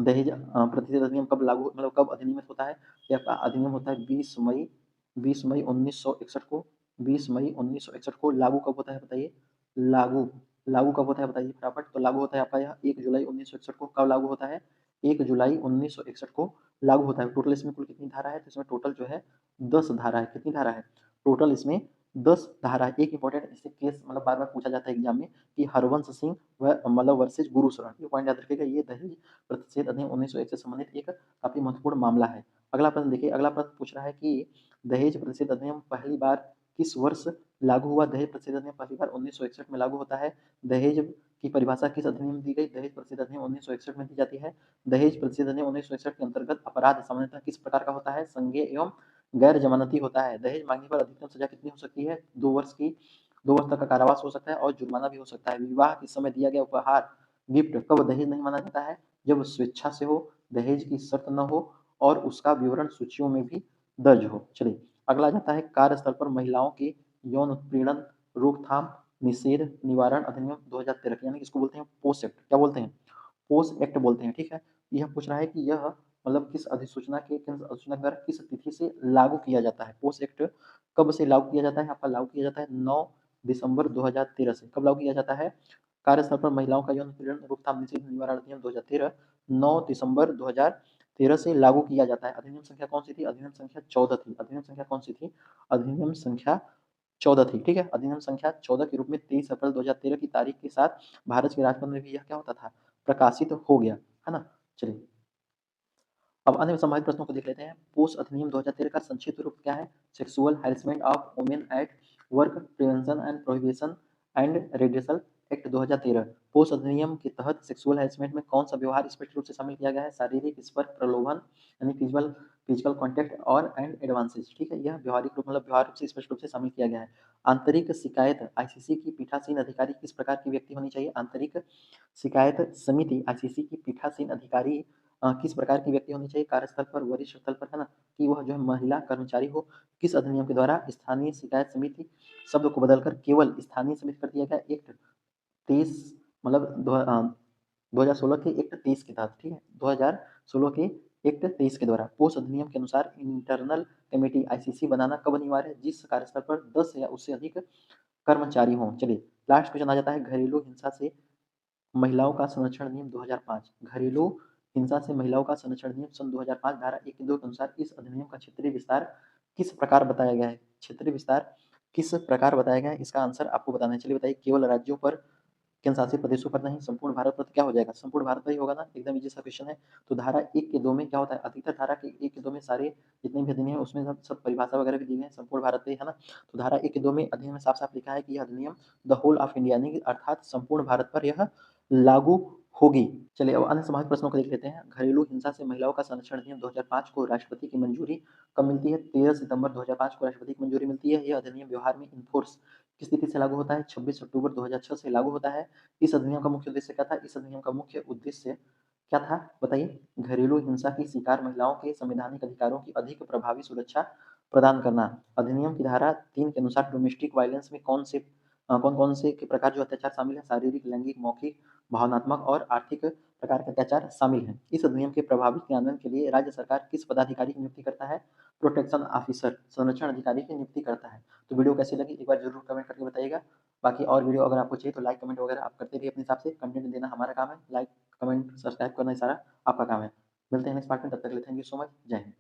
दहेज प्रतिषेध अधिनियम कब लागू मतलब कब अधिनियमित होता है? यह अधिनियम होता है 20 मई 1961 को। 20 मई 1961 को लागू कब होता है बताइए? लागू लागू कब होता है बताइए फटाफट? तो लागू होता है आपका यह 1 जुलाई 1961 को। कब लागू होता है? 1 जुलाई 1961 को लागू होता है। टोटल इसमें कुल कितनी धारा है? तो इसमें टोटल जो है 10 धारा है। कितनी धारा है? टोटल इसमें 10 धारा है। एक इंपॉर्टेंट इससे केस मतलब बार-बार पूछा जाता है एग्जाम में कि हरवंश सिंह व मतलब वर्सेस गुरु शरण। ये पॉइंट याद रखिएगा। ये दहेज प्रतिषेध अधिनियम 1901 से संबंधित एक काफी महत्वपूर्ण मामला है। अगला प्रश्न देखिए। अगला प्रश्न पूछ रहा है कि दहेज प्रतिषेध अधिनियम पहली बार किस वर्ष लागू हुआ? दहेज प्रतिषेध अधिनियम पहली बार 1961 में लागू होता है। दहेज की परिभाषा किस अधिनियम में दी गई? दहेज प्रतिषेध अधिनियम 1961 में दी जाती है। दहेज प्रतिषेध अधिनियम 1961 के अंतर्गत अपराध सामान्यतः किस प्रकार का होता है? संज्ञेय एवं गैर जमानती होता है। दहेज मांगने पर अधिकतम सजा कितनी हो सकती है? 2 वर्ष की 2 वर्ष तक का कारावास हो सकता है और जुर्माना भी हो सकता है। विवाह के समय दिया गया उपहार गिफ्ट कब दहेज नहीं माना जाता है? जब स्वेच्छा से हो, दहेज की शर्त न हो और उसका विवरण सूचियों में भी दर्ज हो। चलिए अगला जाता है कार्यस्थल पर महिलाओं के यौन उत्पीड़न रोकथाम निषेध निवारण अधिनियम 2013 यानी इसको बोलते हैं पोस एक्ट। क्या बोलते हैं? पोस एक्ट बोलते हैं। ठीक है, यह पूछ रहा है कि यह मतलब किस अधिसूचना के केंद्र अधिसूचना द्वारा किस तिथि से लागू किया जाता है। पोस एक्ट कब से लागू किया जाता है? आपका लागू किया जाता है 9 दिसंबर 2013 से। कब लागू किया जाता है? कार्यस्थल पर महिलाओं का यौन उत्पीड़न रोकथाम निषेध निवारण अधिनियम 2013 9 दिसंबर 2013 से लागू किया जाता है। अधिनियम संख्या कौन सी थी? अधिनियम संख्या 14 थी। अधिनियम संख्या कौन सी थी? अधिनियम संख्या 14 थी। ठीक है, अधिनियम संख्या 14 के रूप में 23 अप्रैल 2013 की तारीख के साथ भारत के राजपत्र में भी यह क्या होता था? प्रकाशित हो गया, है ना? चलिए अब अन्य संभावित प्रश्नों को देख लेते हैं। पोस अधिनियम 2013 का संक्षिप्त रूप क्या है? Sexual harassment of women at work prevention and prohibition and redressal act 2013। पोस अधिनियम के तहत सेक्सुअल हैरेसमेंट में कौन सा व्यवहार स्पष्ट रूप से शामिल किया गया है? शारीरिक स्पर्श प्रलोभन यानी फिजिकल फिजिकल कॉन्टैक्ट और एंड एडवांसेस। ठीक है, यह व्यवहारिक रूप मतलब व्यवहार रूप से स्पष्ट रूप से शामिल किया गया है। आंतरिक शिकायत आईसीसी की पीठासीन अधिकारी किस प्रकार की व्यक्ति होनी चाहिए? आंतरिक शिकायत समिति आईसीसी की पीठासीन अधिकारी किस प्रकार की व्यक्ति होनी चाहिए? कार्यस्थल पर वरिष्ठ स्थल पर, है ना? कि वह जो है महिला कर्मचारी हो। किस अधिनियम के द्वारा स्थानीय शिकायत समिति शब्द को बदलकर केवल स्थानीय समिति कर दिया गया? एक्ट 23 मतलब 2016 के एक्ट 23 के तहत। ठीक है, 2016 के एक्ट 23 के द्वारा पोस्ट अधिनियम के अनुसार इंटरनल कमेटी आईसीसी बनाना कब अनिवार्य है? जिस कार्यस्थल पर 10 या उससे अधिक कर्मचारी हों। चलिए लास्ट क्वेश्चन आ जाता है घरेलू हिंसा से महिलाओं का संरक्षण अधिनियम 2005। घरेलू हिंसा से महिलाओं का संरक्षण अधिनियम सन 2005 धारा 1 2 के अनुसार इस अधिनियम का क्षेत्रीय विस्तार किस प्रकार बताया गया है? क्षेत्रीय विस्तार किस प्रकार बताया गया है? इसका आंसर आपको बताना है। चलिए बताइए केवल राज्यों पर केंद्र शासित प्रदेशों पर नहीं, संपूर्ण भारत पर। तो क्या हो जाएगा? संपूर्ण भारत पर ही होगा ना, एकदम इजी सा क्वेश्चन है। तो धारा 1 के 2 में क्या होता है? अधिकतर धारा के 1 के 2 में सारे जितने भी अधिनियम है उसमें सब परिभाषा वगैरह भी दी गई है संपूर्ण भारत पे, है ना? तो धारा 1 के 2 में अधिनियम में साफ-साफ लिखा है कि यह अधिनियम द होल ऑफ इंडिया यानी कि अर्थात संपूर्ण भारत पर यह लागू होगी। चलिए अब अन्य समाजिक प्रश्नों को देख लेते हैं। घरेलू हिंसा से महिलाओं का संरक्षण अधिनियम 2005 को राष्ट्रपति की मंजूरी कब मिलती है? 13 सितंबर 2005 को राष्ट्रपति की मंजूरी मिलती है। यह अधिनियम व्यवहार में इनफोर्स किस तिथि से लागू होता है? 26 अक्टूबर 2006 से लागू होता है। इस अधिनियम का मुख्य उद्देश्य क्या था? इस अधिनियम का मुख्य उद्देश्य क्या था? बताइए। घरेलू हिंसा की शिकार महिलाओं के संवैधानिक अधिकारों की अधिक प्रभावी सुरक्षा प्रदान करना। अधिनियम की धारा 3 के अनुसार डोमेस्टिक वायलेंस में कौन-कौन से के प्रकार जो अत्याचार शामिल है? शारीरिक, लैंगिक, मौखिक, भावनात्मक और आर्थिक प्रकार के अत्याचार शामिल हैं। इस अधिनियम के प्रभावी क्रियान्वयन के लिए राज्य सरकार किस पदाधिकारी की नियुक्ति करता है? प्रोटेक्शन ऑफिसर, संरक्षण अधिकारी की नियुक्ति करता है। तो वीडियो कैसी लगी एक बार जरूर कमेंट करके बताइएगा। बाकी और वीडियो अगर आपको चाहिए तो लाइक कमेंट वगैरह आप करते रहिए अपने हिसाब से। कंटेंट देना हमारा काम है, लाइक कमेंट सब्सक्राइब करना ये सारा आपका काम है। मिलते हैं नेक्स्ट पार्ट में, तब तक के लिए थैंक यू सो मच। जय हिंद।